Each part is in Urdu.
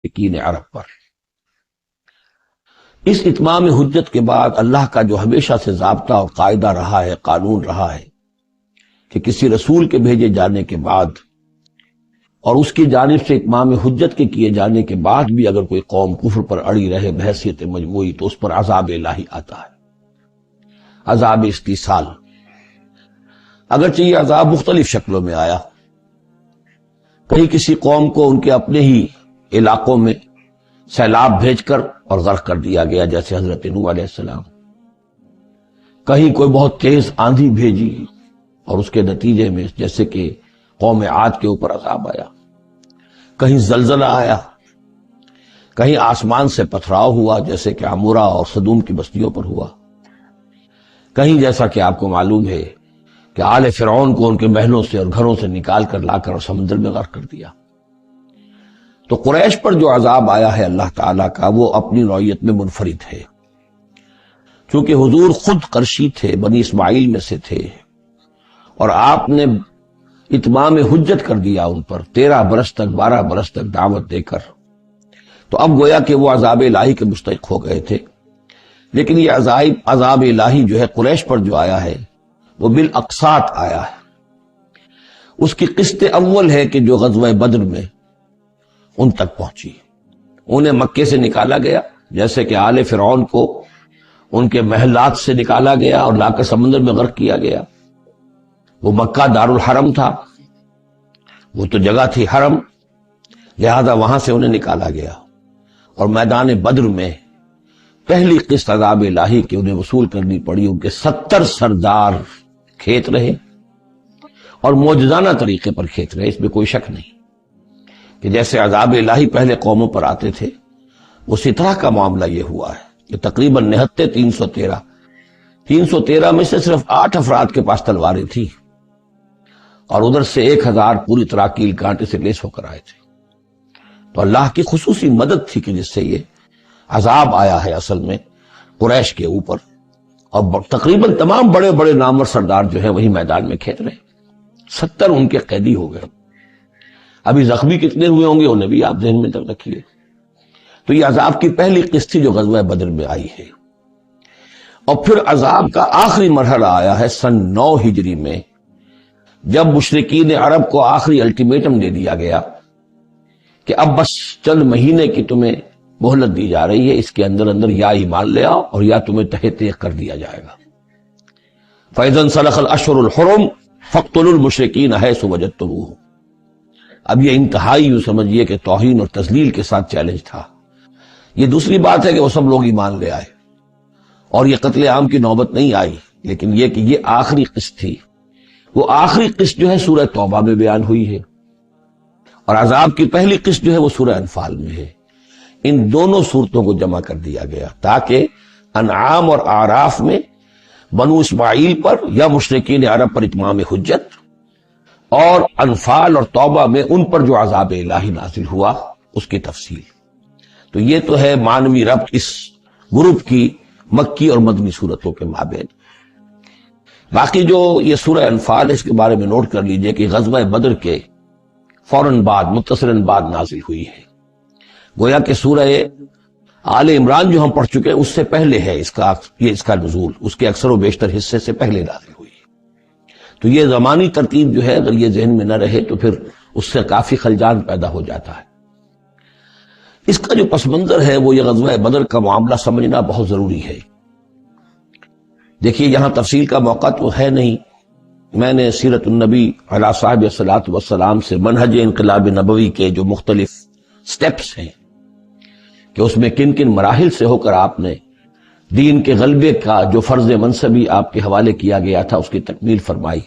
مشرکین عرب پر۔ اس اتمام حجت کے بعد اللہ کا جو ہمیشہ سے ضابطہ اور قاعدہ رہا ہے، قانون رہا ہے کہ کسی رسول کے بھیجے جانے کے بعد اور اس کی جانب سے اتمام حجت کے کیے جانے کے بعد بھی اگر کوئی قوم کفر پر اڑی رہے بحیثیت مجموعی تو اس پر عذاب الہی آتا ہے، عذاب استیصال۔ اگرچہ یہ عذاب مختلف شکلوں میں آیا، کہیں کسی قوم کو ان کے اپنے ہی علاقوں میں سیلاب بھیج کر اور غرق کر دیا گیا جیسے حضرت نوح علیہ السلام، کہیں کوئی بہت تیز آندھی بھیجی اور اس کے نتیجے میں جیسے کہ قوم عاد کے اوپر عذاب آیا، کہیں زلزلہ آیا، کہیں آسمان سے پتھراؤ ہوا جیسے کہ عمورہ اور صدوم کی بستیوں پر ہوا، کہیں جیسا کہ آپ کو معلوم ہے کہ آل فرعون کو ان کے محلوں سے اور گھروں سے نکال کر لا کر سمندر میں غرق کر دیا۔ تو قریش پر جو عذاب آیا ہے اللہ تعالیٰ کا وہ اپنی نوعیت میں منفرد ہے، چونکہ حضور خود قرشی تھے، بنی اسماعیل میں سے تھے، اور آپ نے اتمام حجت کر دیا ان پر 13 برس تک 12 برس تک دعوت دے کر، تو اب گویا کہ وہ عذاب الہی کے مستحق ہو گئے تھے۔ لیکن یہ عذاب الہی جو ہے قریش پر جو آیا ہے وہ بالاقساط آیا ہے۔ اس کی قسط اول ہے کہ جو غزوہ بدر میں ان تک پہنچی، انہیں مکے سے نکالا گیا جیسے کہ آل فرعون کو ان کے محلات سے نکالا گیا اور لا کر سمندر میں غرق کیا گیا۔ وہ مکہ دار الحرم تھا، وہ تو جگہ تھی حرم، لہذا وہاں سے انہیں نکالا گیا، اور میدان بدر میں پہلی قسط عذاب الہی کی انہیں وصول کرنی پڑی۔ ان کے 70 سردار کھیت رہے اور معجزانہ طریقے پر کھیت رہے، اس میں کوئی شک نہیں کہ جیسے عذاب الہی پہلے قوموں پر آتے تھے اسی طرح کا معاملہ یہ ہوا ہے کہ تقریباً نہتے 313 میں سے صرف 8 افراد کے پاس تلواریں تھیں، اور ادھر سے 1000 پوری طرح کیل کانٹے سے لیس ہو کر آئے تھے۔ تو اللہ کی خصوصی مدد تھی کہ جس سے یہ عذاب آیا ہے اصل میں قریش کے اوپر، اور تقریباً تمام بڑے بڑے نامور سردار جو ہے وہی میدان میں کھیت رہے، 70 ان کے قیدی ہو گئے۔ ابھی زخمی کتنے ہوئے ہوں گے انہیں بھی آپ ذہن میں تک رکھیے۔ تو یہ عذاب کی پہلی قسط تھی جو غزوہ بدر میں آئی ہے، اور پھر عذاب کا آخری مرحلہ آیا ہے سن 9 ہجری میں، جب مشرکین عرب کو آخری الٹیمیٹم دے دیا گیا کہ اب بس چند مہینے کی تمہیں مہلت دی جا رہی ہے، اس کے اندر اندر یا ایمان لے آؤ اور یا تمہیں تہہ تیغ کر دیا جائے گا۔ فَإِذَا انسَلَخَ الْأَشْهُرُ الْحُرُمُ فَاقْتُلُوا الْمُشْرِكِينَ حَيْثُ وَجَدتُّمُوهُمْ۔ اب یہ انتہائی یوں سمجھیے کہ توہین اور تذلیل کے ساتھ چیلنج تھا۔ یہ دوسری بات ہے کہ وہ سب لوگ ایمان لے آئے اور یہ قتل عام کی نوبت نہیں آئی، لیکن یہ کہ یہ آخری قسط تھی۔ وہ آخری قسط جو ہے سورہ توبہ میں بیان ہوئی ہے، اور عذاب کی پہلی قسط جو ہے وہ سورہ انفال میں ہے۔ ان دونوں صورتوں کو جمع کر دیا گیا تاکہ انعام اور اعراف میں بنو اسماعیل پر یا مشرکین عرب پر اتمام حجت، اور انفال اور توبہ میں ان پر جو عذاب الہی نازل ہوا اس کی تفصیل۔ تو یہ تو ہے معنوی ربط اس گروپ کی مکی اور مدنی صورتوں کے مابین۔ باقی جو یہ سورہ انفال ہے اس کے بارے میں نوٹ کر لیجئے کہ غزوہ بدر کے فوراً بعد متصلاً بعد نازل ہوئی ہے، گویا کہ سورہ آل عمران جو ہم پڑھ چکے ہیں اس سے پہلے ہے اس کا نزول، اس کے اکثر و بیشتر حصے سے پہلے نازل ہوئی ہے۔ تو یہ زمانی ترتیب جو ہے اگر یہ ذہن میں نہ رہے تو پھر اس سے کافی خلجان پیدا ہو جاتا ہے۔ اس کا جو پس منظر ہے وہ یہ غزوہ بدر کا معاملہ سمجھنا بہت ضروری ہے۔ دیکھیے یہاں تفصیل کا موقع تو ہے نہیں، میں نے سیرت النبی علیہ صاحب الصلاۃ والسلام سے منہج انقلاب نبوی کے جو مختلف سٹیپس ہیں کہ اس میں کن کن مراحل سے ہو کر آپ نے دین کے غلبے کا جو فرض منصبی آپ کے حوالے کیا گیا تھا اس کی تکمیل فرمائی۔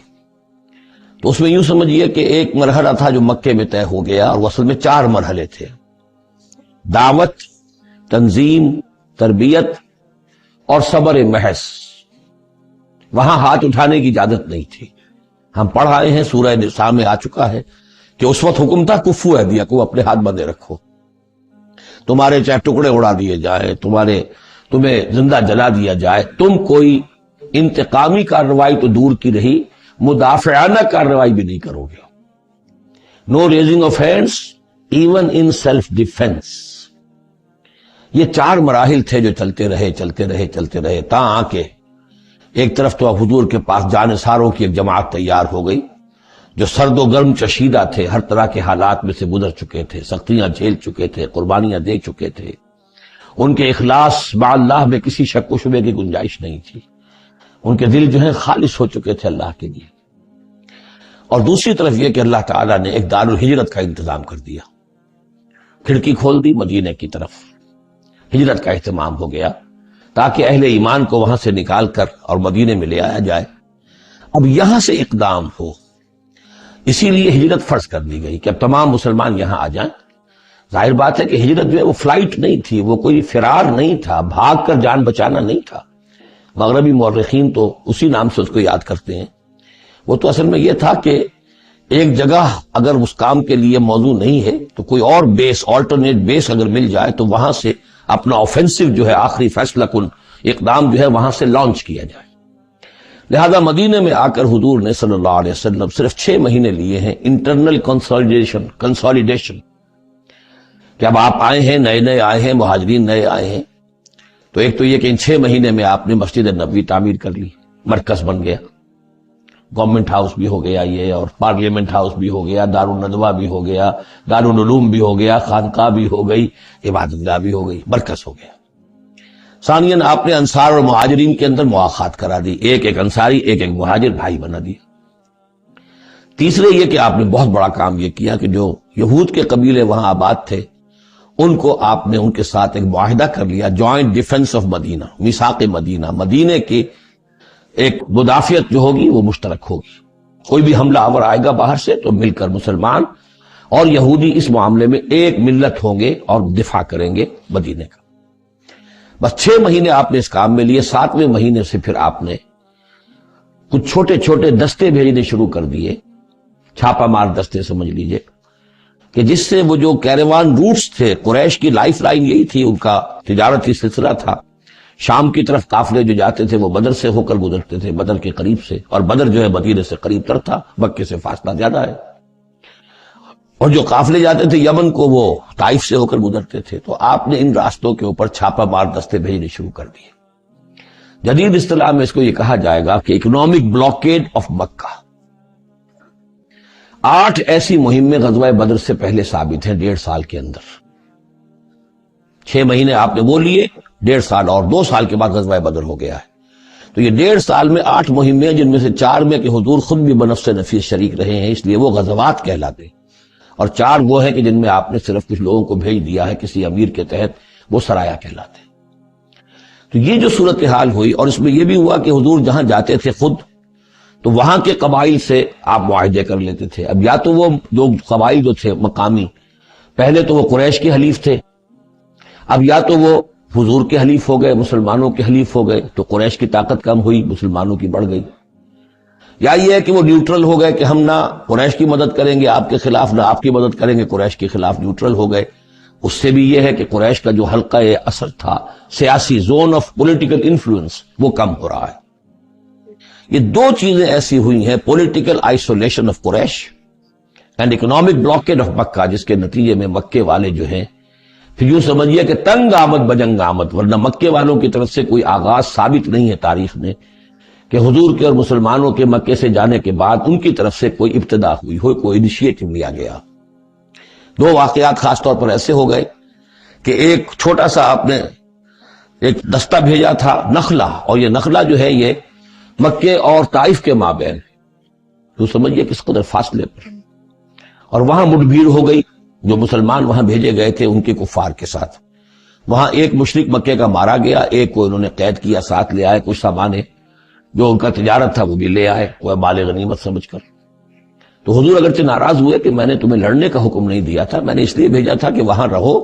تو اس میں یوں سمجھیے کہ ایک مرحلہ تھا جو مکے میں طے ہو گیا، اور اصل میں 4 مرحلے تھے: دعوت، تنظیم، تربیت اور صبر محض۔ وہاں ہاتھ اٹھانے کی اجازت نہیں تھی۔ ہم پڑھ آئے ہیں، سورہ نساء میں آ چکا ہے کہ اس وقت حکم تھا کفو ایدیکم، اپنے ہاتھ بندے رکھو، تمہارے چاہے ٹکڑے اڑا دیے جائیں، تمہیں زندہ جلا دیا جائے، تم کوئی انتقامی کارروائی تو دور کی رہی، مدافعانہ کارروائی بھی نہیں کرو گے۔ No raising of hands even in self defence. یہ 4 مراحل تھے جو چلتے رہے تا آ کے ایک طرف تو حضور کے پاس جانثاروں کی ایک جماعت تیار ہو گئی جو سرد و گرم چشیدہ تھے، ہر طرح کے حالات میں سے گزر چکے تھے، سختیاں جھیل چکے تھے، قربانیاں دے چکے تھے، ان کے اخلاص مع اللہ میں کسی شک و شبے کی گنجائش نہیں تھی، ان کے دل جو ہیں خالص ہو چکے تھے اللہ کے لیے. اور دوسری طرف یہ کہ اللہ تعالیٰ نے ایک دار الہجرت کا انتظام کر دیا، کھڑکی کھول دی مدینے کی طرف، ہجرت کا اہتمام ہو گیا تاکہ اہل ایمان کو وہاں سے نکال کر اور مدینے میں لے آیا جائے. اب یہاں سے اقدام ہو، اسی لیے ہجرت فرض کر دی گئی کہ اب تمام مسلمان یہاں آ جائیں. ظاہر بات ہے کہ ہجرت جو ہے وہ فلائٹ نہیں تھی، وہ کوئی فرار نہیں تھا، بھاگ کر جان بچانا نہیں تھا. مغربی مورخین تو اسی نام سے اس کو یاد کرتے ہیں. وہ تو اصل میں یہ تھا کہ ایک جگہ اگر اس کام کے لیے موضوع نہیں ہے تو کوئی اور بیس، آلٹرنیٹ بیس اگر مل جائے تو وہاں سے اپنا آفینسو جو ہے، آخری فیصلہ کن اقدام جو ہے وہاں سے لانچ کیا جائے. لہذا مدینے میں آ کر حضور نے صلی اللہ علیہ وسلم صرف 6 مہینے لیے ہیں انٹرنل کنسالیڈیشن کہ اب آپ آئے ہیں، نئے آئے ہیں، مہاجرین نئے آئے ہیں. تو ایک تو یہ کہ ان 6 مہینے میں آپ نے مسجد نبوی تعمیر کر لی، مرکز بن گیا، گورنمنٹ ہاؤس بھی ہو گیا یہ، اور پارلیمنٹ ہاؤس بھی ہو گیا، دارالندوہ بھی ہو گیا، دارالعلوم بھی ہو گیا، خانقاہ بھی ہو گئی، عبادت گاہ بھی ہو گئی، مرکز ہو گیا. ثانیاً آپ نے انصار اور مہاجرین کے اندر مواخات کرا دی، ایک انصاری ایک مہاجر بھائی بنا دیا. تیسرے یہ کہ آپ نے بہت بڑا کام یہ کیا کہ جو یہود کے قبیلے وہاں آباد تھے ان کو آپ نے ان کے ساتھ ایک معاہدہ کر لیا، جوائنٹ ڈیفنس آف مدینہ، میثاق مدینہ، مدینے کی ایک مدافعت جو ہوگی وہ مشترک ہوگی. کوئی بھی حملہ آور آئے گا باہر سے تو مل کر مسلمان اور یہودی اس معاملے میں ایک ملت ہوں گے اور دفاع کریں گے مدینے کا. بس 6 مہینے آپ نے اس کام میں لیے. 7ویں مہینے سے پھر آپ نے کچھ چھوٹے چھوٹے دستے بھیجنے شروع کر دیے، چھاپا مار دستے سمجھ لیجئے، کہ جس سے وہ جو کیروان روٹس تھے، قریش کی لائف لائن یہی تھی، ان کا تجارتی سلسلہ تھا. شام کی طرف قافلے جو جاتے تھے وہ بدر سے ہو کر گزرتے تھے، بدر کے قریب سے، اور بدر جو ہے مدینے سے قریب تر تھا، مکے سے فاصلہ زیادہ ہے. اور جو قافلے جاتے تھے یمن کو وہ طائف سے ہو کر گزرتے تھے. تو آپ نے ان راستوں کے اوپر چھاپا مار دستے بھیجنے شروع کر دیے. جدید اصطلاح میں اس کو یہ کہا جائے گا کہ اکنامک بلاکیڈ آف مکہ. 8 ایسی مہمیں غزوہ بدر سے پہلے ثابت ہیں 1.5 سال کے اندر. 6 مہینے آپ نے وہ لیے، 1.5 سال اور 2 سال کے بعد غزوہ بدر ہو گیا ہے. تو یہ 1.5 سال میں 8 مہمیں، جن میں سے 4 میں کہ حضور خود بھی بنفس نفیس شریک رہے ہیں، اس لیے وہ غزوات کہلاتے ہیں، اور 4 وہ ہیں کہ جن میں آپ نے صرف کچھ لوگوں کو بھیج دیا ہے کسی امیر کے تحت، وہ سرایا کہلاتے ہیں. تو یہ جو صورتحال ہوئی، اور اس میں یہ بھی ہوا کہ حضور جہاں جاتے تھے خود تو وہاں کے قبائل سے آپ معاہدے کر لیتے تھے. اب یا تو وہ جو قبائل جو تھے مقامی، پہلے تو وہ قریش کے حلیف تھے، اب یا تو وہ حضور کے حلیف ہو گئے، مسلمانوں کے حلیف ہو گئے، تو قریش کی طاقت کم ہوئی، مسلمانوں کی بڑھ گئی. یا یہ ہے کہ وہ نیوٹرل ہو گئے کہ ہم نہ قریش کی مدد کریں گے آپ کے خلاف، نہ آپ کی مدد کریں گے قریش کے خلاف، نیوٹرل ہو گئے. اس سے بھی یہ ہے کہ قریش کا جو حلقہ اثر تھا، سیاسی زون آف پولیٹیکل انفلوئنس، وہ کم ہو رہا ہے. یہ 2 چیزیں ایسی ہوئی ہیں، political isolation of Quraysh and economic blockade of Mecca, جس کے نتیجے میں مکے والے جو ہیں پھر یوں سمجھیے کہ تنگ آمد بجنگ آمد. ورنہ مکے والوں کی طرف سے کوئی آغاز ثابت نہیں ہے تاریخ میں کہ حضور کے اور مسلمانوں کے مکے سے جانے کے بعد ان کی طرف سے کوئی ابتدا ہوئی ہو، کوئی انیشیٹو لیا گیا. 2 واقعات خاص طور پر ایسے ہو گئے کہ ایک چھوٹا سا آپ نے ایک دستہ بھیجا تھا نخلا، اور یہ نخلا جو ہے یہ مکے اور طائف کے مابین، تو سمجھیے کس قدر فاصلے پر، اور وہاں مٹبھیڑ ہو گئی. جو مسلمان وہاں بھیجے گئے تھے ان کے کفار کے ساتھ، وہاں ایک مشرک مکے کا مارا گیا، ایک کو انہوں نے قید کیا، ساتھ لے آئے کچھ سامان جو ان کا تجارت تھا وہ بھی لے آئے، وہ مال غنیمت سمجھ کر. تو حضور اگرچہ ناراض ہوئے کہ میں نے تمہیں لڑنے کا حکم نہیں دیا تھا، میں نے اس لیے بھیجا تھا کہ وہاں رہو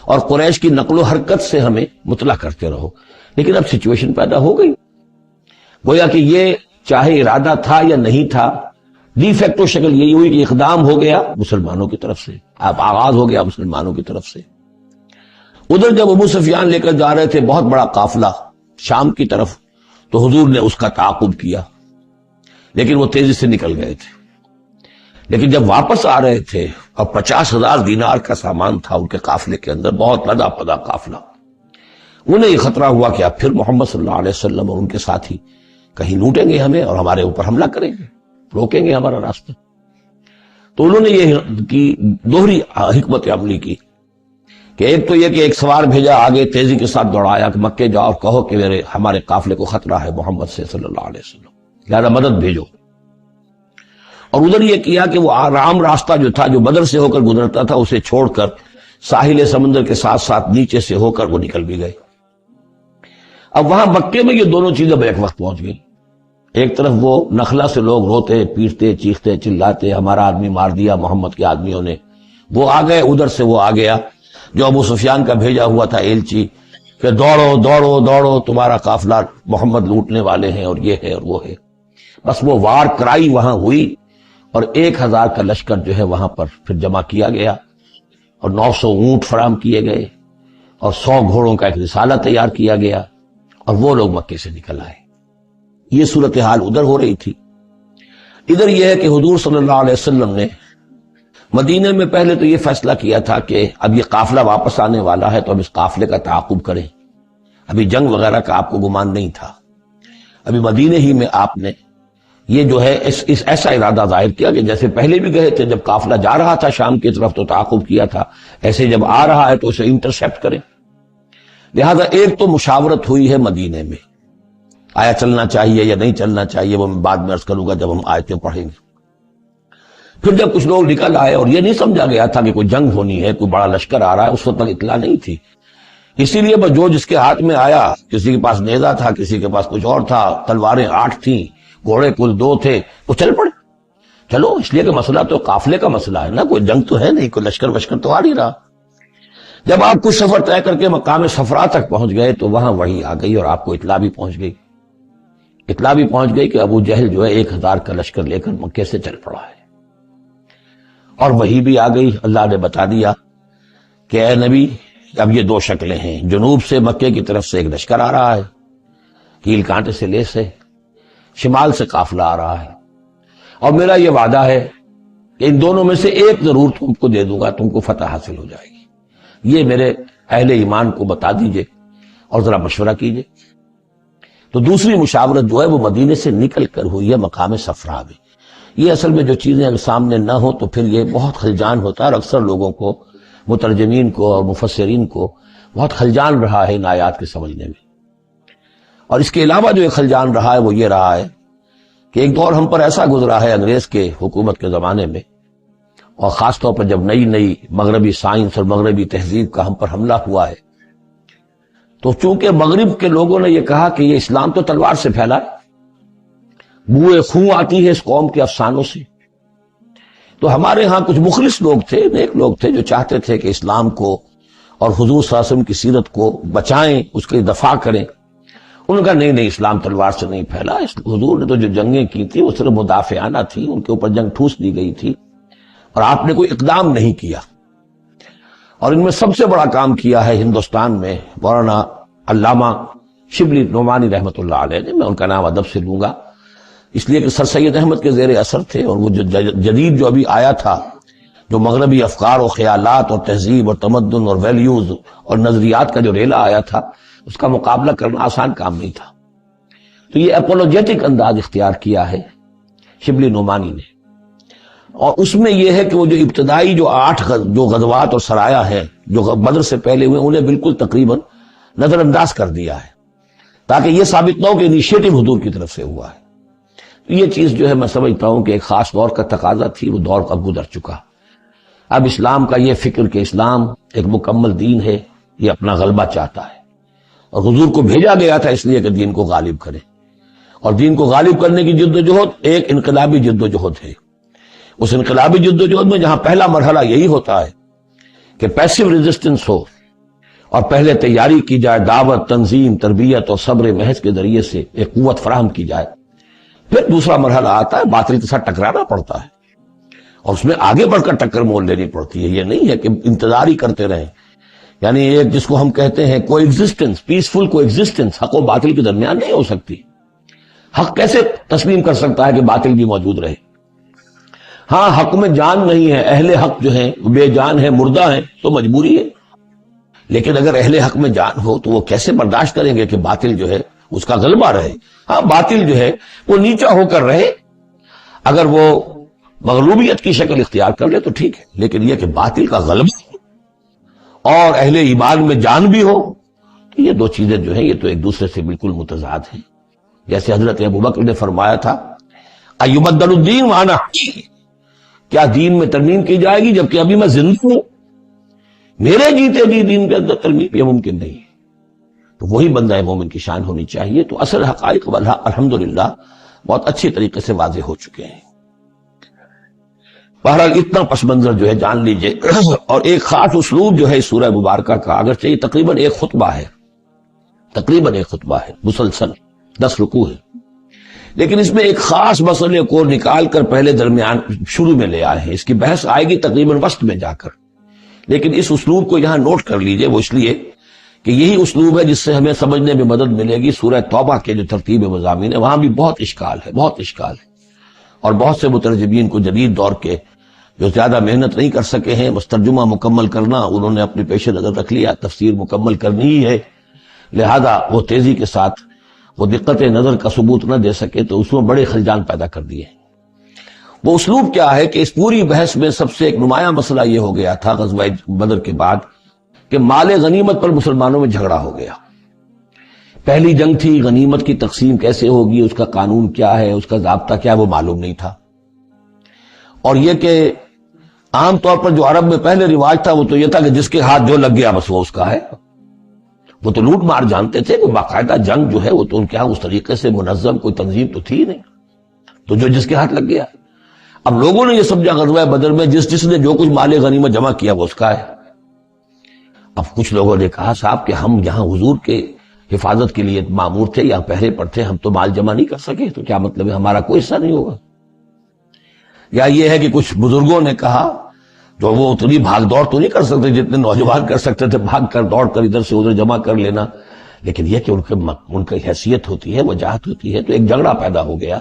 اور قریش کی نقل و حرکت سے ہمیں مطلع کرتے رہو. لیکن اب سچویشن پیدا ہو گئی، گویا کہ یہ چاہے ارادہ تھا یا نہیں تھا، ڈی فیکٹو شکل یہی ہوئی کہ اقدام ہو گیا مسلمانوں کی طرف سے، اب آغاز ہو گیا مسلمانوں کی طرف سے. ادھر جب ابو سفیان لے کر جا رہے تھے بہت بڑا قافلہ شام کی طرف، تو حضور نے اس کا تعاقب کیا، لیکن وہ تیزی سے نکل گئے تھے. لیکن جب واپس آ رہے تھے اور 50,000 دینار کا سامان تھا ان کے قافلے کے اندر، بہت لدا پدا قافلہ، انہیں یہ خطرہ ہوا کہ اب پھر محمد صلی اللہ علیہ وسلم اور ان کے ساتھی کہیں لوٹیں گے ہمیں اور ہمارے اوپر حملہ کریں گے، روکیں گے ہمارا راستہ۔ تو انہوں نے یہ کی دوہری حکمت عملی کی کہ ایک تو یہ کہ ایک سوار بھیجا آگے تیزی کے ساتھ دوڑایا کہ مکے جاؤ اور کہو کہ ہمارے قافلے کو خطرہ ہے محمد سے صلی اللہ علیہ وسلم، لہذا مدد بھیجو۔ اور ادھر یہ کیا کہ وہ عام راستہ جو تھا جو بدر سے ہو کر گزرتا تھا اسے چھوڑ کر ساحل سمندر کے ساتھ ساتھ نیچے سے ہو کر وہ نکل بھی گئے۔ اب وہاں مکے میں یہ دونوں چیزیں بیک وقت پہنچ گئی۔ ایک طرف وہ نخلا سے لوگ روتے پیٹتے چیختے چلاتے ہمارا آدمی مار دیا محمد کے آدمیوں نے، وہ آ گئے، ادھر سے وہ آ گیا جو ابو سفیان کا بھیجا ہوا تھا ایلچی کہ دوڑو دوڑو دوڑو تمہارا قافلہ محمد لوٹنے والے ہیں اور یہ ہے اور وہ ہے۔ بس وہ وار کرائی وہاں ہوئی اور 1,000 کا لشکر جو ہے وہاں پر پھر جمع کیا گیا اور 900 اونٹ فراہم کیے گئے اور 100 گھوڑوں کا ایک رسالہ تیار کیا گیا اور وہ لوگ مکے سے نکل آئے۔ یہ صورتحال ادھر ہو رہی تھی۔ ادھر یہ ہے کہ حضور صلی اللہ علیہ وسلم نے مدینے میں پہلے تو یہ فیصلہ کیا تھا کہ اب یہ قافلہ واپس آنے والا ہے تو اب اس قافلے کا تعاقب کریں۔ ابھی جنگ وغیرہ کا آپ کو گمان نہیں تھا، ابھی مدینے ہی میں آپ نے یہ جو ہے اس ایسا ارادہ ظاہر کیا کہ جیسے پہلے بھی گئے تھے، جب قافلہ جا رہا تھا شام کی طرف تو تعاقب کیا تھا، ایسے جب آ رہا ہے تو اسے انٹرسیپٹ کریں۔ لہذا ایک تو مشاورت ہوئی ہے مدینے میں، آیا چلنا چاہیے یا نہیں چلنا چاہیے، وہ میں بعد میں عرض کروں گا جب ہم آیتیں پڑھیں گے۔ پھر جب کچھ لوگ نکل آئے اور یہ نہیں سمجھا گیا تھا کہ کوئی جنگ ہونی ہے، کوئی بڑا لشکر آ رہا ہے، اس وقت تک اطلاع نہیں تھی، اسی لیے بس جو جس کے ہاتھ میں آیا، کسی کے پاس نیزہ تھا، کسی کے پاس کچھ اور تھا، تلواریں 8 تھیں، گھوڑے کل 2 تھے، وہ چل پڑے۔ چلو اس لیے کہ مسئلہ تو قافلے کا مسئلہ ہے نا، کوئی جنگ تو ہے نہیں، کوئی لشکر وشکر تو آ نہیں رہا۔ جب آپ کچھ سفر طے کر کے مقام صفرا تک پہنچ گئے تو وہاں وحی آ گئی اور آپ کو اطلاع بھی پہنچ گئی کہ ابو جہل جو ہے 1,000 کا لشکر لے کر مکے سے چل پڑا ہے۔ اور وحی بھی آ گئی، اللہ نے بتا دیا کہ اے نبی اب یہ 2 شکلیں ہیں، جنوب سے مکے کی طرف سے ایک لشکر آ رہا ہے، کیل کانٹے سے لیس ہے، شمال سے قافلہ آ رہا ہے، اور میرا یہ وعدہ ہے کہ ان دونوں میں سے ایک ضرور تم کو دے دوں گا، تم کو فتح حاصل ہو جائے گی۔ یہ میرے اہل ایمان کو بتا دیجئے اور ذرا مشورہ کیجئے۔ تو دوسری مشاورت جو ہے وہ مدینے سے نکل کر ہوئی ہے مقام صفرا میں۔ یہ اصل میں جو چیزیں اگر سامنے نہ ہو تو پھر یہ بہت خلجان ہوتا ہے، اور اکثر لوگوں کو، مترجمین کو اور مفسرین کو بہت خلجان رہا ہے ان آیات کے سمجھنے میں۔ اور اس کے علاوہ جو ایک خلجان رہا ہے وہ یہ رہا ہے کہ ایک دور ہم پر ایسا گزرا ہے انگریز کے حکومت کے زمانے میں، اور خاص طور پر جب نئی مغربی سائنس اور مغربی تہذیب کا ہم پر حملہ ہوا ہے، تو چونکہ مغرب کے لوگوں نے یہ کہا کہ یہ اسلام تو تلوار سے پھیلا ہے، بوئے خون آتی ہے اس قوم کے افسانوں سے، تو ہمارے ہاں کچھ مخلص لوگ تھے، نیک لوگ تھے، جو چاہتے تھے کہ اسلام کو اور حضور صلی اللہ علیہ وسلم کی سیرت کو بچائیں، اس کے دفاع کریں۔ انہوں نے کہا نہیں اسلام تلوار سے نہیں پھیلا، حضور نے تو جو جنگیں کی تھی وہ صرف مدافعانہ تھی، ان کے اوپر جنگ ٹھوس دی گئی تھی اور آپ نے کوئی اقدام نہیں کیا۔ اور ان میں سب سے بڑا کام کیا ہے ہندوستان میں مولانا علامہ شبلی نعمانی رحمۃ اللہ علیہ نے، میں ان کا نام ادب سے لوں گا اس لیے کہ سر سید احمد کے زیر اثر تھے، اور وہ جو جدید جو ابھی آیا تھا، جو مغربی افکار و خیالات اور تہذیب اور تمدن اور ویلیوز اور نظریات کا جو ریلا آیا تھا، اس کا مقابلہ کرنا آسان کام نہیں تھا۔ تو یہ اپولوجیٹک انداز اختیار کیا ہے شبلی نعمانی نے، اور اس میں یہ ہے کہ وہ جو ابتدائی جو 8 جو غزوات اور سرایا ہیں جو بدر سے پہلے ہوئے، انہیں بالکل تقریباً نظر انداز کر دیا ہے تاکہ یہ ثابت نہ ہو کہ انیشیٹو حضور کی طرف سے ہوا ہے۔ تو یہ چیز جو ہے میں سمجھتا ہوں کہ ایک خاص دور کا تقاضا تھی، وہ دور اب گزر چکا۔ اب اسلام کا یہ فکر کہ اسلام ایک مکمل دین ہے، یہ اپنا غلبہ چاہتا ہے، اور حضور کو بھیجا گیا تھا اس لیے کہ دین کو غالب کرے، اور دین کو غالب کرنے کی جدوجہد ایک انقلابی جدوجہد ہے۔ اس انقلابی جدوجہد میں جہاں پہلا مرحلہ یہی ہوتا ہے کہ پیسو ریزسٹنس ہو، اور پہلے تیاری کی جائے، دعوت، تنظیم، تربیت اور صبر محض کے ذریعے سے ایک قوت فراہم کی جائے، پھر دوسرا مرحلہ آتا ہے باطل کے ساتھ ٹکرانا پڑتا ہے، اور اس میں آگے بڑھ کر ٹکر مول لینی پڑتی ہے۔ یہ نہیں ہے کہ انتظار ہی کرتے رہیں، یعنی ایک جس کو ہم کہتے ہیں کو ایگزسٹنس، پیسفل کو ایگزسٹنس حق و باطل کے درمیان نہیں ہو سکتی۔ حق کیسے تسلیم کر سکتا ہے کہ باطل بھی موجود رہے؟ ہاں حق میں جان نہیں ہے، اہل حق جو ہیں بے جان ہے، مردہ ہیں، تو مجبوری ہے. لیکن اگر اہل حق میں جان ہو تو وہ کیسے برداشت کریں گے کہ باطل جو ہے اس کا غلبہ رہے. ہاں باطل جو ہے وہ نیچا ہو کر رہے، اگر وہ مغلوبیت کی شکل اختیار کر لے تو ٹھیک ہے، لیکن یہ کہ باطل کا غلبہ ہو اور اہل ایمان میں جان بھی ہو، تو یہ دو چیزیں جو ہیں یہ تو ایک دوسرے سے بالکل متضاد ہیں. جیسے حضرت ابوبکر نے فرمایا تھا ایبدل الدین وانا حی، کیا دین میں ترمیم کی جائے گی جبکہ ابھی میں زندہ ہوں؟ میرے جیتے جی دین کے اندر ترمیم یہ ممکن نہیں ہے. تو وہی بندہ مومن کی شان ہونی چاہیے. تو اصل حقائق الحمدللہ بہت اچھی طریقے سے واضح ہو چکے ہیں. بہرحال اتنا پس منظر جو ہے جان لیجئے. اور ایک خاص اسلوب جو ہے اس سورہ مبارکہ کا، اگرچہ یہ تقریباً ایک خطبہ ہے مسلسل 10 رکوع ہے، لیکن اس میں ایک خاص مسئلے کو نکال کر پہلے درمیان شروع میں لے آئے ہیں. اس کی بحث آئے گی تقریباً وسط میں جا کر، لیکن اس اسلوب کو یہاں نوٹ کر لیجئے. وہ اس لیے کہ یہی اسلوب ہے جس سے ہمیں سمجھنے میں مدد ملے گی. سورہ توبہ کے جو ترتیب مضامین ہے وہاں بھی بہت اشکال ہے. اور بہت سے مترجمین کو جدید دور کے جو زیادہ محنت نہیں کر سکے ہیں بس ترجمہ مکمل کرنا انہوں نے اپنے پیش نظر رکھ لیا، تفسیر مکمل کرنی ہی ہے، لہذا وہ تیزی کے ساتھ وہ دقت نظر کا ثبوت نہ دے سکے تو اس میں بڑے خلجان پیدا کر دیے. وہ اسلوب کیا ہے کہ اس پوری بحث میں سب سے ایک نمایاں مسئلہ یہ ہو گیا تھا غزوہ بدر کے بعد کہ مال غنیمت پر مسلمانوں میں جھگڑا ہو گیا. پہلی جنگ تھی، غنیمت کی تقسیم کیسے ہوگی، اس کا قانون کیا ہے، اس کا ضابطہ کیا ہے، وہ معلوم نہیں تھا. اور یہ کہ عام طور پر جو عرب میں پہلے رواج تھا وہ تو یہ تھا کہ جس کے ہاتھ جو لگ گیا بس وہ اس کا ہے. وہ تو لوٹ مار جانتے تھے کہ باقاعدہ جنگ جو ہے وہ تو ان کے ہاں اس طریقے سے منظم کوئی تنظیم تو تھی نہیں، تو جو جس کے ہاتھ لگ گیا. اب لوگوں نے یہ سمجھا غزوہ بدر میں جس نے جو کچھ مال غنیمت جمع کیا وہ اس کا ہے. اب کچھ لوگوں نے کہا صاحب کہ ہم یہاں حضور کے حفاظت کے لیے مامور تھے، یہاں پہرے پر تھے، ہم تو مال جمع نہیں کر سکے، تو کیا مطلب ہے ہمارا کوئی حصہ نہیں ہوگا؟ یا یہ ہے کہ کچھ بزرگوں نے کہا جو وہ اتنی بھاگ دوڑ تو نہیں کر سکتے جتنے نوجوان کر سکتے تھے، بھاگ کر دوڑ کر ادھر سے ادھر جمع کر لینا، لیکن یہ کہ ان کی حیثیت ہوتی ہے، وجاہت ہوتی ہے، تو ایک جھگڑا پیدا ہو گیا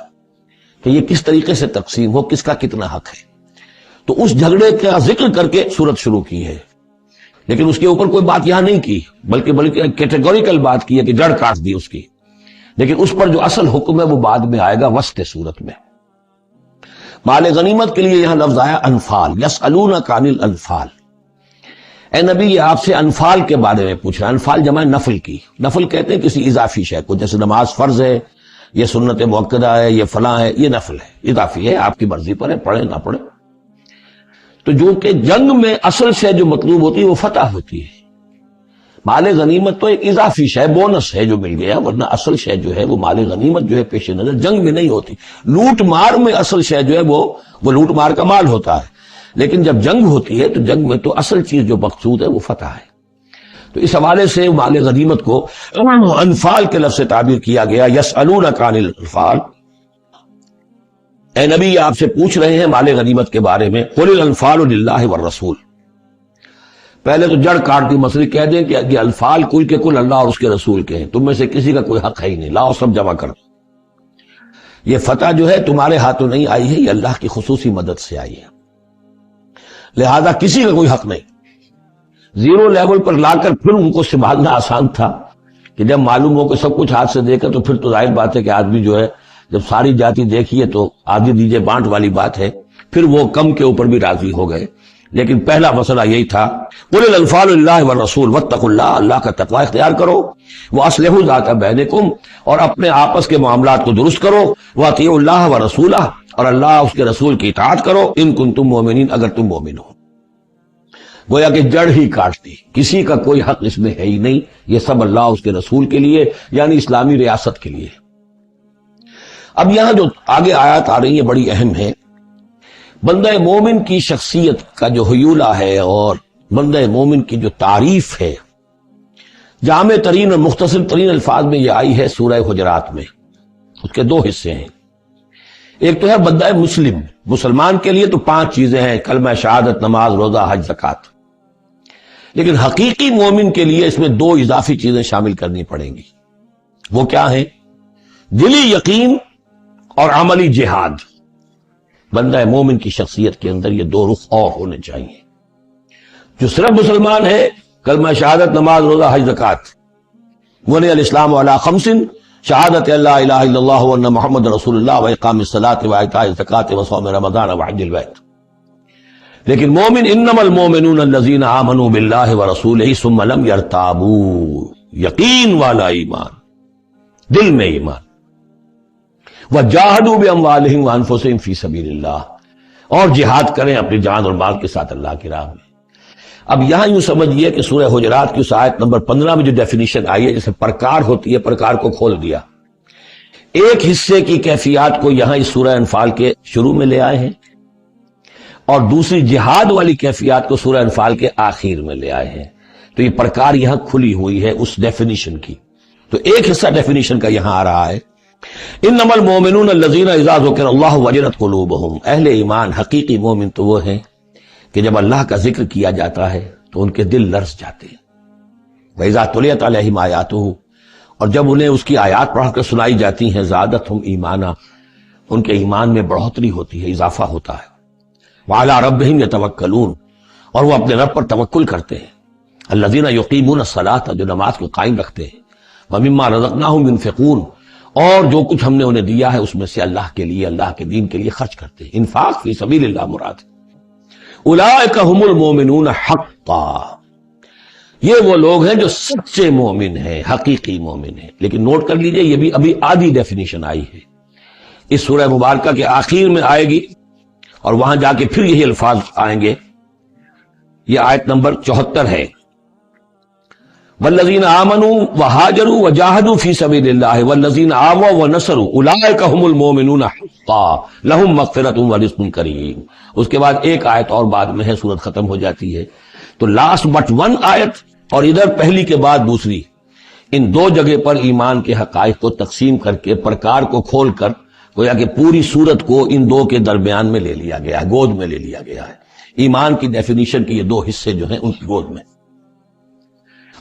کہ یہ کس طریقے سے تقسیم ہو، کس کا کتنا حق ہے. تو اس جھگڑے کا ذکر کر کے سورت شروع کی ہے، لیکن اس کے اوپر کوئی بات یہاں نہیں کی، بلکہ کیٹیگوریکل بات کی ہے کہ جڑ کاٹ دی اس کی. لیکن اس پر جو اصل حکم ہے وہ بعد میں آئے گا وسط سورت میں. مال غنیمت کے لیے یہاں لفظ آیا انفال، یسألونک عن الانفال. اے نبی یہ آپ سے انفال کے بارے میں پوچھ رہا ہے. انفال جمع نفل کی، نفل کہتے ہیں کسی اضافی شے کو، جیسے نماز فرض ہے، یہ سنت مؤکدہ ہے، یہ فلاں ہے، یہ نفل ہے، اضافی ہے، آپ کی مرضی پر ہے، پڑھے نہ پڑھے. تو جو کہ جنگ میں اصل شے جو مطلوب ہوتی ہے وہ فتح ہوتی ہے. مال غنیمت تو ایک اضافی شے، بونس ہے جو مل گیا، ورنہ اصل شے جو ہے وہ مال غنیمت جو ہے پیش نظر جنگ میں نہیں ہوتی. لوٹ مار میں اصل شے جو ہے وہ لوٹ مار کا مال ہوتا ہے، لیکن جب جنگ ہوتی ہے تو جنگ میں تو اصل چیز جو مقصود ہے وہ فتح ہے. تو اس حوالے سے مال غنیمت کو انفال کے لفظ سے تعبیر کیا گیا. یسألونک عن الانفال، اے نبی آپ سے پوچھ رہے ہیں مال غنیمت کے بارے میں. قل الانفال للہ والرسول. پہلے تو جڑ کاٹ دی، مسئلہ کہہ دیں کہ یہ الفال کل کے کل اللہ اور اس کے رسول کے ہیں، تم میں سے کسی کا کوئی حق ہے ہی نہیں، لاؤ سب جمع کر. یہ فتح جو ہے تمہارے ہاتھوں نہیں آئی ہے، یہ اللہ کی خصوصی مدد سے آئی ہے، لہذا کسی کا کوئی حق نہیں. زیرو لیول پر لا کر پھر ان کو سنبھالنا آسان تھا کہ جب معلوم ہو کہ سب کچھ ہاتھ سے دے کر، تو پھر تو ظاہر بات ہے کہ آدمی جو ہے جب ساری جاتی دیکھیے تو آدھی دیجے بانٹ والی بات ہے، پھر وہ کم کے اوپر بھی راضی ہو گئے. لیکن پہلا مسئلہ یہی تھا قل الانفال للہ والرسول واتقوا اللہ، اللہ کا تقوی اختیار کرو. واصلحوا ذات بینکم، اور اپنے آپس کے معاملات کو درست کرو. واطیعوا اللہ ورسولہ، اور اللہ اس کے رسول کی اطاعت کرو. ان کنتم مؤمنین، اگر تم مومن ہو. گویا کہ جڑ ہی کاٹ دی، کسی کا کوئی حق اس میں ہے ہی نہیں، یہ سب اللہ اس کے رسول کے لیے، یعنی اسلامی ریاست کے لیے. اب یہاں جو آگے آیات آ رہی ہیں بڑی اہم ہے. بندہ مومن کی شخصیت کا جو حیولہ ہے اور بندہ مومن کی جو تعریف ہے، جامع ترین اور مختصر ترین الفاظ میں یہ آئی ہے سورہ حجرات میں. اس کے 2 حصے ہیں. ایک تو ہے بندہ مسلم، مسلمان کے لیے تو 5 چیزیں ہیں، کلمہ شہادت، نماز، روزہ، حج، زکوٰۃ. لیکن حقیقی مومن کے لیے اس میں 2 اضافی چیزیں شامل کرنی پڑیں گی. وہ کیا ہیں؟ دلی یقین اور عملی جہاد. بندہ مومن کی شخصیت کے اندر یہ دو رخ اور ہونے چاہیے. جو صرف مسلمان ہے، کلمہ شہادت، نماز، روزہ، حج، زکات، بنی الاسلام علی خمس، شہادت اللہ الہ الا اللہ وان محمد رسول اللہ واقام الصلاۃ وایتاء الزکات وصوم رمضان وحج البیت. لیکن مومن انما المومنون الذین آمنوا باللہ ورسولہ ثم لم یرتابوا، یقین والا ایمان، دل میں ایمان. وجاہدوا باموالہم وانفسہم فی سبیل اللہ، اور جہاد کریں اپنی جان اور مال کے ساتھ اللہ کی راہ میں. اب یہاں یوں سمجھیے کہ سورہ حجرات کی اس آیت نمبر 15 میں جو ڈیفینیشن آئی ہے، جیسے پرکار ہوتی ہے، پرکار کو کھول دیا. ایک حصے کی کیفیات کو یہاں اس سورہ انفال کے شروع میں لے آئے ہیں، اور دوسری جہاد والی کیفیات کو سورہ انفال کے آخر میں لے آئے ہیں. تو یہ پرکار یہاں کھلی ہوئی ہے اس ڈیفینیشن کی. تو ایک حصہ ڈیفینیشن کا یہاں آ رہا ہے، انما المؤمنون الذین اذا ذکر اللہ وجلت قلوبہم. اہل ایمان، حقیقی مومن تو وہ ہیں کہ جب اللہ کا ذکر کیا جاتا ہے تو ان کے دل لرز جاتے ہیں. وَإِذَا تُلِيَتْ عَلَيْهِمْ آیَاتُهُ، اور جب انہیں اس کی آیات پڑھ کر سنائی جاتی ہیں، زادتہم ایمانا، ان کے ایمان میں بڑھوتری ہوتی ہے، اضافہ ہوتا ہے. وَعَلَىٰ رَبِّهِمْ يَتَوَكَّلُونَ، اور وہ اپنے رب پر توکل کرتے ہیں. الَّذِينَ يُقِيمُونَ الصَّلَاةَ، جو نماز کو قائم رکھتے ہیں. وَمِمَّا رَزَقْنَاهُمْ يُنْفِقُونَ، اور جو کچھ ہم نے انہیں دیا ہے اس میں سے اللہ کے لیے، اللہ کے دین کے لیے خرچ کرتے ہیں. انفاق فی سبیل اللہ مراد. اولئک هم المؤمنون حقا، یہ وہ لوگ ہیں جو سچے مومن ہیں، حقیقی مومن ہیں. لیکن نوٹ کر لیجئے، یہ بھی ابھی آدھی ڈیفینیشن آئی ہے، اس سورہ مبارکہ کے آخر میں آئے گی، اور وہاں جا کے پھر یہی الفاظ آئیں گے. یہ آیت نمبر 74 ہے. والذین آمنوا وہاجروا وجاہدوا فی سبیل اللہ والذین آووا ونصروا اولئک هم المؤمنون حقا لهم مغفرۃ ورزق کریم. اس کے بعد ایک آیت اور بعد میں ہے، سورت ختم ہو جاتی ہے. تو لاسٹ بٹ ون آیت اور ادھر پہلی کے بعد دوسری، ان دو جگہ پر ایمان کے حقائق کو تقسیم کر کے پرکار کو کھول کر گویا کہ پوری سورت کو ان دو کے درمیان میں لے لیا گیا ہے، گود میں لے لیا گیا ہے. ایمان کی ڈیفینیشن کے یہ دو حصے جو ہیں ان کی گود میں.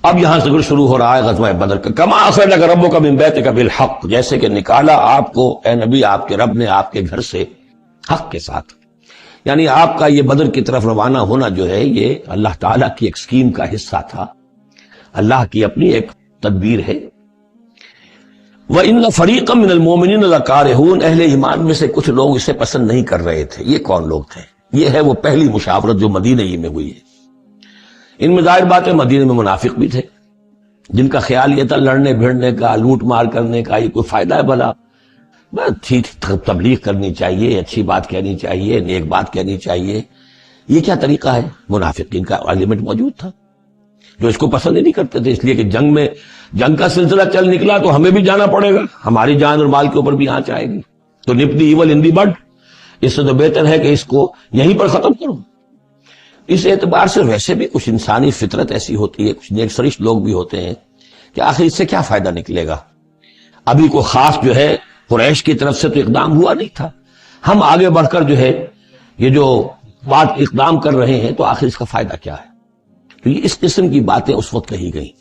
اب یہاں سے شروع ہو رہا ہے غزوہ بدر کا. کما اخرجک ربک من بیتک بالحق، جیسے کہ نکالا آپ کو اے نبی آپ کے رب نے آپ کے گھر سے حق کے ساتھ. یعنی آپ کا یہ بدر کی طرف روانہ ہونا جو ہے یہ اللہ تعالیٰ کی ایک اسکیم کا حصہ تھا، اللہ کی اپنی ایک تدبیر ہے. وَإِنَّ فَرِيقًا مِّنَ الْمُؤْمِنِينَ لَكَارِهُونَ، اہل ایمان میں سے کچھ لوگ اسے پسند نہیں کر رہے تھے. یہ کون لوگ تھے؟ یہ ہے وہ پہلی مشاورت جو مدینہ ہی میں ہوئی ہے. ان میں ظاہر بات ہے مدینہ میں منافق بھی تھے، جن کا خیال یہ تھا لڑنے بھیڑنے کا، لوٹ مار کرنے کا، یہ کوئی فائدہ ہے بھلا؟ ٹھیک تبلیغ کرنی چاہیے، اچھی بات کہنی چاہیے، نیک بات کہنی چاہیے. یہ کیا طریقہ ہے؟ منافقین کا ایلیمنٹ موجود تھا جو اس کو پسند ہی نہیں کرتے تھے، اس لیے کہ جنگ کا سلسلہ چل نکلا تو ہمیں بھی جانا پڑے گا، ہماری جان اور مال کے اوپر بھی آنچ آئے گی. تو نپ دی ایول ان دی بڈ، اس سے تو بہتر ہے کہ اس کو یہیں پر ختم کرو. اس اعتبار سے ویسے بھی کچھ انسانی فطرت ایسی ہوتی ہے، کچھ نیک سرشت لوگ بھی ہوتے ہیں کہ آخر اس سے کیا فائدہ نکلے گا. ابھی کوئی خاص جو ہے قریش کی طرف سے تو اقدام ہوا نہیں تھا، ہم آگے بڑھ کر جو ہے یہ جو بات اقدام کر رہے ہیں تو آخر اس کا فائدہ کیا ہے. تو یہ اس قسم کی باتیں اس وقت کہی گئیں.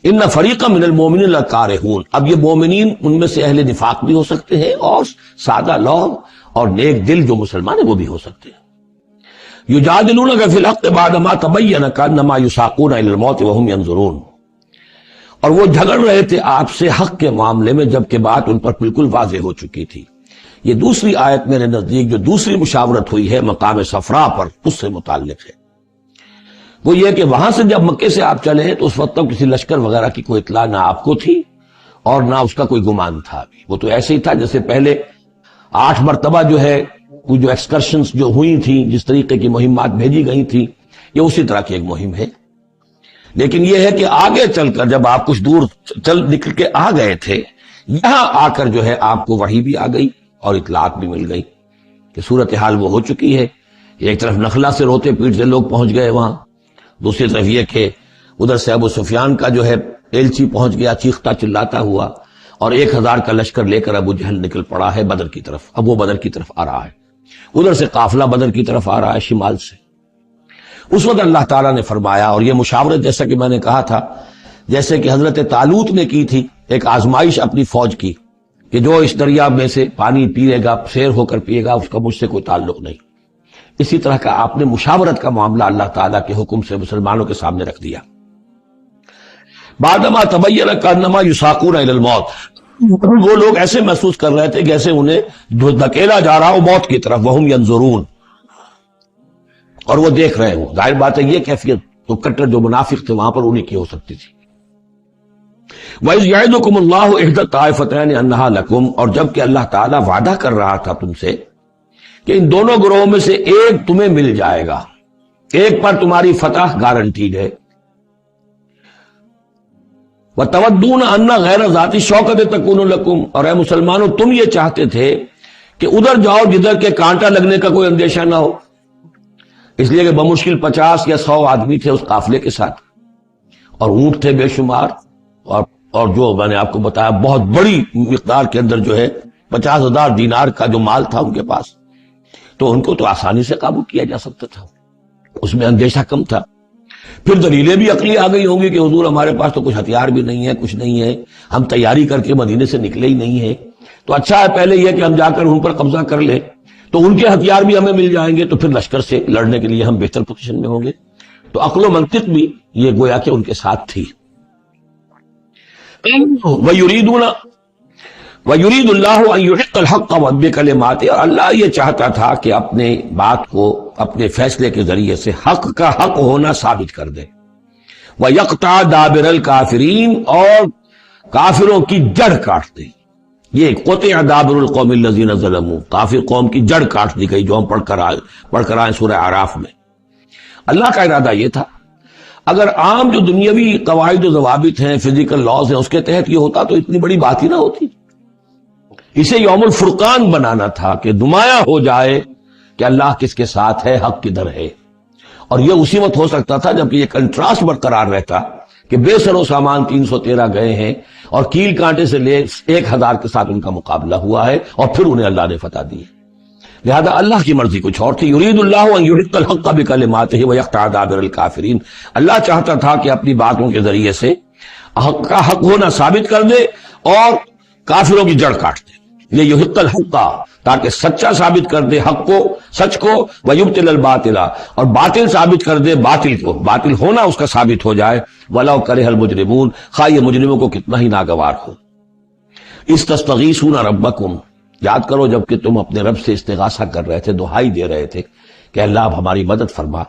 ان فریقا من المؤمنین لکارہون، اب یہ مومنین ان میں سے اہل نفاق بھی ہو سکتے ہیں اور سادہ لوگ اور نیک دل جو مسلمان ہیں وہ بھی ہو سکتے ہیں. یجادلونک فی الحق بعد ما تبین کانما یساقون الی الموت وهم ینظرون، اور وہ جھگڑ رہے تھے آپ سے حق کے معاملے میں جبکہ بات ان پر بالکل واضح ہو چکی تھی. یہ دوسری آیت میرے نزدیک جو دوسری مشاورت ہوئی ہے مقام صفرا پر، اس سے متعلق ہے. وہ یہ کہ وہاں سے جب مکے سے آپ چلے تو اس وقت تک کسی لشکر وغیرہ کی کوئی اطلاع نہ آپ کو تھی اور نہ اس کا کوئی گمان تھا. وہ تو ایسے ہی تھا جیسے پہلے 8 مرتبہ جو ہے وہ جو ایکسکرشنز جو ہوئی تھیں، جس طریقے کی مہمات بھیجی گئی تھیں، یہ اسی طرح کی ایک مہم ہے. لیکن یہ ہے کہ آگے چل کر جب آپ کچھ دور چل نکل کے آ گئے تھے، یہاں آ کر جو ہے آپ کو وحی بھی آ گئی اور اطلاعات بھی مل گئی کہ صورتحال وہ ہو چکی ہے. ایک طرف نخلا سے روتے پیٹتے لوگ پہنچ گئے وہاں، دوسری طرف یہ کہ ادھر سے ابو سفیان کا جو ہے ایلچی پہنچ گیا چیختا چلاتا ہوا، اور 1000 کا لشکر لے کر ابو جہل نکل پڑا ہے بدر کی طرف. اب وہ بدر کی طرف آ رہا ہے، ادھر سے قافلہ بدر کی طرف آ رہا ہے شمال سے. اس وقت اللہ تعالیٰ نے فرمایا، اور یہ مشاورت جیسا کہ میں نے کہا تھا جیسے کہ حضرت طالوت نے کی تھی، ایک آزمائش اپنی فوج کی کہ جو اس دریا میں سے پانی پیے گا، سیر ہو کر پیے گا، اس کا مجھ سے کوئی تعلق نہیں۔ اسی طرح کا آپ نے مشاورت کا معاملہ اللہ تعالیٰ کے حکم سے مسلمانوں کے سامنے رکھ دیا۔ بعدما تبین کانما یساقون الی الموت، وہ لوگ ایسے محسوس کر رہے تھے جیسے انہیں دھکیلا جا رہا ہو موت کی طرف، وہم ینظرون، اور وہ دیکھ رہے ہوں۔ ظاہر بات ہے یہ کیفیت تو کٹر جو منافق تھے وہاں پر انہیں کی ہو سکتی تھی۔ وَإِذْ يَعِدُكُمُ اللَّهُ إِحْدَى الطَّائِفَتَيْنِ أَنَّهَا لَكُمْ، اور جب کہ اللہ تعالیٰ وعدہ کر رہا تھا تم سے کہ ان دونوں گروہوں میں سے ایک تمہیں مل جائے گا، ایک پر تمہاری فتح گارنٹیڈ ہے۔ وَتَوَدُّونَ أَنَّ غَيْرَ ذَاتِ الشَّوْكَةِ تَكُونُ لَكُمْ، اور اے مسلمانوں تم یہ چاہتے تھے کہ ادھر جاؤ جدھر کے کانٹا لگنے کا کوئی اندیشہ نہ ہو، اس لیے کہ بمشکل 50 یا 100 آدمی تھے اس قافلے کے ساتھ، اور اونٹ تھے بے شمار، اور جو میں نے آپ کو بتایا بہت بڑی مقدار کے اندر جو ہے 50,000 دینار کا جو مال تھا ان کے پاس، تو ان کو تو آسانی سے قابو کیا جا سکتا تھا، اس میں اندیشہ کم تھا۔ پھر دلیلیں بھی عقلی آ گئی ہوں گی کہ حضور ہمارے پاس تو کچھ ہتھیار بھی نہیں ہے، کچھ نہیں ہے، ہم تیاری کر کے مدینے سے نکلے ہی نہیں ہیں، تو اچھا ہے پہلے یہ کہ ہم جا کر ان پر قبضہ کر لیں، تو ان کے ہتھیار بھی ہمیں مل جائیں گے، تو پھر لشکر سے لڑنے کے لیے ہم بہتر پوزیشن میں ہوں گے۔ تو عقل و منطق بھی یہ گویا کہ ان کے ساتھ تھی۔ وَيُرِيدُ اللَّهُ أَن يُحِقَّ الْحَقَّ بِكَلِمَاتِهِ، اور اللہ یہ چاہتا تھا کہ اپنے بات کو اپنے فیصلے کے ذریعے سے حق کا حق ہونا ثابت کر دے۔ وَيَقْطَعَ دَابِرَ الْكَافِرِينَ، اور کافروں کی جڑ کاٹ دے۔ یہ قطع دابر القوم الذین ظلموا، کافر قوم کی جڑ کاٹ دی گئی، جو ہم پڑھ کر آئے سورہ اعراف میں۔ اللہ کا ارادہ یہ تھا اگر عام جو دنیاوی قواعد و ضوابط ہیں، فزیکل لاز ہیں، اس کے تحت یہ ہوتا تو اتنی بڑی بات ہی نہ ہوتی۔ اسے یوم الفرقان بنانا تھا کہ نمایاں ہو جائے کہ اللہ کس کے ساتھ ہے، حق کدھر ہے، اور یہ اسی وقت ہو سکتا تھا جبکہ یہ کنٹراسٹ برقرار رہتا کہ بے سر و سامان 313 گئے ہیں اور کیل کانٹے سے لے 1000 کے ساتھ ان کا مقابلہ ہوا ہے، اور پھر انہیں اللہ نے فتح دی۔ لہذا اللہ کی مرضی کچھ اور تھی۔ یرید اللہ ان یحق الحق بکلماتہ ویقطع دابر الکافرین، اللہ چاہتا تھا کہ اپنی باتوں کے ذریعے سے حق کا حق ہونا ثابت کر دے اور کافروں کی جڑ کاٹ دے۔ یہ یحق الحق، تاکہ سچا ثابت کر دے حق کو، سچ کو، ویبطل الباطل، اور باطل ثابت کر دے باطل کو، باطل ہونا اس کا ثابت ہو جائے۔ ولو کرہ المجرمون، خواہ یہ مجرموں کو کتنا ہی ناگوار ہو۔ استستغیثون ربکم، یاد کرو جب کہ تم اپنے رب سے استغاثہ کر رہے تھے، دعائی دے رہے تھے کہ اللہ اب ہماری مدد فرما۔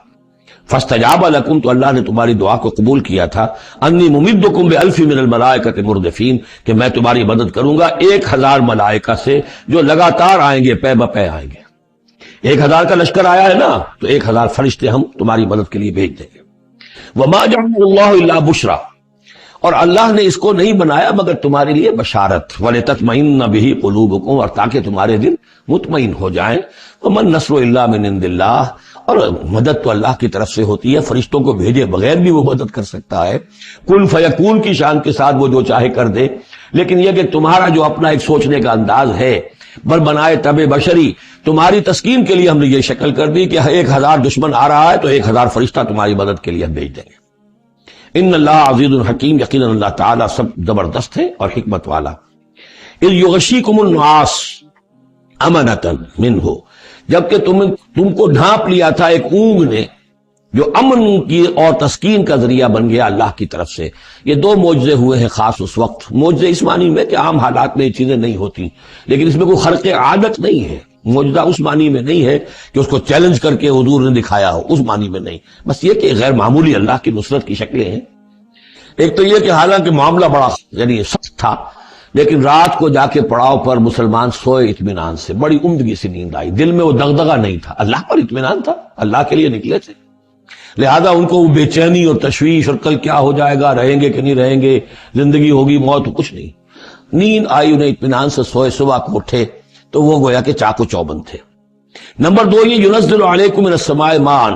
فاستجاب لکم، تو اللہ نے تمہاری دعا کو قبول کیا تھا۔ انی ممدکم بألف من الملائکۃ مردفین، کہ میں تمہاری مدد کروں گا 1000 ملائکہ سے جو لگاتار آئیں گے، پے بپے آئیں گے۔ 1000 کا لشکر آیا ہے نا، تو 1000 فرشتے ہم تمہاری مدد کے لیے بھیج دیں گے۔ وما جعلہ اللہ الا بشرا، اور اللہ نے اس کو نہیں بنایا مگر تمہارے لیے بشارت، وَلِتَطْمَئِنَّ بِهِ قُلُوبُكُمْ، اور تاکہ تمہارے دل مطمئن ہو جائیں۔ وَمَا النَّصْرُ إِلَّا مِنْ عِنْدِ اللَّهِ، اور مدد تو اللہ کی طرف سے ہوتی ہے، فرشتوں کو بھیجے بغیر بھی وہ مدد کر سکتا ہے۔ کن فیکون کی شان کے ساتھ وہ جو چاہے کر دے، لیکن یہ کہ تمہارا جو اپنا ایک سوچنے کا انداز ہے، بر بنائے طبع بشری، تمہاری تسکین کے لیے ہم نے یہ شکل کر دی کہ 1000 دشمن آ رہا ہے تو 1000 فرشتہ تمہاری مدد کے لیے ہم بھیج دیں گے۔ ان اللہ عزیز الحکیم، یقیناً اللہ تعالیٰ سب زبردست ہے اور حکمت والا۔ اذ یغشیکم النعاس امنۃ منہ، جبکہ تم کو ڈھانپ لیا تھا ایک اونگ نے جو امن کی اور تسکین کا ذریعہ بن گیا اللہ کی طرف سے۔ یہ 2 معجزے ہوئے ہیں خاص اس وقت، معجزے اس معنی میں کہ عام حالات میں یہ چیزیں نہیں ہوتی، لیکن اس میں کوئی خرق عادت نہیں ہے۔ معجزہ اس معنی میں نہیں ہے کہ اس کو چیلنج کر کے حضور نے دکھایا ہو، اس معنی میں نہیں، بس یہ کہ غیر معمولی اللہ کی نصرت کی شکلیں ہیں۔ ایک تو یہ کہ حالانکہ معاملہ بڑا یعنی سخت تھا، لیکن رات کو جا کے پڑاؤ پر مسلمان سوئے اطمینان سے، بڑی عمدگی سے نیند آئی، دل میں وہ دغدغہ نہیں تھا، اللہ پر اطمینان تھا، اللہ کے لیے نکلے تھے، لہذا ان کو وہ بے چینی اور تشویش اور کل کیا ہو جائے گا، رہیں گے کہ نہیں رہیں گے، زندگی ہوگی موت، کچھ نہیں، نیند آئی انہیں، اطمینان سے سوئے، صبح کو اٹھے تو وہ گویا کہ چاقو چوبند تھے۔ نمبر 2 یہ ینزل علیکم من السماء ماء،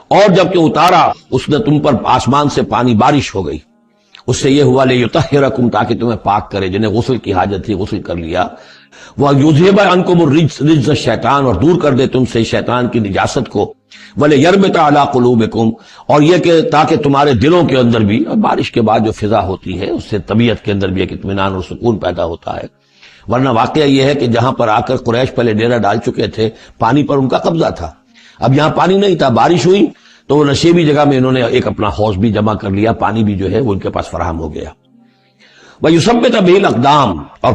اور جب کہ اتارا اس نے تم پر آسمان سے پانی، بارش ہو گئی، اس سے یہ ہوا لیطہرکم، تاکہ تمہیں پاک کرے، جنہیں غسل کی حاجت تھی غسل کر لیا۔ وَیُذْهِبَ عَنْکُمُ الرِّجْسَ الشَّیطان، اور دور کر دے تم سے شیطان کی نجاست کو۔ وَلِیَرْبِطَ عَلَىٰ قُلُوبِکُمْ، اور یہ کہ تاکہ تمہارے دلوں کے اندر بھی، اور بارش کے بعد جو فضا ہوتی ہے اس سے طبیعت کے اندر بھی ایک اطمینان اور سکون پیدا ہوتا ہے۔ ورنہ واقعہ یہ ہے کہ جہاں پر آ کر قریش پہلے ڈیرا ڈال چکے تھے پانی پر ان کا قبضہ تھا، اب یہاں پانی نہیں تھا، بارش ہوئی تو وہ نشیبی جگہ میں انہوں نے ایک اپنا حوض بھی جمع کر لیا، پانی بھی جو ہے وہ ان کے پاس فراہم ہو گیا۔ وَيُثَبِّتَ بِهِ الْأَقْدَامَ، اور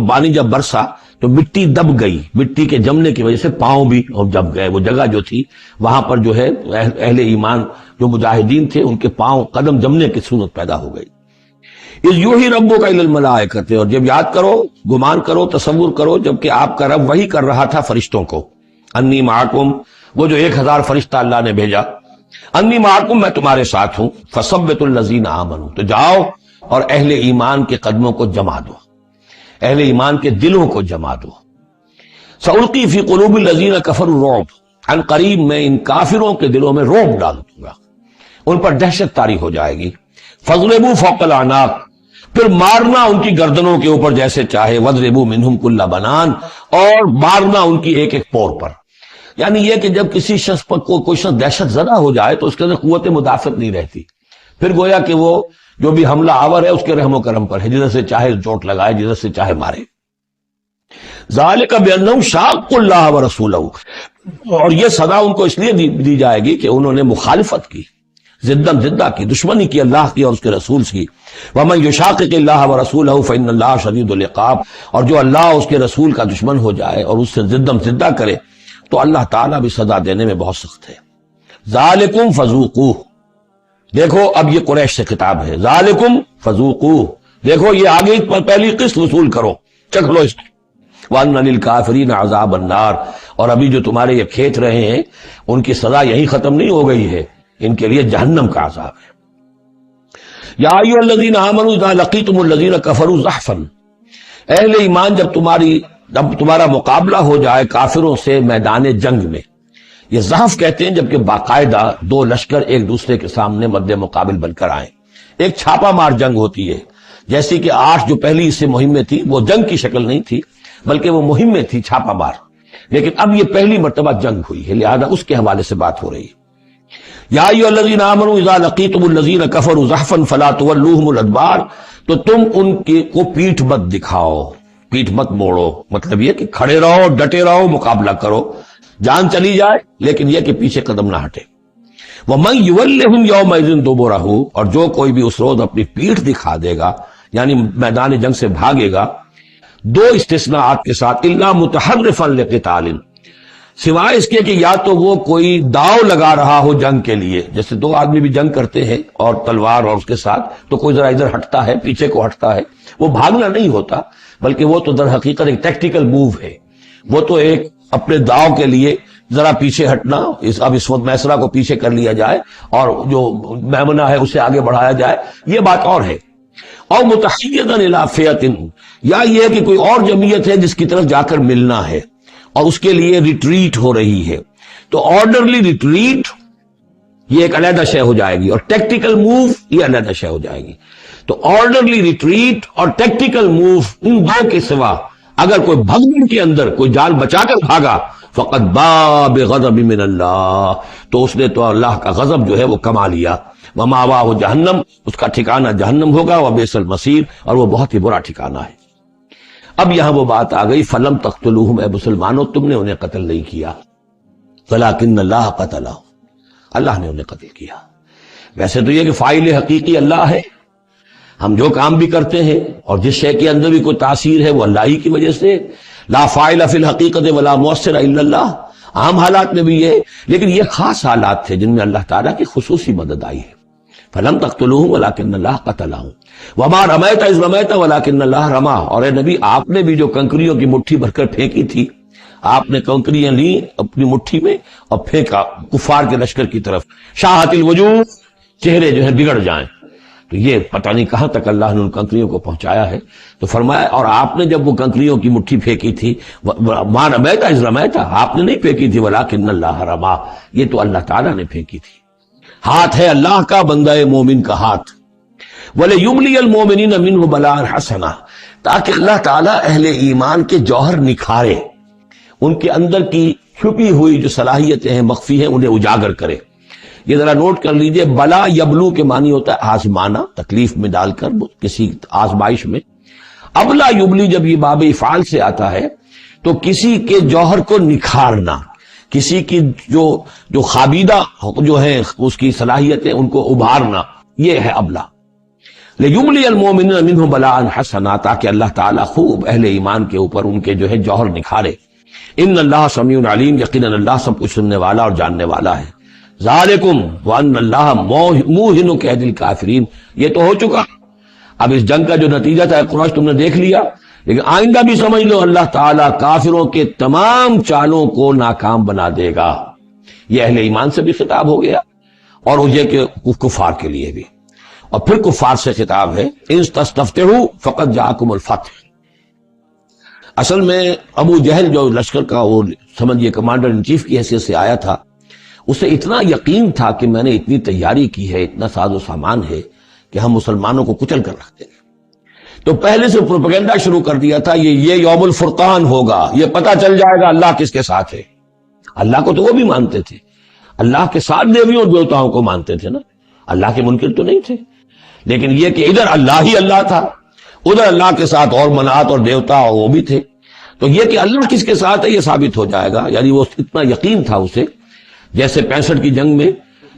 پانی جب برسا تو مٹی دب گئی، مٹی کے جمنے کی وجہ سے پاؤں بھی دب گئے، وہ جگہ جو تھی وہاں پر جو ہے اہل ایمان جو مجاہدین تھے ان کے پاؤں قدم جمنے کی صورت پیدا ہو گئی۔ اِذْ یُوحِی رَبُّکَ إِلَى الْمَلَائِکَةِ، اور جب یاد کرو، گمان کرو، تصور کرو، جبکہ آپ کا رب وحی کر رہا تھا فرشتوں کو، انی معکم، وہ جو 1000 فرشتہ اللہ نے بھیجا، انی معکم، میں تمہارے ساتھ ہوں، فثبتوا الذین آمنوا، تو جاؤ اور اہل ایمان کے قدموں کو جما دو، اہل ایمان کے دلوں کو جما دو۔ سألقی فی قلوب الذین کفروا الرعب، عن قریب میں ان کافروں کے دلوں میں رعب ڈال دوں گا، ان پر دہشت طاری ہو جائے گی۔ فاضربوا فوق الاعناق، پھر مارنا ان کی گردنوں کے اوپر جیسے چاہے، واضربوا منہم کل بنان، اور مارنا ان کی ایک ایک پور پر۔ یعنی یہ کہ جب کسی شخص پر کوئی شخص دہشت زدہ ہو جائے تو اس کے اندر قوت مدافعت نہیں رہتی، پھر گویا کہ وہ جو بھی حملہ آور ہے اس کے رحم و کرم پر ہے، جدھر سے چاہے چوٹ لگائے، جدھر سے چاہے مارے۔ ذالک بانہم شاقوا اللہ ورسولہ، اور یہ سزا ان کو اس لیے دی جائے گی کہ انہوں نے مخالفت کی، زدہ کی، دشمنی کی اللہ کی اور اس کے رسول کی۔ ومن یشاقق اللہ ورسولہ فإن اللہ شدید العقاب، اور جو اللہ اور اس کے رسول کا دشمن ہو جائے اور اس سے زدہ کرے تو اللہ تعالیٰ بھی سزا دینے میں بہت سخت ہے۔ ذالکم فذوقوہ، دیکھو اب یہ قریش سے خطاب ہے، ذالکم فذوقوہ، دیکھو یہ آگے پہلی قسط وصول کرو، چکھ لو اس کو۔ وَأَنَّ لِلْكَافِرِينَ عَذَابَ النَّارِ، اور ابھی جو تمہارے یہ کھینچ رہے ہیں ان کی سزا یہی ختم نہیں ہو گئی ہے، ان کے لیے جہنم کا عذاب ہے۔ یا ایھا الذین آمنوا اذا لقیتم الذین کفروا زحفا، اہل ایمان جب تمہارا مقابلہ ہو جائے کافروں سے میدان جنگ میں، یہ زحف کہتے ہیں جبکہ باقاعدہ دو لشکر ایک دوسرے کے سامنے مد مقابل بن کر آئیں، ایک چھاپا مار جنگ ہوتی ہے، جیسے کہ 8 جو پہلی اس سے مہمیں تھی وہ جنگ کی شکل نہیں تھی بلکہ وہ مہمیں تھی چھاپا مار، لیکن اب یہ پہلی مرتبہ جنگ ہوئی ہے، لہذا اس کے حوالے سے بات ہو رہی ہے۔ یا ایھا الذین آمنوا اذا لقیتم الذین کفروا زحفا فلا تولوہم الادبار، تو تم ان کو پیٹھ مت دکھاؤ، پیٹھ مت موڑو، مطلب یہ کہ کھڑے رہو، ڈٹے رہو، مقابلہ کرو، جان چلی جائے لیکن یہ کہ پیچھے قدم نہ ہٹے۔ وَمَن يُوَلِّهُمْ يَوْمَئِذٍ دُبُرَهُ، اور جو کوئی بھی اس روز اپنی پیٹھ دکھا دے گا یعنی میدان جنگ سے بھاگے گا، 2 استثناءات کے ساتھ، إِلَّا مُتَحَرِّفًا لِقِتَالٍ، سوائے اس کے کہ یا تو وہ کوئی داؤ لگا رہا ہو جنگ کے لیے، جیسے 2 آدمی بھی جنگ کرتے ہیں اور تلوار اور اس کے ساتھ، تو کوئی ذرا ادھر ہٹتا ہے، پیچھے کو ہٹتا ہے، وہ بھاگنا نہیں ہوتا بلکہ وہ تو در حقیقت ایک ٹیکٹیکل موو ہے، وہ تو ایک اپنے داؤ کے لیے ذرا پیچھے ہٹنا، اب اس وقت میسرہ کو پیچھے کر لیا جائے اور جو میمنہ ہے اسے آگے بڑھایا جائے، یہ بات اور ہے۔ اور متحیزا الی فئۃ، یا یہ ہے کہ کوئی اور جمعیت ہے جس کی طرف جا کر ملنا ہے اور اس کے لیے ریٹریٹ ہو رہی ہے، تو آرڈرلی ریٹریٹ یہ ایک علیحدہ شے ہو جائے گی اور ٹیکٹیکل موو یہ علیحدہ شے ہو جائے گی۔ تو آرڈرلی ریٹریٹ اور ٹیکٹیکل موو، ان 2 کے سوا اگر کوئی بھگدڑ کے اندر کوئی جان بچا کر بھاگا، فقط باب غضب من اللہ، تو اس نے تو اللہ کا غضب جو ہے وہ کما لیا۔ ومأواہ جہنم، اس کا ٹھکانہ جہنم ہوگا، وبئس المصیر، اور وہ بہت ہی برا ٹھکانہ ہے۔ اب یہاں وہ بات آ گئی، فلم تقتلوہم، اے مسلمانوں تم نے انہیں قتل نہیں کیا، ولکن اللہ قتلہم، اللہ نے انہیں قتل کیا۔ ویسے تو یہ کہ فاعل حقیقی اللہ ہے، ہم جو کام بھی کرتے ہیں اور جس شے کے اندر بھی کوئی تاثیر ہے وہ اللہ ہی کی وجہ سے، لا فاعل فی الحقیقت ولا مؤثر الا اللہ، عام حالات میں بھی یہ، لیکن یہ خاص حالات تھے جن میں اللہ تعالیٰ کی خصوصی مدد آئی ہے۔ فلم تقتلوہم ولکن اللہ قتلہم وما رمیت اذ رمیت ولکن اللہ رما، اور اے نبی آپ نے بھی جو کنکریوں کی مٹھی بھر کر پھینکی تھی، آپ نے کنکریاں لی اپنی مٹھی میں اور پھینکا کفار کے لشکر کی طرف، شاہت الوجوہ، چہرے جو ہے بگڑ جائیں، تو یہ پتہ نہیں کہاں تک اللہ نے ان کنکریوں کو پہنچایا ہے۔ تو فرمایا اور آپ نے جب وہ کنکریوں کی مٹھی پھینکی تھی، ما رمیت اذ رمیت، آپ نے نہیں پھینکی تھی، ولکن اللہ رما، یہ تو اللہ تعالیٰ نے پھینکی تھی۔ ہاتھ ہے اللہ کا، بندہ مومن کا ہاتھ۔ وَلِيُبْلِيَ الْمُؤْمِنِينَ مِنْهُ بَلَاءً حَسَنًا، تاکہ اللہ تعالیٰ اہل ایمان کے جوہر نکھارے، ان کے اندر کی چھپی ہوئی جو صلاحیتیں ہیں، مخفی ہیں، انہیں اجاگر کرے۔ یہ ذرا نوٹ کر لیجئے، بلا یبلو کے معنی ہوتا ہے آزمانا، تکلیف میں ڈال کر کسی آزمائش میں، ابلا یبلی جب یہ باب افعال سے آتا ہے تو کسی کے جوہر کو نکھارنا، کسی کی جو خابیدہ جو ہے اس کی صلاحیتیں ان کو ابھارنا، یہ ہے ابلا۔ لیبلی المؤمنین منہ بلاء حسنا، تاکہ اللہ تعالیٰ خوب اہل ایمان کے اوپر ان کے جو ہے جوہر نکھارے۔ ان اللہ سمیع علیم، یقیناً اللہ سب کچھ سننے والا اور جاننے والا ہے۔ ذالکم وان اللہ موہن کید الکافرین، یہ تو ہو چکا، اب اس جنگ کا جو نتیجہ تھا قریش تم نے دیکھ لیا، لیکن آئندہ بھی سمجھ لو اللہ تعالیٰ کافروں کے تمام چالوں کو ناکام بنا دے گا۔ یہ اہل ایمان سے بھی خطاب ہو گیا اور یہ کہ کفار کے لیے بھی، اور پھر کفار سے خطاب ہے ان تستفتحوا فقد جاءکم الفتح۔ اصل میں ابو جہل جو لشکر کا وہ سمجھیے کمانڈر ان چیف کی حیثیت سے آیا تھا، اسے اتنا یقین تھا کہ میں نے اتنی تیاری کی ہے، اتنا ساز و سامان ہے کہ ہم مسلمانوں کو کچل کر رکھ دیں گے، تو پہلے سے پروپیگنڈا شروع کر دیا تھا یہ یوم الفرقان ہوگا، یہ پتہ چل جائے گا اللہ کس کے ساتھ ہے۔ اللہ کو تو وہ بھی مانتے تھے، اللہ کے ساتھ دیویوں اور دیوتاؤں کو مانتے تھے نا، اللہ کے منکر تو نہیں تھے، لیکن یہ کہ ادھر اللہ ہی اللہ تھا، ادھر اللہ کے ساتھ اور منات اور دیوتا وہ بھی تھے، تو یہ کہ اللہ کس کے ساتھ ہے یہ ثابت ہو جائے گا۔ یعنی وہ اتنا یقین تھا اسے، جیسے 65 کی جنگ میں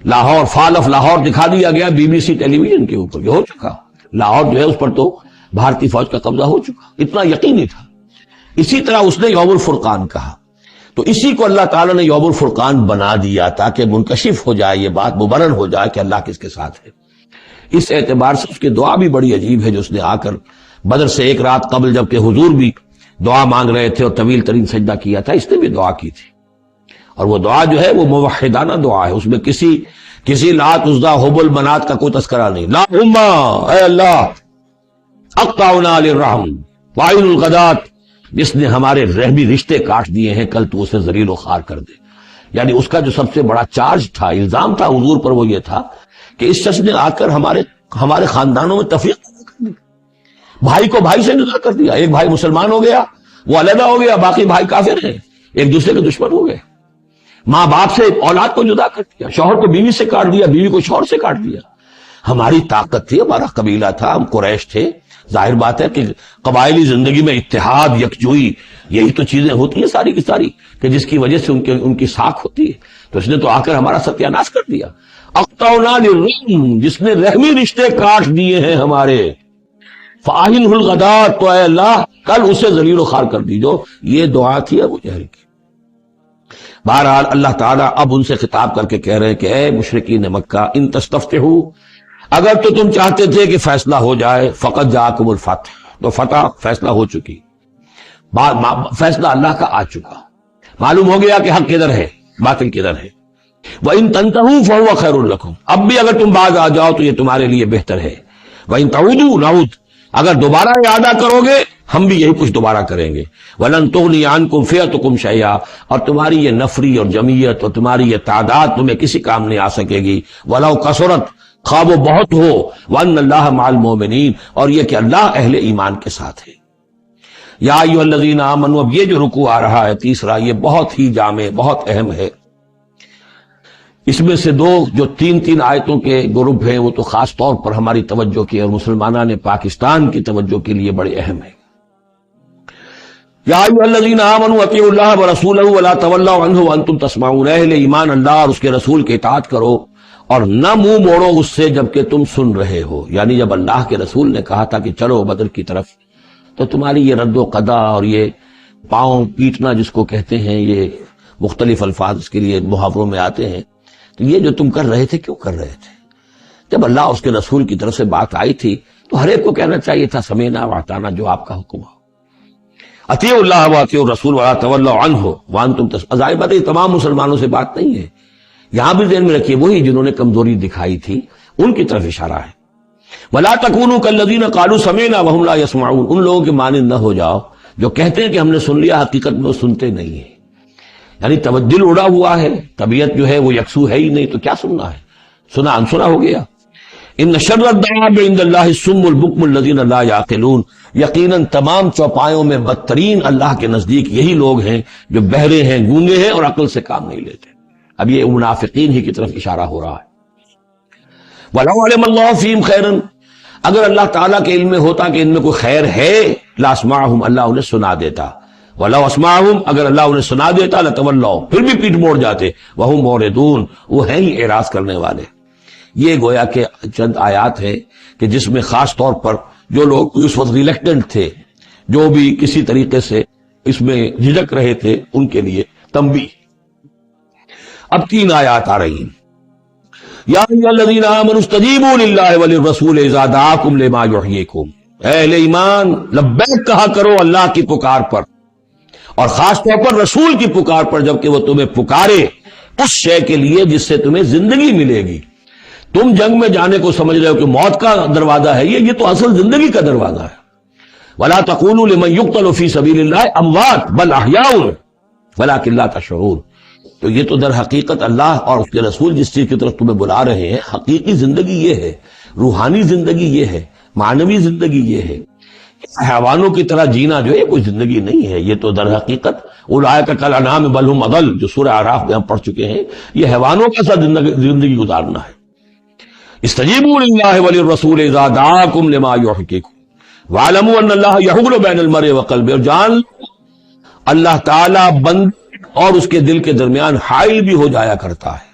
لاہور، فال آف لاہور دکھا دیا گیا BBC ٹیلی ویژن کے اوپر، یہ ہو چکا، لاہور جو ہے اس پر تو بھارتی فوج کا قبضہ ہو چکا، اتنا یقینی تھا۔ اسی طرح اس نے یوم الفرقان کہا، تو اسی کو اللہ تعالیٰ نے یوم الفرقان بنا دیا تاکہ منکشف ہو جائے، یہ بات مبرر ہو جائے کہ اللہ کس کے ساتھ ہے۔ اس اعتبار سے اس کی دعا بھی بڑی عجیب ہے، جو اس نے آ کر بدر سے ایک رات قبل جبکہ حضور بھی دعا مانگ رہے تھے اور طویل ترین سجدہ کیا تھا، اس نے بھی دعا کی تھی، اور وہ دعا جو ہے وہ موحدانہ دعا ہے، اس میں کسی لات عزا حبل منات کا کوئی تذکرہ نہیں۔ اللہم، اے اللہ، اقطعنا للرحم وعین الغدات، جس نے ہمارے رحمی رشتے کاٹ دیے ہیں کل تو اسے ذلیل و خوار کر دے۔ یعنی اس کا جو سب سے بڑا چارج تھا، الزام تھا حضور پر، وہ یہ تھا کہ اس شخص نے آ کر ہمارے خاندانوں میں تفریق کر دی، بھائی کو بھائی سے جدا کر دیا، ایک بھائی مسلمان ہو گیا وہ علیحدہ ہو گیا، باقی بھائی کافر ہیں، ایک دوسرے کے دشمن ہو گئے، ماں باپ سے اولاد کو جدا کر دیا، شوہر کو بیوی سے کاٹ دیا، بیوی کو شوہر سے کاٹ دیا۔ ہماری طاقت تھی، ہمارا قبیلہ تھا، ہم قریش تھے، ظاہر بات ہے کہ قبائلی زندگی میں اتحاد، یکجوئی، یہی تو چیزیں ہوتی ہیں ساری کی ساری، کہ جس کی وجہ سے ان کی ساکھ ہوتی ہے، تو اس نے تو آ کر ہمارا ستیہ ناش کر دیا۔ اقطعنا للرحم، جس نے رحمی رشتے کاٹ دیے ہیں ہمارے، فاہنہ الغدات، تو اے اللہ کل اسے ذلیل و خوار کر دیجو۔ یہ دعا تھی ابو جہل کی۔ بہرحال اللہ تعالیٰ اب ان سے خطاب کر کے کہہ رہے ہیں کہ اے مشرکین مکہ، ان تستفتحوا، اگر تو تم چاہتے تھے کہ فیصلہ ہو جائے، فقط جاءکم الفتح، تو فتح فیصلہ ہو چکی، فیصلہ اللہ کا آ چکا، معلوم ہو گیا کہ حق کدھر ہے باطل کدھر ہے۔ وَإِن تَنْتَهُوا فَهُوَ خَيْرٌ لَكُمْ، اب بھی اگر تم باز آ جاؤ تو یہ تمہارے لیے بہتر ہے۔ وَإِن تَعُودُوا نَعُودْ، اگر دوبارہ اعادہ کرو گے ہم بھی یہی کچھ دوبارہ کریں گے۔ وَلَن تُغْنِيَ عَنْكُمْ فِئَتُكُمْ شَيْئًا، اور تمہاری یہ نفری اور جمعیت اور تمہاری یہ تعداد تمہیں کسی کام نہیں آ سکے گی۔ وَلَوْ كَثُرَتْ، خواہ وہ بہت ہو، وَأَنَّ اللَّهَ مَعَ الْمُؤْمِنِينَ، اور یہ کہ اللہ اہل ایمان کے ساتھ ہے۔ یا ایھا الذین آمنوا، اب یہ جو رکوع آ رہا ہے تیسرا، یہ بہت ہی جامع، بہت اہم ہے۔ اس میں سے جو تین آیتوں کے گروپ ہیں وہ تو خاص طور پر ہماری توجہ کی اور مسلمانوں نے پاکستان کی توجہ کے لیے بڑے اہم ہیں۔ یا ایھا الذین آمنوا اطیعوا اللہ ورسولہ ولا تولوا عنہ وانتم تسمعون، اہل ایمان اللہ اور اس کے رسول کی اطاعت کرو اور نہ منہ موڑو اس سے جبکہ تم سن رہے ہو۔ یعنی جب اللہ کے رسول نے کہا تھا کہ چلو بدر کی طرف، تو تمہاری یہ رد و قضا اور یہ پاؤں پیٹنا جس کو کہتے ہیں، یہ مختلف الفاظ اس کے لیے محاوروں میں آتے ہیں، تو یہ جو تم کر رہے تھے کیوں کر رہے تھے؟ جب اللہ اس کے رسول کی طرف سے بات آئی تھی تو ہر ایک کو کہنا چاہیے تھا سمینا واطعنا، جو آپ کا حکم ہو۔ اطیعوا اللہ واطیعوا الرسول ولا تولوا عنہ وانتم تسمعون، ظاہر بات ہے تمام مسلمانوں سے بات نہیں ہے، یہاں بھی ذہن میں رکھیے وہی جنہوں نے کمزوری دکھائی تھی ان کی طرف اشارہ ہے۔ ولا تکونوا کالذین قالوا سمعنا وهم لا يسمعون، ان لوگوں کے مانند نہ ہو جاؤ جو کہتے ہیں کہ ہم نے سن لیا، حقیقت میں وہ سنتے نہیں ہیں۔ یعنی دل اڑا ہوا ہے، طبیعت جو ہے وہ یکسو ہے ہی نہیں، تو کیا سننا ہے، سنا انسنا ہو گیا۔ ان شر الدواب عند اللہ الصم البکم الذین لا یعقلون، یقیناً تمام چوپایوں میں بدترین اللہ کے نزدیک یہی لوگ ہیں جو بہرے ہیں، گونگے ہیں اور عقل سے کام نہیں لیتے۔ اب یہ منافقین ہی کی طرف اشارہ ہو رہا ہے۔ وَلَوْ عَلِمَ اللَّهُ فِيهِمْ خَيْرًا، اگر اللہ تعالیٰ کے علم میں ہوتا کہ ان میں کوئی خیر ہے لاسمعہم، اللہ انہیں سنا دیتا، ولو اسمعہم، اگر اللہ انہیں سنا دیتا لتولوا، پھر بھی پیٹ موڑ جاتے، وہم موردون، وہ ہیں ہی اعراض کرنے والے۔ یہ گویا کہ چند آیات ہیں کہ جس میں خاص طور پر جو لوگ اس وقت ریلیکٹنٹ تھے، جو بھی کسی طریقے سے اس میں جھجک رہے تھے، ان کے لیے تنبیہ۔ اب 3 آیات آ رہی ہیں۔ یا ایھا الذین آمنوا استجیبوا للہ وللرسول اذا دعاکم لما یحییکم، اے اہل ایمان لبیک کہا کرو اللہ کی پکار پر، اور خاص طور پر رسول کی پکار پر، جبکہ وہ تمہیں پکارے اس شے کے لیے جس سے تمہیں زندگی ملے گی۔ تم جنگ میں جانے کو سمجھ رہے ہو کہ موت کا دروازہ ہے، یہ تو اصل زندگی کا دروازہ ہے۔ ولا تقولوا لمن يقتل في سبيل الله اموات بل احياء ولكن لا تشعرون۔ تو یہ تو در حقیقت اللہ اور اس کے رسول جس چیز کی طرف تمہیں بلا رہے ہیں، حقیقی زندگی یہ ہے، روحانی زندگی یہ ہے، معنوی زندگی یہ ہے۔ حیوانوں کی طرح جینا جو ہے کوئی زندگی نہیں ہے، یہ تو در حقیقت اولئک کالانعام بل هم اضل، جو سورہ اعراف میں ہم پڑھ چکے ہیں، یہ حیوانوں کا سا زندگی گزارنا ہے۔ استجیبوا للہ وللرسول اذا دعاکم لما یحییکم وَاعْلَمُوا أَنَّ اللَّهَ يَحُولُ بَيْنَ الْمَرْءِ وَقَلْبِهِ، اور جان اللہ تعالیٰ بند اور اس کے دل کے درمیان حائل بھی ہو جایا کرتا ہے۔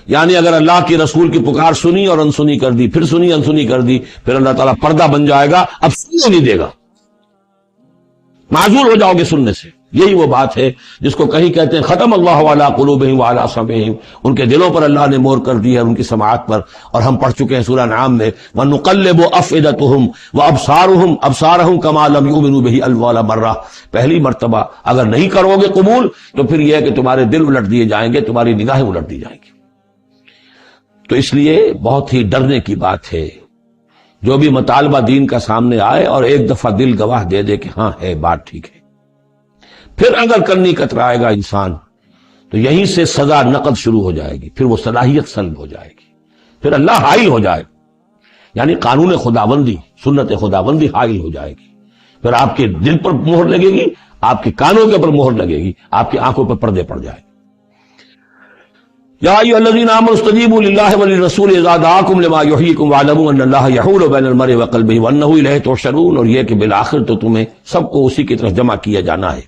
یعنی اگر اللہ کی رسول کی پکار سنی اور انسنی کر دی، پھر سنی انسنی کر دی، پھر اللہ تعالیٰ پردہ بن جائے گا، اب سننے نہیں دے گا، معذور ہو جاؤ گے سننے سے۔ یہی وہ بات ہے جس کو کہیں کہتے ہیں ختم اللہ علی قلوبہم وعلی سمعہم، ان کے دلوں پر اللہ نے مہر کر دی ہے، ان کی سماعت پر۔ اور ہم پڑھ چکے ہیں سورہ انعام میں وَنُقَلِّبُ أَفْئِدَتَهُمْ وَأَبْصَارَهُمْ كَمَا لَمْ يُؤْمِنُوا بِهِ أَوَّلَ مَرَّةٍ، پہلی مرتبہ اگر نہیں کرو گے قبول تو پھر یہ ہے کہ تمہارے دل الٹ دیے جائیں گے، تمہاری نگاہیں الٹ دی جائیں گی۔ تو اس لیے بہت ہی ڈرنے کی بات ہے جو بھی مطالبہ دین کا سامنے آئے اور ایک دفعہ دل گواہ دے دے کہ ہاں ہے، بات ٹھیک ہے، پھر اگر کرنی کترائے گا انسان تو یہیں سے سزا نقد شروع ہو جائے گی، پھر وہ صلاحیت سلب ہو جائے گی، پھر اللہ حائل ہو جائے گا، یعنی قانون خداوندی، سنت خداوندی حائل ہو جائے گی، پھر آپ کے دل پر مہر لگے گی، آپ کے کانوں کے اوپر مہر لگے گی، آپ کی آنکھوں پر پردے پڑ جائے گے۔ یا ایھا الذین آمنوا استجیبوا للہ وللرسول اذا دعاکم لما یحییکم واعلموا ان اللہ یحول بین المرء وقلبہ وانہ الیہ تحشرون، اور یہ کہ بالآخر تو تمہیں سب کو اسی کی طرف جمع کیا جانا ہے۔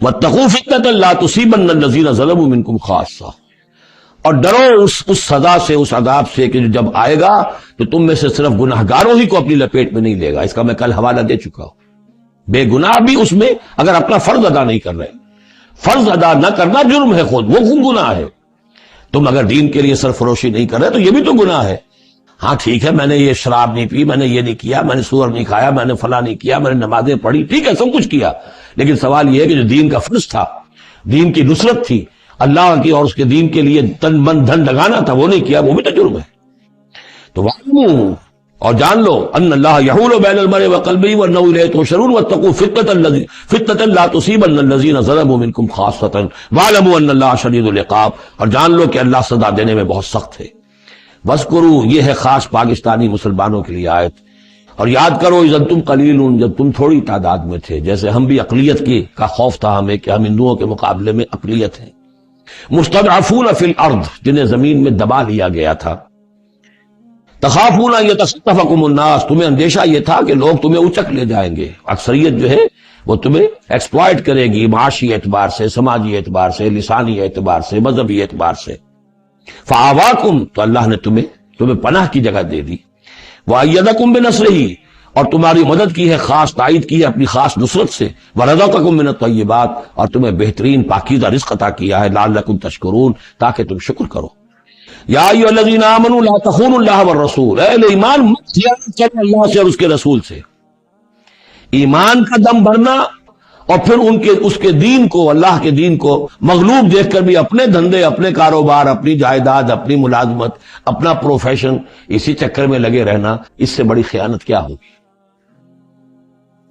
واتقوا فتنة لا تصیبن الذین ظلموا منکم خاصہ، اور ڈرو اس سزا سے، اس عذاب سے کہ جب آئے گا تو تم میں سے صرف گناہگاروں ہی کو اپنی لپیٹ میں نہیں لے گا۔ اس کا میں کل حوالہ دے چکا ہوں۔ بے گناہ بھی اس میں اگر اپنا فرض ادا نہیں کر رہے، فرض ادا نہ کرنا جرم ہے، خود وہ خود گناہ ہے۔ تم اگر دین کے لیے سرفروشی نہیں کر رہے تو یہ بھی تو گناہ ہے۔ ہاں ٹھیک ہے، میں نے یہ شراب نہیں پی، میں نے یہ نہیں کیا، میں نے سور نہیں کھایا، میں نے فلاں نہیں کیا، میں نے نمازیں پڑھی، ٹھیک ہے سب کچھ کیا، لیکن سوال یہ ہے کہ جو دین کا فرض تھا، دین کی نصرت تھی، اللہ کی اور اس کے دین کے لیے تن من دھن لگانا تھا، وہ نہیں کیا، وہ بھی تو جرم ہے۔ تو وَاعْلَمُوا، اور جان لو، ان اللہ یحول بین المرء وقلبہ وانہ الیہ تحشرون واتقوا فتنة لا تصیبن الذین ظلموا منکم خاصۃ واعلموا ان اللہ شدید العقاب، اور جان لو کہ اللہ سزا دینے میں بہت سخت ہے۔ وَاذْكُرُوا، یہ ہے خاص پاکستانی مسلمانوں کے لیے آیت، اور یاد کرو اذ انتم قلیلون، جب تم تھوڑی تعداد میں تھے، جیسے ہم بھی اقلیت کی کا خوف تھا ہمیں کہ ہم ہندوؤں کے مقابلے میں اقلیت ہیں، مستضعفون فی الارض، جنہیں زمین میں دبا لیا گیا تھا، تخافون ان یتخطفکم الناس، تمہیں اندیشہ یہ تھا کہ لوگ تمہیں اچک لے جائیں گے، اکثریت جو ہے وہ تمہیں ایکسپلائٹ کرے گی، معاشی اعتبار سے، سماجی اعتبار سے، لسانی اعتبار سے، مذہبی اعتبار سے۔ فآواکم، تو اللہ نے تمہیں پناہ کی جگہ دے دی، وأیدکم بنصرہ، اور تمہاری مدد کی ہے، خاص تائید کی ہے اپنی خاص نصرت سے، ورزقکم من الطیبات، اور تمہیں بہترین پاکیزہ رزق عطا کیا ہے، لعلکم تشکرون، تاکہ تم شکر کرو۔ یا ایھا الذین آمنوا لا تخونوا اللہ والرسول، اے اہل ایمان مت خیانت کرو اللہ سے اور اس کے رسول سے۔ ایمان کا دم بھرنا اور پھر اس کے دین کو، اللہ کے دین کو مغلوب دیکھ کر بھی اپنے دھندے، اپنے کاروبار، اپنی جائیداد، اپنی ملازمت، اپنا پروفیشن، اسی چکر میں لگے رہنا، اس سے بڑی خیانت کیا ہوگی؟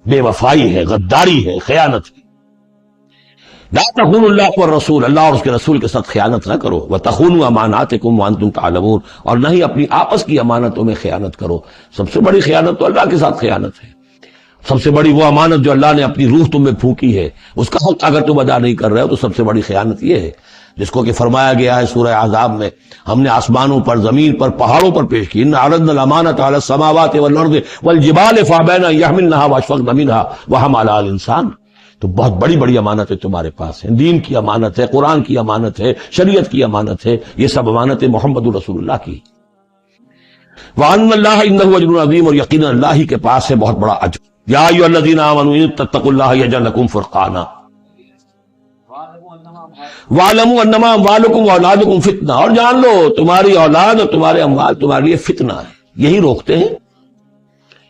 بے وفائی ہے، غداری ہے، خیانت ہے۔ لا تخونوا اللہ والرسول، اللہ اور اس کے رسول کے ساتھ خیانت نہ کرو، وتخونوا اماناتکم وانتم تعلمون، اور نہ ہی اپنی آپس کی امانتوں میں خیانت کرو۔ سب سے بڑی خیانت تو اللہ کے ساتھ خیانت ہے، سب سے بڑی وہ امانت جو اللہ نے اپنی روح تم میں پھونکی ہے، اس کا حق اگر تم ادا نہیں کر رہے ہو تو سب سے بڑی خیانت یہ ہے۔ جس کو کہ فرمایا گیا ہے سورہ احزاب میں، ہم نے آسمانوں پر، زمین پر، پہاڑوں پر پیش کی، ان عرضنا الامانۃ علی السماوات والارض والجبال فابین ان یحملنها واشفقن منها وحملها الانسان. تو بہت بڑی بڑی امانتیں تمہارے پاس ہیں، دین کی امانت ہے، قرآن کی امانت ہے، شریعت کی امانت ہے، یہ سب امانتیں محمد رسول اللہ کی. وَأَنَّ اللَّهَ إِنَّهُ أَجْرٌ عَظِيمٌ، اور یقینا اللہ ہی کے پاس ہے بہت بڑا اجر. یا ایھا الذین آمنوا ان تتقوا اللہ یجعل لکم فرقانا وَاعْلَمُوا أَنَّمَا أَمْوَالُكُمْ وَأَوْلَادُكُمْ فِتْنَةٌ، اور جان لو تمہاری اولاد اور تمہارے اموال تمہارے لیے فتنہ ہے. یہی روکتے ہیں،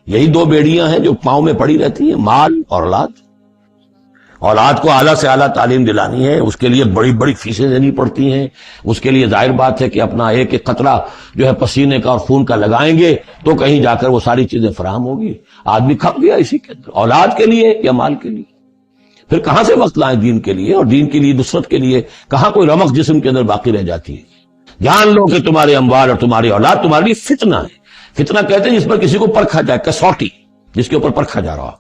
یہی دو بیڑیاں ہیں جو پاؤں میں پڑی رہتی ہیں، مال اور اولاد. اولاد کو اعلیٰ سے اعلیٰ تعلیم دلانی ہے، اس کے لیے بڑی بڑی فیسیں دینی پڑتی ہیں، اس کے لیے ظاہر بات ہے کہ اپنا ایک ایک قطرہ جو ہے پسینے کا اور خون کا لگائیں گے تو کہیں جا کر وہ ساری چیزیں فراہم ہوگی. آدمی کھپ گیا اسی کے اندر، اولاد کے لیے یا مال کے لیے. پھر کہاں سے وقت لائیں دین کے لیے، اور دین کے لیے نصرت کے لیے کہاں کوئی رمق جسم کے اندر باقی رہ جاتی ہے. جان لو کہ تمہارے اموال اور تمہاری اولاد تمہارے لیے فتنہ ہے. فتنہ کہتے ہیں جس پر کسی کو پرکھا جائے، کسوٹی جس کے اوپر پرکھا جا رہا.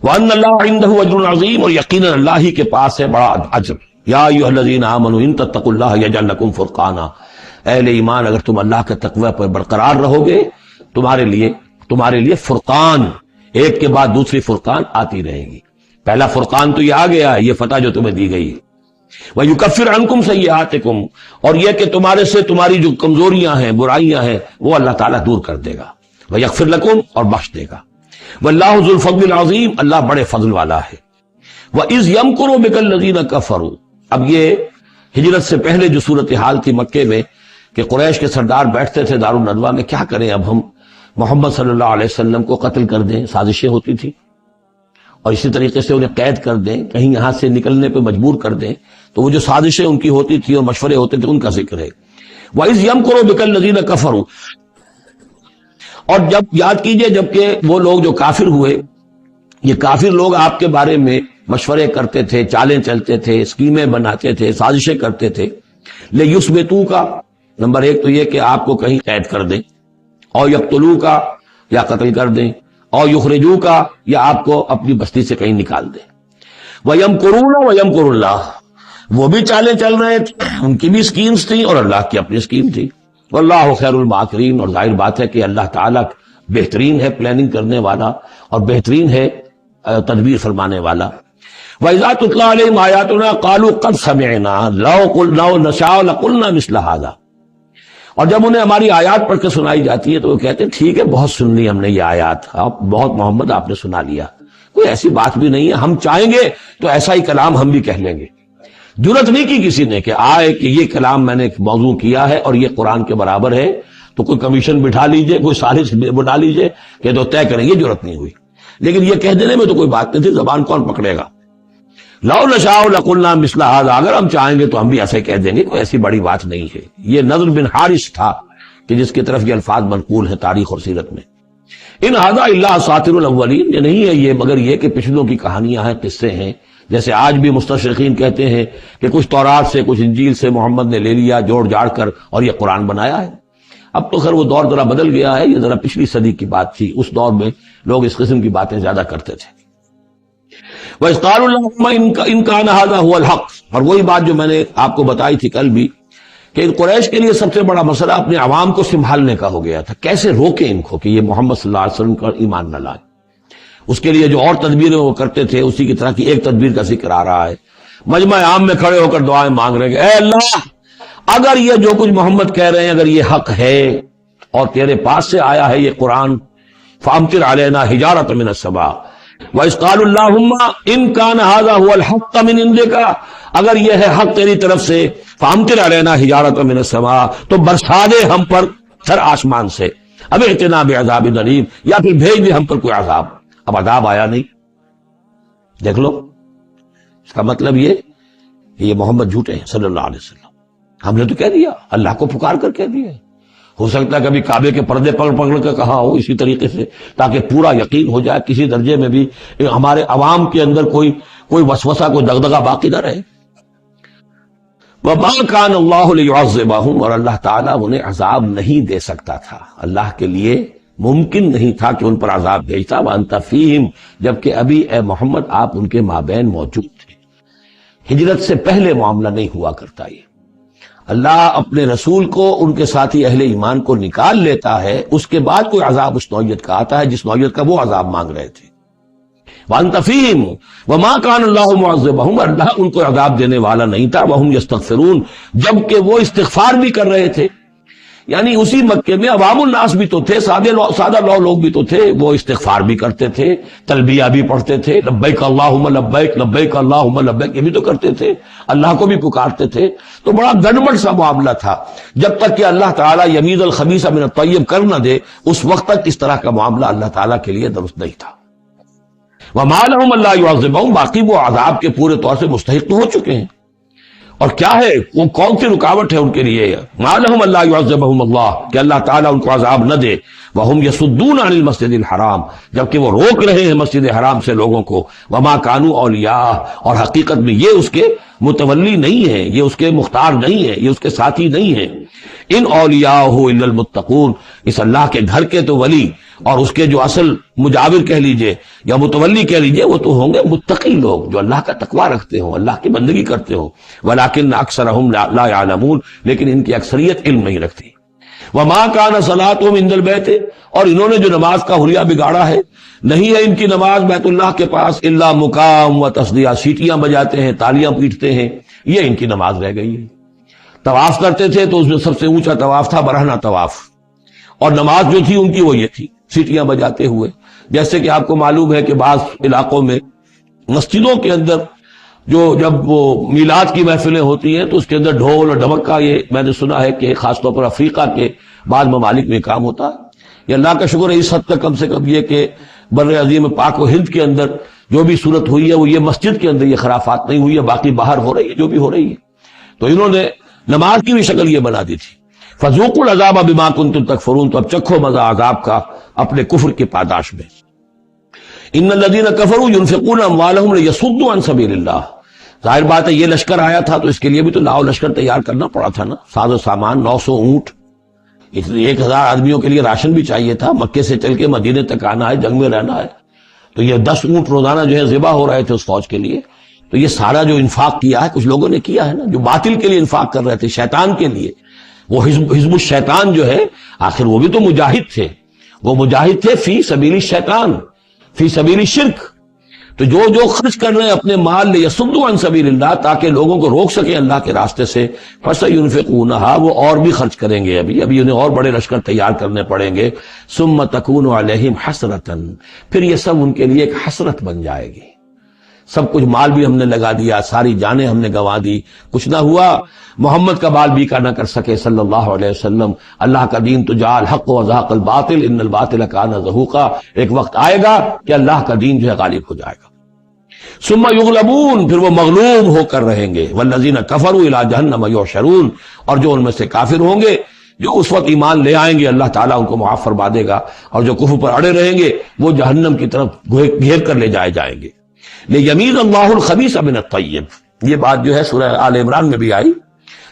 وَأَنَّ اللَّهَ عِندَهُ أَجْرٌ عَظِيمٌ، اور یقینا اللہ ہی کے پاس ہے بڑا اجر. یا ایھا الذین آمنوا ان تتقوا اللہ یجعل لکم فرقانا، اہل ایمان اگر تم اللہ کے تقوی پر برقرار رہو گے تمہارے لیے فرقان، ایک کے بعد دوسری فرقان آتی رہے گی. پہلا فرقان تو یہ آ گیا ہے، یہ فتح جو تمہیں دی گئی ہے. وَيُكَفِّرْ عَنْكُمْ سَيِّئَاتِكُمْ، اور یہ کہ تمہارے سے تمہاری جو کمزوریاں ہیں، برائیاں ہیں، وہ اللہ تعالیٰ دور کر دے گا. وَيَغْفِرْ لَكُمْ، اور بخش دے گا. واللہ ذو الفضل العظیم، اللہ بڑے فضل والا ہے. وَإِذْ يَمْكُرُ بِكَ الَّذِينَ كَفَرُوا، اب یہ ہجرت سے پہلے جو صورتحال تھی مکے میں کہ قریش کے سردار بیٹھتے تھے دارالندوہ میں، کیا کریں اب ہم محمد صلی اللہ علیہ وسلم کو قتل کر دیں. سازشیں ہوتی تھی، اور اسی طریقے سے انہیں قید کر دیں، کہیں یہاں سے نکلنے پہ مجبور کر دیں. تو وہ جو سازشیں ان کی ہوتی تھی اور مشورے ہوتے تھے ان کا ذکر ہے. وَإِذْ يَمْكُرُ بِكَ الَّذِينَ كَفَرُوا، اور جب یاد کیجئے جبکہ وہ لوگ جو کافر ہوئے، یہ کافر لوگ آپ کے بارے میں مشورے کرتے تھے، چالیں چلتے تھے، اسکیمیں بناتے تھے، سازشیں کرتے تھے. لِيُثْبِتُوكَ، نمبر ایک تو یہ کہ آپ کو کہیں قید کر دیں، اور يَقْتُلُوكَ، یا قتل کر دیں، اور يُخْرِجُوكَ، یا آپ کو اپنی بستی سے کہیں نکال دیں. وَيَمْكُرُونَ وَيَمْكُرُ اللَّهُ، وہ بھی چالیں چل رہے تھے، ان کی بھی اسکیمز تھیں اور اللہ کی اپنی اسکیم تھی. واللہ خیر الماکرین، اور ظاہر بات ہے کہ اللہ تعالیٰ بہترین ہے پلاننگ کرنے والا اور بہترین ہے تدبیر فرمانے والا. وَإِذَا تُتْلَىٰ عَلَيْهِمْ آيَاتُنَا قَالُوا قَدْ سَمِعْنَا لَوْ نَشَاءُ لَقُلْنَا مِثْلَ هَٰذَا، اور جب انہیں ہماری آیات پڑھ کے سنائی جاتی ہے تو وہ کہتے ہیں ٹھیک ہے، بہت سن لی ہم نے یہ آیات، بہت محمد آپ نے سنا لیا، کوئی ایسی بات بھی نہیں ہے، ہم چاہیں گے تو ایسا ہی کلام ہم بھی کہہ لیں گے. جرت نہیں کی کسی نے کہ آئے کہ یہ کلام میں نے ایک موضوع کیا ہے اور یہ قرآن کے برابر ہے، تو کوئی کمیشن بٹھا لیجئے، کوئی سازش بنا لیجئے کہ تو طے کریں. یہ جرت نہیں ہوئی. لیکن یہ کہہ دینے میں تو کوئی بات نہیں تھی، زبان کون پکڑے گا. لو نشاء لقلنا مثل هذا، اگر ہم چاہیں گے تو ہم بھی ایسے کہہ دیں گے، کوئی ایسی بڑی بات نہیں ہے. یہ نضر بن حارث تھا کہ جس کی طرف یہ الفاظ منقول ہے تاریخ اور سیرت میں. ان هذا الا اساطیر الاولین، یہ نہیں ہے یہ مگر یہ کہ پچھلوں کی کہانیاں ہیں، قصے ہیں. جیسے آج بھی مستشرقین کہتے ہیں کہ کچھ تورات سے کچھ انجیل سے محمد نے لے لیا جوڑ جاڑ کر اور یہ قرآن بنایا ہے. اب تو خیر وہ دور ذرا بدل گیا ہے، یہ ذرا پچھلی صدی کی بات تھی، اس دور میں لوگ اس قسم کی باتیں زیادہ کرتے تھے. وَإِذْ قَالُوا اللَّهُمَّ إِن كَانَ هَذَا هُوَ الْحَقُّ، اور وہی بات جو میں نے آپ کو بتائی تھی کل بھی کہ قریش کے لیے سب سے بڑا مسئلہ اپنے عوام کو سنبھالنے کا ہو گیا تھا. کیسے روکیں ان کو کہ یہ محمد صلی اللہ علیہ وسلم کا ایمان نہ لائیں. اس کے لیے جو اور تدبیریں وہ کرتے تھے اسی کی طرح کی ایک تدبیر کا ذکر آ رہا ہے. مجمع عام میں کھڑے ہو کر دعائیں مانگ رہے ہیں کہ اے اللہ، اگر یہ جو کچھ محمد کہہ رہے ہیں اگر یہ حق ہے اور تیرے پاس سے آیا ہے یہ قرآن، فامطر علینا حجارۃ من السماء. وَإِذْ قَالُوا اللَّهُمَّ إِن كَانَ هَذَا هُوَ الْحَقُّ مِنْ عِندِكَ، اگر یہ ہے حق تیری طرف سے، فامطر علینا حجارۃ من السماء، تو برسا دے ہم پر سر آسمان سے، اب ائتنا بعذاب الیم، یا پھر بھیج دے ہم پر کوئی عذاب. اب عذاب آیا نہیں. دیکھ لو، اس کا مطلب یہ کہ یہ محمد جھوٹے ہیں صلی اللہ علیہ وسلم. ہم نے تو کہہ دیا، اللہ کو پکار کر کہہ دیا. ہو سکتا ہے کبھی کعبے کے پردے پکڑ کر کہا ہو اسی طریقے سے، تاکہ پورا یقین ہو جائے کسی درجے میں بھی ہمارے عوام کے اندر کوئی وسوسہ کوئی دغدغہ باقی نہ رہے. وَمَا كَانَ اللَّهُ لِيُعَذِّبَهُمْ، اور اللہ تعالیٰ انہیں عذاب نہیں دے سکتا تھا، اللہ کے لیے ممکن نہیں تھا کہ ان پر عذاب بھیجتا. وَأَنْتَ فِيهِمْ، جبکہ ابھی اے محمد آپ ان کے مابین موجود تھے. ہجرت سے پہلے معاملہ نہیں ہوا کرتا یہ. اللہ اپنے رسول کو ان کے ساتھی اہل ایمان کو نکال لیتا ہے، اس کے بعد کوئی عذاب اس نوعیت کا آتا ہے جس نوعیت کا وہ عذاب مانگ رہے تھے. وَأَنْتَ فِيهِمْ وَمَا كَانَ اللَّهُ مُعَذِّبَهُمْ، اللہ ان کو عذاب دینے والا نہیں تھا. وَهُمْ يَسْتَغْفِرُونَ، جبکہ وہ استغفار بھی کر رہے تھے. یعنی اسی مکے میں عوام الناس بھی تو تھے، سادہ لوگ بھی تو تھے، وہ استغفار بھی کرتے تھے، تلبیہ بھی پڑھتے تھے، لبیک اللہم لبیک لبیک اللہم لبیک، یہ بھی تو کرتے تھے، اللہ کو بھی پکارتے تھے. تو بڑا گڑبڑ سا معاملہ تھا. جب تک کہ اللہ تعالیٰ یمیز الخبیث من الطیب کر نہ دے، اس وقت تک اس طرح کا معاملہ اللہ تعالیٰ کے لیے درست نہیں تھا. وما لهم الا يعذبهم، باقی وہ عذاب کے پورے طور سے مستحق تو ہو چکے ہیں. اور کیا ہے وہ کون سی رکاوٹ ہے ان کے لیے؟ ما لهم الا يعذبهم اللہ، کہ اللہ تعالیٰ ان کو عذاب نہ دے. وهم يصدون عن المسجد الحرام، جبکہ وہ روک رہے ہیں مسجد حرام سے لوگوں کو. وما كانوا اولیاء، اور حقیقت میں یہ اس کے متولی نہیں ہے، یہ اس کے مختار نہیں ہے، یہ اس کے ساتھی نہیں ہے. ان اولیاءہ الا المتقون، اس اللہ کے گھر کے تو ولی اور اس کے جو اصل مجاور کہہ لیجئے یا متولی کہہ لیجئے، وہ تو ہوں گے متقی لوگ جو اللہ کا تقوی رکھتے ہوں، اللہ کی بندگی کرتے ہوں. ولکن اکثرهم لا يعلمون، لیکن ان کی اکثریت علم نہیں رکھتی. وما كان صلاتهم عند البيت، اور انہوں نے جو نماز کا حلیہ بگاڑا ہے، نہیں ہے ان کی نماز بیت اللہ کے پاس الا مقام و تصدیہ، سیٹیاں بجاتے ہیں، تالیاں پیٹتے ہیں، یہ ان کی نماز رہ گئی ہے. طواف کرتے تھے تو اس میں سب سے اونچا طواف تھا برہنہ طواف، اور نماز جو تھی ان کی وہ یہ تھی، سیٹیاں بجاتے ہوئے. جیسے کہ آپ کو معلوم ہے کہ بعض علاقوں میں مسجدوں کے اندر جب وہ میلاد کی محفلیں ہوتی ہیں تو اس کے اندر ڈھول اور ڈھمک کا، یہ میں نے سنا ہے کہ خاص طور پر افریقہ کے بعض ممالک میں کام ہوتا ہے. یہ اللہ کا شکر ہے اس حد تک کم سے کم یہ کہ بر عظیم پاک و ہند کے اندر جو بھی صورت ہوئی ہے وہ یہ مسجد کے اندر یہ خرافات نہیں ہوئی ہے، باقی باہر ہو رہی ہے جو بھی ہو رہی ہے. تو انہوں نے نماز کی بھی شکل یہ بنا دی تھی. فذوقوا العذاب بما کنتم تکفرون، تو اب چکھو مزہ عذاب کا اپنے کفر کی پاداش میں. ان الذين كفروا ينفقون اموالهم ليصدوا عن سبيل اللہ، ظاہر بات ہے یہ لشکر آیا تھا تو اس کے لیے بھی تو لاؤ لشکر تیار کرنا پڑا تھا نا، ساز و سامان، 900 اونٹ، 1000 آدمیوں کے لیے راشن بھی چاہیے تھا. مکے سے چل کے مدینے تک آنا ہے، جنگ میں رہنا ہے، تو یہ 10 اونٹ روزانہ جو ہے ذبح ہو رہے تھے اس فوج کے لیے. تو یہ سارا جو انفاق کیا ہے کچھ لوگوں نے کیا ہے نا، جو باطل کے لیے انفاق کر رہے تھے، شیطان کے لیے. وہ حزب الشیطان جو ہے، آخر وہ بھی تو مجاہد تھے، وہ مجاہد تھے فی سبیل الشیطان، فی سبیل الشرک. تو جو خرچ کر رہے ہیں اپنے مال لیصدوا عن سبیل اللہ، تاکہ لوگوں کو روک سکیں اللہ کے راستے سے، فسینفقونھا، وہ اور بھی خرچ کریں گے، ابھی انہیں اور بڑے لشکر تیار کرنے پڑیں گے. ثم تکون علیہم حسرۃ، پھر یہ سب ان کے لیے ایک حسرت بن جائے گی. سب کچھ مال بھی ہم نے لگا دیا، ساری جانیں ہم نے گنوا دی، کچھ نہ ہوا. محمد کا بال بیکا نہ کر سکے صلی اللہ علیہ وسلم. اللہ کا دین تو جا الحق وزهق الباطل ان الباطل کان زهوقا، ایک وقت آئے گا کہ اللہ کا دین جو ہے غالب ہو جائے گا. ثم یغلبون، پھر وہ مغلوب ہو کر رہیں گے. والذین کفروا الی جہنم یحشرون، اور جو ان میں سے کافر ہوں گے، جو اس وقت ایمان لے آئیں گے، اللہ تعالیٰ ان کو معاف فرما دے گا، اور جو کفر پر اڑے رہیں گے وہ جہنم کی طرف گھیر کر لے جائے جائیں گے. لیمیز اللہ الخبیث من الطیب، یہ بات جو ہے سورہ آل عمران میں بھی آئی،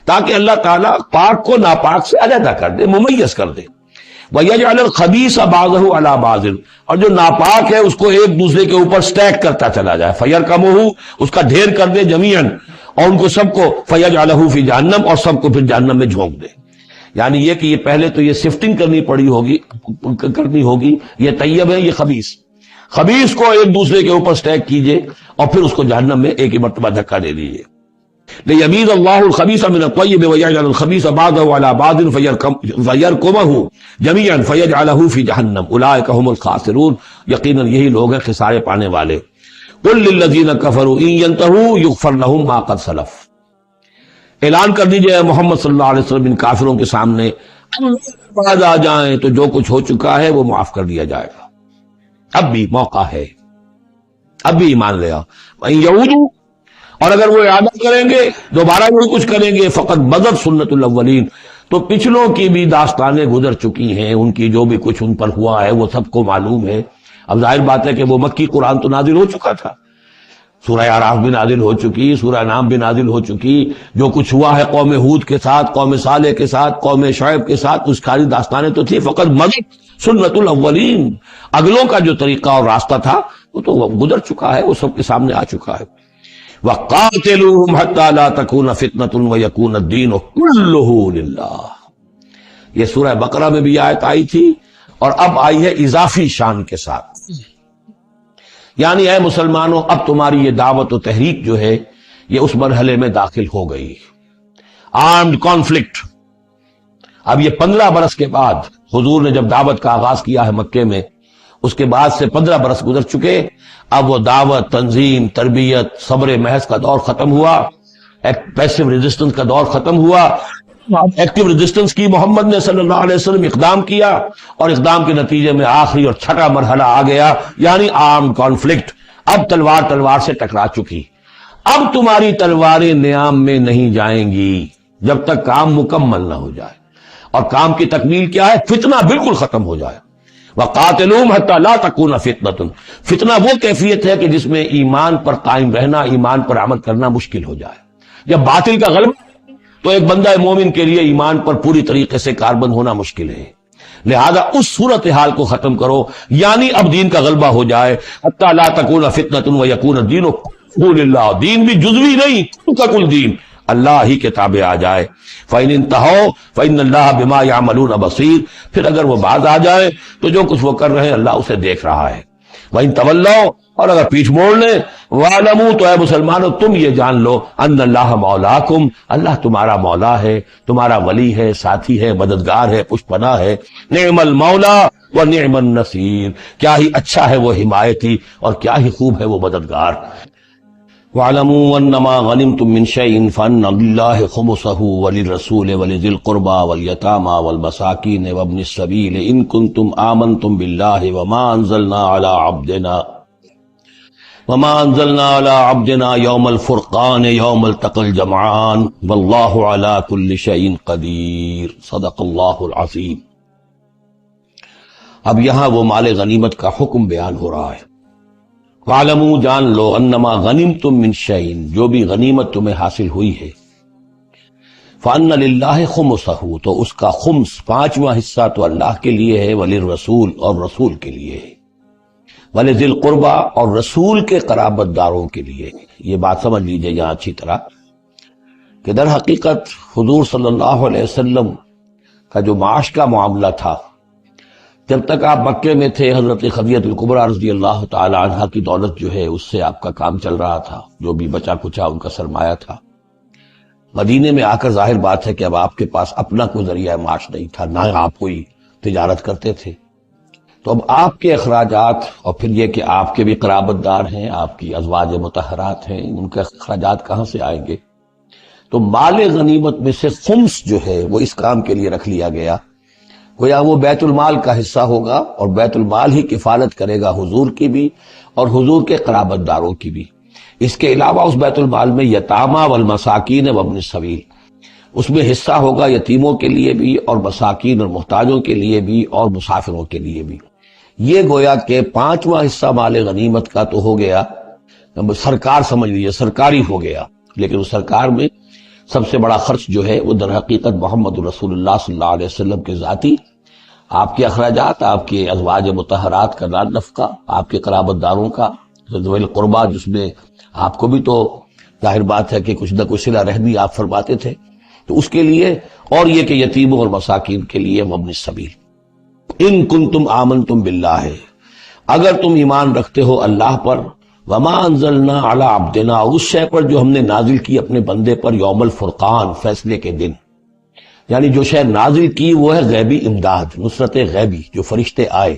تاکہ اللہ تعالیٰ پاک کو ناپاک سے علیحدہ کر دے، ممیز کر دے. وَيَجْعَلَ الْخَبِيثَ بَعْضَهُ عَلَى بَعْضٍ، اور جو ناپاک ہے اس کو ایک دوسرے کے اوپر سٹیک کرتا چلا جائے. فَيَرْكَمُهُ، اس کا ڈھیر کر دے، جميعاً، اور ان کو سب کو فَيَجْعَلَهُ فِي جہنم، اور سب کو پھر جہنم میں جھونک دے. یعنی یہ کہ یہ پہلے تو یہ سفٹنگ کرنی ہوگی، یہ طیب ہے، یہ خبیث. خبیث کو ایک دوسرے کے اوپر سٹیک کیجئے اور پھر اس کو جہنم میں ایک ہی مرتبہ دھکا دے دیجئے. لیمیز اللہ الخبیث من الطیب ویجعل الخبیث بعضه علی بعض فیرکمہ جمیعا فیجعلہ فی جہنم اولئک هم الخاسرون، یقیناً یہی لوگ ہیں خسارے پانے والے. قل للذین کفروا ان ینتہوا یغفر لهم ما قد سلف، اعلان کر دیجئے محمد صلی اللہ علیہ وسلم ان کافروں کے سامنے، بعد آ جائیں تو جو کچھ ہو چکا ہے وہ معاف کر دیا جائے گا. اب بھی موقع ہے، اب بھی ایمان لے آؤ. وَإِن يَعُودُوا، اور اگر وہ ارادہ کریں گے دوبارہ وہ کچھ کریں گے، فقط بدت سنت الاولین، تو پچھلوں کی بھی داستانیں گزر چکی ہیں، ان کی جو بھی کچھ ان پر ہوا ہے وہ سب کو معلوم ہے. اب ظاہر بات ہے کہ وہ مکی قرآن تو نازل ہو چکا تھا، سورہ اعراف بھی نازل ہو چکی، سورہ نام بھی نازل ہو چکی، جو کچھ ہوا ہے قوم ہود کے ساتھ، قوم صالح کے ساتھ، قوم شعیب کے ساتھ، اس ساری داستانیں تو تھی. فقط مدد سنت الاولین، اگلوں کا جو طریقہ اور راستہ تھا وہ تو گزر چکا ہے، وہ سب کے سامنے آ چکا ہے. وَقَاتِلُوهُمْ حَتَّى لَا تَكُونَ فِتْنَةٌ وَيَكُونَ الدِّينُ كُلُّهُ لِلَّهِ۔ یہ سورہ بقرہ میں بھی آیت آئی تھی اور اب آئی ہے اضافی شان کے ساتھ، یعنی اے مسلمانوں اب تمہاری یہ دعوت و تحریک جو ہے یہ اس مرحلے میں داخل ہو گئی، آرمڈ کانفلکٹ۔ اب یہ 15 برس کے بعد حضور نے جب دعوت کا آغاز کیا ہے مکے میں، اس کے بعد سے 15 برس گزر چکے، اب وہ دعوت، تنظیم، تربیت، صبر محض کا دور ختم ہوا، پیسو ریزسٹنس کا دور ختم ہوا، ایکٹیو ریزسٹنس کی محمد نے صلی اللہ علیہ وسلم اقدام کیا، اور اقدام کے نتیجے میں آخری اور چھٹا مرحلہ آ گیا، یعنی آرم کانفلکٹ۔ اب تلوار سے ٹکرا چکی، اب تمہاری تلواریں نیام میں نہیں جائیں گی جب تک کام مکمل نہ ہو جائے، اور کام کی تکمیل کیا ہے؟ فتنہ بالکل ختم ہو جائے۔ وَقَاتِلُوهُمْ حَتَّى لَا تَكُونَ فِتْنَةٌ، فتنہ وہ کیفیت ہے کہ جس میں ایمان پر قائم رہنا، ایمان پر عمل کرنا مشکل ہو جائے۔ جب باطل کا غلبہ تو ایک بندہ مومن کے لیے ایمان پر پوری طریقے سے کاربند ہونا مشکل ہے، لہذا اس صورتحال کو ختم کرو، یعنی اب دین کا غلبہ ہو جائے۔ حَتَّى لَا تَكُونَ فِتْنَةٌ وَيَكُونَ الدِّينُ كُلُّهُ لِلَّهِ، دین بھی جزوی نہیں، کل کا کل دین اللہ ہی کے تابع آ جائے۔ فَإِنِ انتَهَوْا فَإِنَّ اللَّهَ بِمَا يَعْمَلُونَ بَصِيرٌ، پھر اگر وہ باز آ جائے تو جو کچھ وہ کر رہے ہیں اللہ اسے دیکھ رہا ہے۔ وَإِن تَوَلَّوْا، اور اگر پیچھ موڑ لیں، وَاعْلَمُوا، تو اے مسلمانوں تم یہ جان لو، أَنَّ اللَّهَ مَوْلَاكُمْ، اللہ تمہارا مولا ہے، تمہارا ولی ہے، ساتھی ہے، مددگار ہے، پشت پناہ ہے۔ نعم المولا ونعم النصیر، کیا ہی اچھا ہے وہ حمایتی اور کیا ہی خوب ہے وہ مددگار۔ وَاعْلَمُوا أَنَّمَا غَنِمْتُم مِّن شَيْءٍ فَأَنَّ لِلَّهِ خُمُسَهُ وَلِلرَّسُولِ وَلِذِي الْقُرْبَى وَالْيَتَامَى وَالْمَسَاكِينِ وَابْنِ السَّبِيلِ إِن كُنتُمْ آمَنتُم بِاللَّهِ وَمَا أَنزَلْنَا عَلَىٰ عَبْدِنَا يَوْمَ الْفُرْقَانِ يَوْمَ الْتَقَى الْجَمْعَانِ وَاللَّهُ عَلَىٰ كُلِّ شَيْءٍ قَدِيرٌ صدق اللہ العظیم۔ اب یہاں وہ مال غنیمت کا حکم بیان ہو رہا ہے۔ وَاعْلَمُوا، جان لو، انما غنمتم من شیء، جو بھی غنیمت تمہیں حاصل ہوئی ہے، فَأَنَّ لِلَّهِ خُمُسَهُ، تو اس کا خمس، پانچواں حصہ تو اللہ کے لیے ہے، وَلِلرَّسُولِ، اور رسول کے لیے ہے، وَلِذِي الْقُرْبَى، اور رسول کے قرابت داروں کے لیے۔ یہ بات سمجھ لیجئے یہاں اچھی طرح کہ در حقیقت حضور صلی اللہ علیہ وسلم کا جو معاش کا معاملہ تھا، جب تک آپ مکے میں تھے، حضرت خدیجہ الکبریٰ رضی اللہ تعالی عنہا کی دولت جو ہے اس سے آپ کا کام چل رہا تھا، جو بھی بچا کچا ان کا سرمایہ تھا۔ مدینے میں آ کر ظاہر بات ہے کہ اب آپ کے پاس اپنا کوئی ذریعہ معاش نہیں تھا، نہ آپ کوئی تجارت کرتے تھے، تو اب آپ کے اخراجات، اور پھر یہ کہ آپ کے بھی قرابت دار ہیں، آپ کی ازواج مطہرات ہیں، ان کے اخراجات کہاں سے آئیں گے؟ تو مال غنیمت میں سے خمس جو ہے وہ اس کام کے لیے رکھ لیا گیا، گویا وہ بیت المال کا حصہ ہوگا، اور بیت المال ہی کفالت کرے گا حضور کی بھی اور حضور کے قرابت داروں کی بھی۔ اس کے علاوہ اس بیت المال میں یتامى والمساکین وابن السبیل، اس میں حصہ ہوگا یتیموں کے لیے بھی اور مساکین اور محتاجوں کے لیے بھی اور مسافروں کے لیے بھی۔ یہ گویا کہ پانچواں حصہ مال غنیمت کا تو ہو گیا، سرکار سمجھ لیجیے سرکاری ہو گیا، لیکن اس سرکار میں سب سے بڑا خرچ جو ہے وہ در حقیقت محمد رسول اللہ صلی اللہ علیہ وسلم کے ذاتی، آپ کے اخراجات، آپ کے ازواج مطہرات کا نفقہ، آپ کے قرابت داروں کا ذوی القربہ، جس میں آپ کو بھی تو ظاہر بات ہے کہ کچھ نہ کچھ صلہ رحمی آپ فرماتے تھے، تو اس کے لیے، اور یہ کہ یتیموں اور مساکین کے لیے وابن السبیل۔ ان کنتم آمنتم باللہ، اگر تم ایمان رکھتے ہو اللہ پر، وما انزلنا علی عبدنا، اس شے پر جو ہم نے نازل کی اپنے بندے پر، یوم الفرقان، فیصلے کے دن، یعنی جو شے نازل کی وہ ہے غیبی امداد، نصرت غیبی، جو فرشتے آئے۔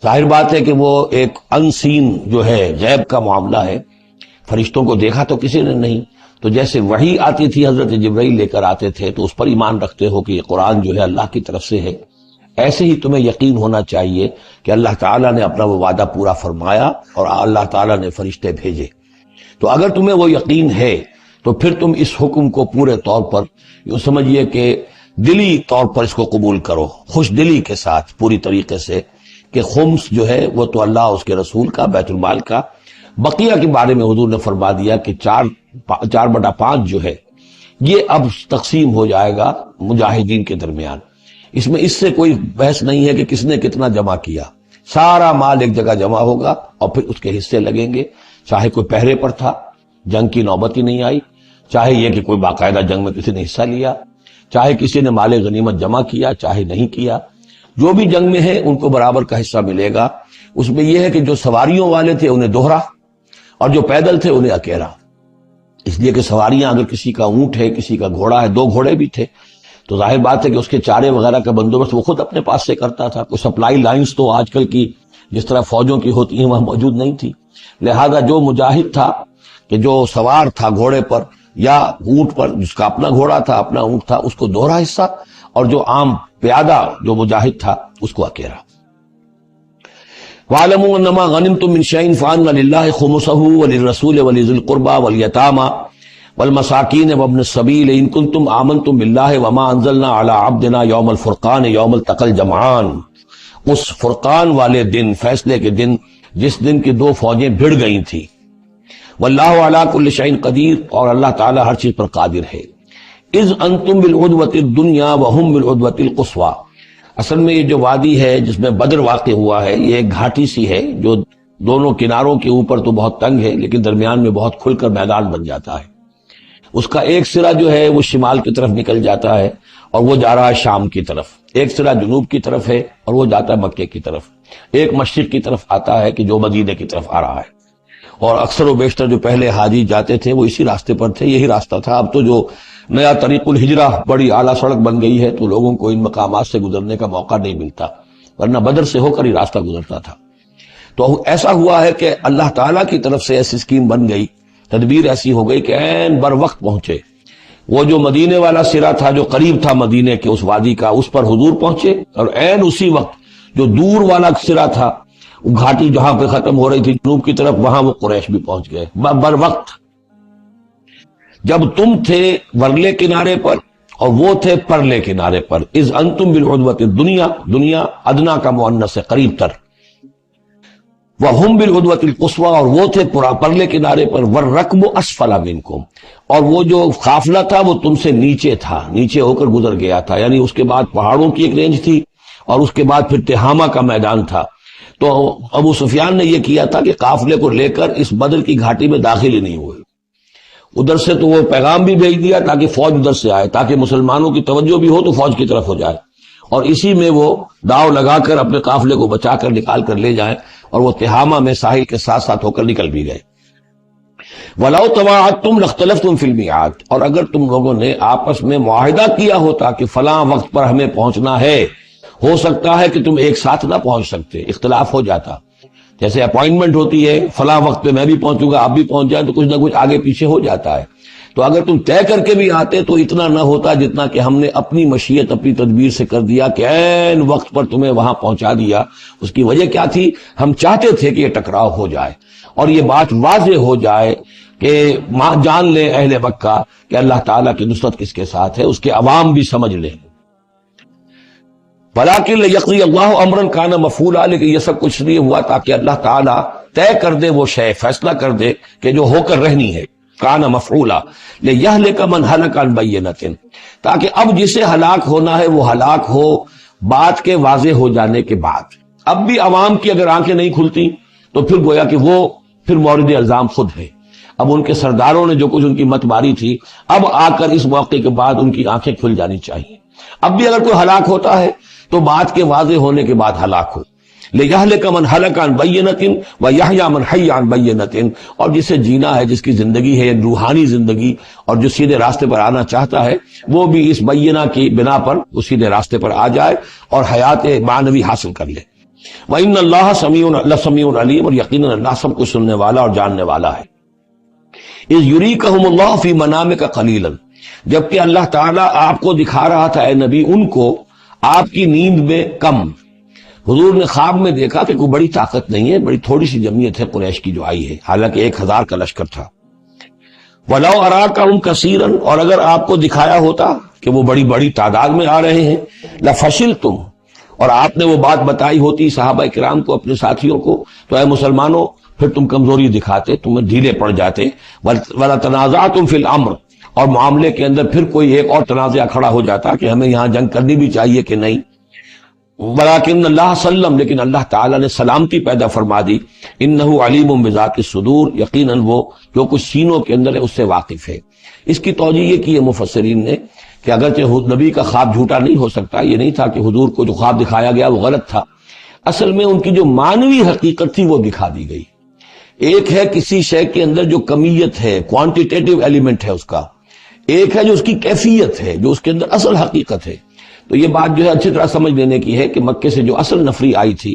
ظاہر بات ہے کہ وہ ایک انسین جو ہے غیب کا معاملہ ہے، فرشتوں کو دیکھا تو کسی نے نہیں، تو جیسے وحی آتی تھی حضرت جبرائیل لے کر آتے تھے تو اس پر ایمان رکھتے ہو کہ یہ قرآن جو ہے اللہ کی طرف سے ہے، ایسے ہی تمہیں یقین ہونا چاہیے کہ اللہ تعالیٰ نے اپنا وہ وعدہ پورا فرمایا اور اللہ تعالیٰ نے فرشتے بھیجے۔ تو اگر تمہیں وہ یقین ہے تو پھر تم اس حکم کو پورے طور پر یوں سمجھیے کہ دلی طور پر اس کو قبول کرو، خوش دلی کے ساتھ، پوری طریقے سے، کہ خمس جو ہے وہ تو اللہ اس کے رسول کا، بیت المال کا۔ بقیہ کے بارے میں حضور نے فرما دیا کہ 4/5 جو ہے یہ اب تقسیم ہو جائے گا مجاہدین کے درمیان۔ اس میں اس سے کوئی بحث نہیں ہے کہ کس نے کتنا جمع کیا، سارا مال ایک جگہ جمع ہوگا اور پھر اس کے حصے لگیں گے، چاہے کوئی پہرے پر تھا، جنگ کی نوبت ہی نہیں آئی، چاہے یہ کہ کوئی باقاعدہ جنگ میں کسی نے حصہ لیا، چاہے کسی نے مال غنیمت جمع کیا، چاہے نہیں کیا، جو بھی جنگ میں ہے ان کو برابر کا حصہ ملے گا۔ اس میں یہ ہے کہ جو سواریوں والے تھے انہیں دوہرا، اور جو پیدل تھے انہیں اکیلا، اس لیے کہ سواریاں اگر کسی کا اونٹ ہے، کسی کا گھوڑا ہے، 2 گھوڑے بھی تھے تو ظاہر بات ہے کہ اس کے چارے وغیرہ کا بندوبست وہ خود اپنے پاس سے کرتا تھا۔ کوئی سپلائی لائنز تو آج کل کی جس طرح فوجوں کی ہوتی ہیں وہاں موجود نہیں تھی، لہذا جو مجاہد تھا کہ جو سوار تھا گھوڑے پر یا اونٹ پر، جس کا اپنا گھوڑا تھا اپنا اونٹ تھا، اس کو دوہرا حصہ، اور جو عام پیادہ جو مجاہد تھا اس کو اکیلا۔ وَاعْلَمُوا أَنَّمَا غَنِمْتُم مِّن شَيْءٍ فَأَنَّ لِلَّهِ خُمُسَهُ وَلِلرَّسُولِ وَلِذِي الْقُرْبَى وَالْيَتَامَى وَالْمَسَاكِينِ وَابْنِ السَّبِيلِ إِن كُنتُمْ آمَنتُم بِاللَّهِ وَمَا أَنزَلْنَا عَلَىٰ عَبْدِنَا يَوْمَ الْفُرْقَانِ يَوْمَ الْتَقَى الْجَمْعَانِ، اس فرقان والے دن، فیصلے کے دن، جس دن کی 2 فوجیں بھڑ گئی تھیں۔ واللہ علی کل شیء قدیر، اور اللہ تعالیٰ ہر چیز پر قادر ہے۔ اذ انتم بالعدوۃ الدنیا وهم بالعدوۃ القصویٰ، اصل میں یہ جو وادی ہے جس میں بدر واقع ہوا ہے یہ ایک گھاٹی سی ہے جو دونوں کناروں کے اوپر تو بہت تنگ ہے لیکن درمیان میں بہت کھل کر میدان بن جاتا ہے۔ اس کا ایک سرا جو ہے وہ شمال کی طرف نکل جاتا ہے اور وہ جا رہا ہے شام کی طرف، ایک سرا جنوب کی طرف ہے اور وہ جاتا ہے مکے کی طرف، ایک مشرق کی طرف آتا ہے کہ جو مدینے کی طرف آ رہا ہے، اور اکثر و بیشتر جو پہلے حاجی جاتے تھے وہ اسی راستے پر تھے، یہی راستہ تھا۔ اب تو جو نیا طریق الہجرہ بڑی اعلیٰ سڑک بن گئی ہے تو لوگوں کو ان مقامات سے گزرنے کا موقع نہیں ملتا، ورنہ بدر سے ہو کر ہی راستہ گزرتا تھا۔ تو ایسا ہوا ہے کہ اللہ تعالیٰ کی طرف سے ایسی اسکیم بن گئی، تدبیر ایسی ہو گئی کہ عین بر وقت پہنچے، وہ جو مدینے والا سرا تھا جو قریب تھا مدینے کے اس وادی کا، اس پر حضور پہنچے، اور عین اسی وقت جو دور والا سرا تھا، وہ گھاٹی جہاں پہ ختم ہو رہی تھی جنوب کی طرف، وہاں وہ قریش بھی پہنچ گئے بر وقت۔ جب تم تھے ورلے کنارے پر اور وہ تھے پرلے کنارے پر، اذ انتم بالعدوۃ الدنیا، دنیا ادنا کا مؤنث ہے قریب تر، وہم بالعدوۃ القصویٰ، اور وہ تھے پرلے کنارے پر، والرکب اسفل منکم، اور وہ جو قافلہ تھا وہ تم سے نیچے تھا، نیچے ہو کر گزر گیا تھا، یعنی اس کے بعد پہاڑوں کی ایک رینج تھی اور اس کے بعد پھر تہامہ کا میدان تھا۔ تو ابو سفیان نے یہ کیا تھا کہ قافلے کو لے کر اس بدر کی گھاٹی میں داخل ہی نہیں ہوئے، ادھر سے تو وہ پیغام بھی بھیج دیا تاکہ فوج ادھر سے آئے، تاکہ مسلمانوں کی توجہ بھی ہو تو فوج کی طرف ہو جائے، اور اسی میں وہ داؤ لگا کر اپنے قافلے کو بچا کر نکال کر لے جائیں، اور وہ تہامہ میں ساحل کے ساتھ ساتھ ہو کر نکل بھی گئے۔ وَلَوْ تَوَاعَدتُّمْ لَاخْتَلَفْتُمْ فِي الْمِيعَادِ، اور اگر تم لوگوں نے آپس میں معاہدہ کیا ہوتا کہ فلاں وقت پر ہمیں پہنچنا ہے، ہو سکتا ہے کہ تم ایک ساتھ نہ پہنچ سکتے، اختلاف ہو جاتا، جیسے اپوائنٹمنٹ ہوتی ہے فلاں وقت پہ میں بھی پہنچوں گا آپ بھی پہنچ جائیں تو کچھ نہ کچھ آگے پیچھے ہو جاتا ہے، تو اگر تم طے کر کے بھی آتے تو اتنا نہ ہوتا جتنا کہ ہم نے اپنی مشیت اپنی تدبیر سے کر دیا کہ عین وقت پر تمہیں وہاں پہنچا دیا۔ اس کی وجہ کیا تھی؟ ہم چاہتے تھے کہ یہ ٹکراؤ ہو جائے اور یہ بات واضح ہو جائے کہ جان لیں اہل مکہ کہ اللہ تعالیٰ کی نصرت کس کے ساتھ ہے، اس کے عوام بھی سمجھ لیں۔ وَلَٰكِن لِيَقْضِيَ اللَّهُ أَمْرًا كَانَ مَفْعُولًا، لیکن یہ سب کچھ نہیں ہوا تاکہ اللہ تعالیٰ طے کر دے وہ شے، فیصلہ کر دے کہ جو ہو کر رہنی ہے، کان مفعولا لیہلک من ہلک عن بینۃ، تاکہ اب جسے ہلاک ہونا ہے وہ ہلاک ہو بات کے واضح ہو جانے کے بعد۔ اب بھی عوام کی اگر آنکھیں نہیں کھلتی تو پھر گویا کہ وہ پھر مورد الزام خود ہے، اب ان کے سرداروں نے جو کچھ ان کی مت ماری تھی، اب آ کر اس موقع کے بعد ان کی آنکھیں کھل جانی چاہیے۔ اب بھی اگر کوئی ہلاک ہوتا ہے تو بات کے واضح ہونے کے بعد ہلاک ہو، لِيَهْلِكَ مَنْ هَلَكَ عَنْ بَيِّنَةٍ وَيَحْيَىٰ مَنْ حَيَّ عَنْ بَيِّنَةٍ، اور جسے جینا ہے، جس کی زندگی ہے روحانی زندگی، اور جو سیدھے راستے پر آنا چاہتا ہے وہ بھی اس بینہ کی بنا پر اس سیدھے راستے پر آ جائے اور حیات معنوی حاصل کر لے۔ وَإِنَّ اللَّهَ لَسَمِيعٌ عَلِيمٌ، اور یقیناً اللہ سب کچھ سننے والا اور جاننے والا ہے۔ اِذْ يُرِيكَهُمُ اللَّهُ فِي مَنَامِكَ قَلِيلًا، جبکہ اللہ تعالیٰ آپ کو دکھا رہا تھا اے نبی ان کو آپ کی نیند میں کم، حضور نے خواب میں دیکھا کہ کوئی بڑی طاقت نہیں ہے، بڑی تھوڑی سی جمعیت ہے قریش کی جو آئی ہے، حالانکہ 1000 کا لشکر تھا۔ وَلَوْ أَرَاكَهُمْ كَثِيرًا، اور اگر آپ کو دکھایا ہوتا کہ وہ بڑی بڑی تعداد میں آ رہے ہیں، لَفَشِلْتُمْ، اور آپ نے وہ بات بتائی ہوتی صحابہ کرام کو، اپنے ساتھیوں کو، تو اے مسلمانوں پھر تم کمزوری دکھاتے، تمہیں ڈھیلے پڑ جاتے۔ وَلَتَنَازَعْتُمْ فِي الْأَمْرِ، اور معاملے کے اندر پھر کوئی ایک اور تنازع کھڑا ہو جاتا کہ ہمیں یہاں جنگ کرنی بھی چاہیے کہ نہیں۔ ولیکن اللہ سلم، لیکن اللہ تعالیٰ نے سلامتی پیدا فرما دی. انہ علیم بذات الصدور، یقیناً وہ جو کچھ سینوں کے اندر ہے اس سے واقف ہے. اس کی توجہ یہ کی ہے مفسرین نے کہ اگرچہ نبی کا خواب جھوٹا نہیں ہو سکتا، یہ نہیں تھا کہ حضور کو جو خواب دکھایا گیا وہ غلط تھا، اصل میں ان کی جو معنوی حقیقت تھی وہ دکھا دی گئی. ایک ہے کسی شے کے اندر جو کمیت ہے، کوانٹیٹیو ایلیمنٹ ہے اس کا، ایک ہے جو اس کی کیفیت ہے، جو اس کے اندر اصل حقیقت ہے. تو یہ بات جو ہے اچھی طرح سمجھ لینے کی ہے کہ مکے سے جو اصل نفری آئی تھی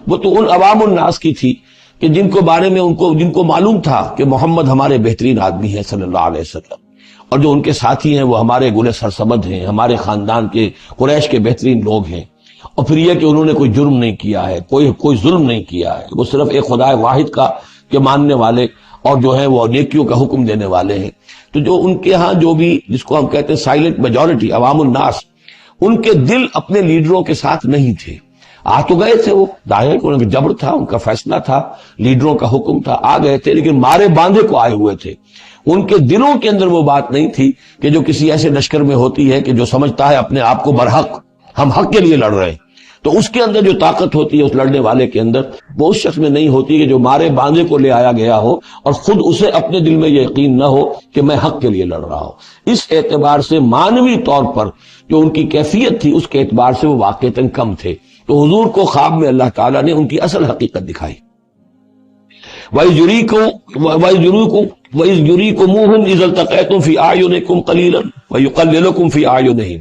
وہ تو ان عوام الناس کی تھی کہ جن کو بارے میں جن کو معلوم تھا کہ محمد ہمارے بہترین آدمی ہیں صلی اللہ علیہ وسلم، اور جو ان کے ساتھی ہیں وہ ہمارے گل سرسبد ہیں، ہمارے خاندان کے قریش کے بہترین لوگ ہیں. اور پھر یہ کہ انہوں نے کوئی جرم نہیں کیا ہے، کوئی ظلم نہیں کیا ہے، وہ صرف ایک خدا واحد کا کے ماننے والے اور جو ہے وہ نیکیوں کا حکم دینے والے ہیں. تو جو ان کے ہاں جو بھی جس کو ہم کہتے ہیں سائلنٹ میجورٹی، عوام الناس، ان کے دل اپنے لیڈروں کے ساتھ نہیں تھے. آ تو گئے تھے، وہ ظاہر ان کا جبر تھا، ان کا فیصلہ تھا، لیڈروں کا حکم تھا، آ گئے تھے، لیکن مارے باندھے کو آئے ہوئے تھے. ان کے دلوں کے اندر وہ بات نہیں تھی کہ جو کسی ایسے لشکر میں ہوتی ہے کہ جو سمجھتا ہے اپنے آپ کو برحق، ہم حق کے لیے لڑ رہے ہیں. تو اس کے اندر جو طاقت ہوتی ہے اس لڑنے والے کے اندر، وہ اس شخص میں نہیں ہوتی کہ جو مارے باندھے کو لے آیا گیا ہو اور خود اسے اپنے دل میں یہ یقین نہ ہو کہ میں حق کے لیے لڑ رہا ہوں. اس اعتبار سے معنوی طور پر جو ان کی کیفیت تھی اس کے اعتبار سے وہ واقعتاً کم تھے. تو حضور کو خواب میں اللہ تعالیٰ نے ان کی اصل حقیقت دکھائی. وَإِذْ يُرِيكُمُوهُمْ إِذْ الْتَقَيْتُمْ فِي أَعْيُنِكُمْ قَلِيلًا وَيُقَلِّلُكُمْ فِي أَعْيُنِهِمْ.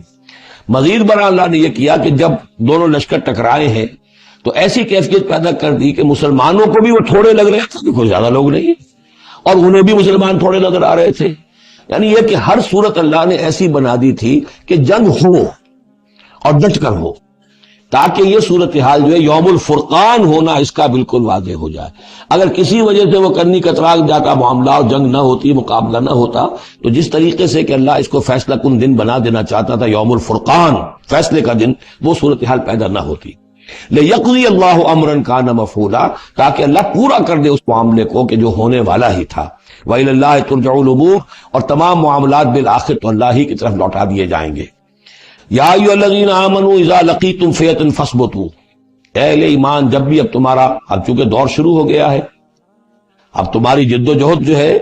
مزید برآں اللہ نے یہ کیا کہ جب دونوں لشکر ٹکرائے ہیں تو ایسی کیفیت پیدا کر دی کہ مسلمانوں کو بھی وہ تھوڑے لگ رہے تھے، کوئی زیادہ لوگ نہیں، اور انہیں بھی مسلمان تھوڑے نظر آ رہے تھے. یعنی یہ کہ ہر صورت اللہ نے ایسی بنا دی تھی کہ جنگ ہو اور ڈٹ کر ہو، تاکہ یہ صورتحال جو ہے یوم الفرقان ہونا اس کا بالکل واضح ہو جائے. اگر کسی وجہ سے وہ کرنی کترا جاتا معاملہ اور جنگ نہ ہوتی، مقابلہ نہ ہوتا، تو جس طریقے سے کہ اللہ اس کو فیصلہ کن دن بنا دینا چاہتا تھا، یوم الفرقان فیصلے کا دن، وہ صورتحال پیدا نہ ہوتی. لِيَقْضِيَ اللَّهُ أَمْرًا كَانَ مَفْعُولًا، تاکہ اللہ پورا کر دے اس معاملے کو کہ جو ہونے والا ہی تھا. وَإِلَى اللَّهِ تُرْجَعُ الْأُمُورُ، اور تمام معاملات بالآخر تو اللہ ہی کی طرف لوٹا دیے جائیں گے. یا ایھا الذین آمنوا اذا لقیتم فئۃ فاثبتوا، اے اہل ایمان جب بھی اب تمہارا، اب چونکہ دور شروع ہو گیا ہے، اب تمہاری جد و جہد جو ہے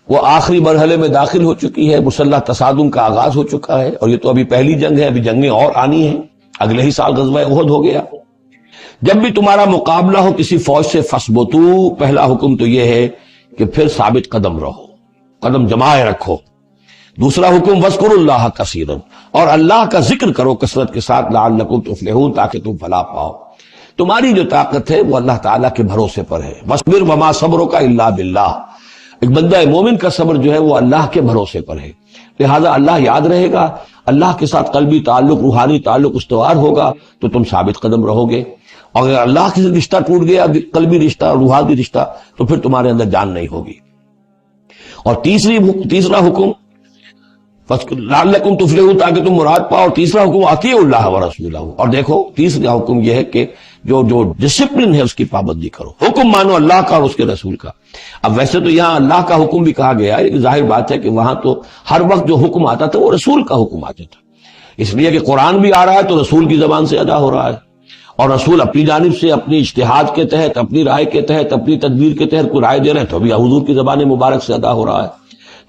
وہ آخری مرحلے میں داخل ہو چکی ہے، مسلح تصادم کا آغاز ہو چکا ہے، اور یہ تو ابھی پہلی جنگ ہے، ابھی جنگیں اور آنی ہیں. اگلے ہی سال غزوہ احد ہو گیا. جب بھی تمہارا مقابلہ ہو کسی فوج سے فاثبتوا، پہلا حکم تو یہ ہے کہ پھر ثابت قدم رہو، قدم جمائے رکھو. دوسرا حکم وَاذْكُرُوا اللَّهَ كَثِيرًا، اور اللہ کا ذکر کرو کثرت کے ساتھ، لعلکم تفلحون، تاکہ تم فلاح پاؤ. تمہاری جو طاقت ہے وہ اللہ تعالیٰ کے بھروسے پر ہے. وَاصْبِرْ وَمَا صَبْرُكَ إِلَّا بِاللَّهِ، ایک بندہ مومن کا صبر جو ہے وہ اللہ کے بھروسے پر ہے. لہذا اللہ یاد رہے گا، اللہ کے ساتھ قلبی تعلق، روحانی تعلق استوار ہوگا تو تم ثابت قدم رہو گے. اور اگر اللہ کے رشتہ ٹوٹ گیا، قلبی رشتہ، روحانی رشتہ، تو پھر تمہارے اندر جان نہیں ہوگی. اور تیسرا حکم لعلکم تفلحون، تاکہ تم مراد پاؤ. اور تیسرا حکم اطیعوا اللہ ورسولہ، اور دیکھو تیسرا حکم یہ ہے کہ جو ڈسپلن ہے اس کی پابندی کرو. حکم مانو اللہ کا اور اس کے رسول کا. اب ویسے تو یہاں اللہ کا حکم بھی کہا گیا ہے، ظاہر بات ہے کہ وہاں تو ہر وقت جو حکم آتا تھا وہ رسول کا حکم آتا تھا، اس لیے کہ قرآن بھی آ رہا ہے تو رسول کی زبان سے ادا ہو رہا ہے، اور رسول اپنی جانب سے اپنی اجتہاد کے تحت، اپنی رائے کے تحت، اپنی تدبیر کے تحت کوئی رائے دے رہے ہیں تو ابھی حضور کی زبان مبارک سے ادا ہو رہا ہے.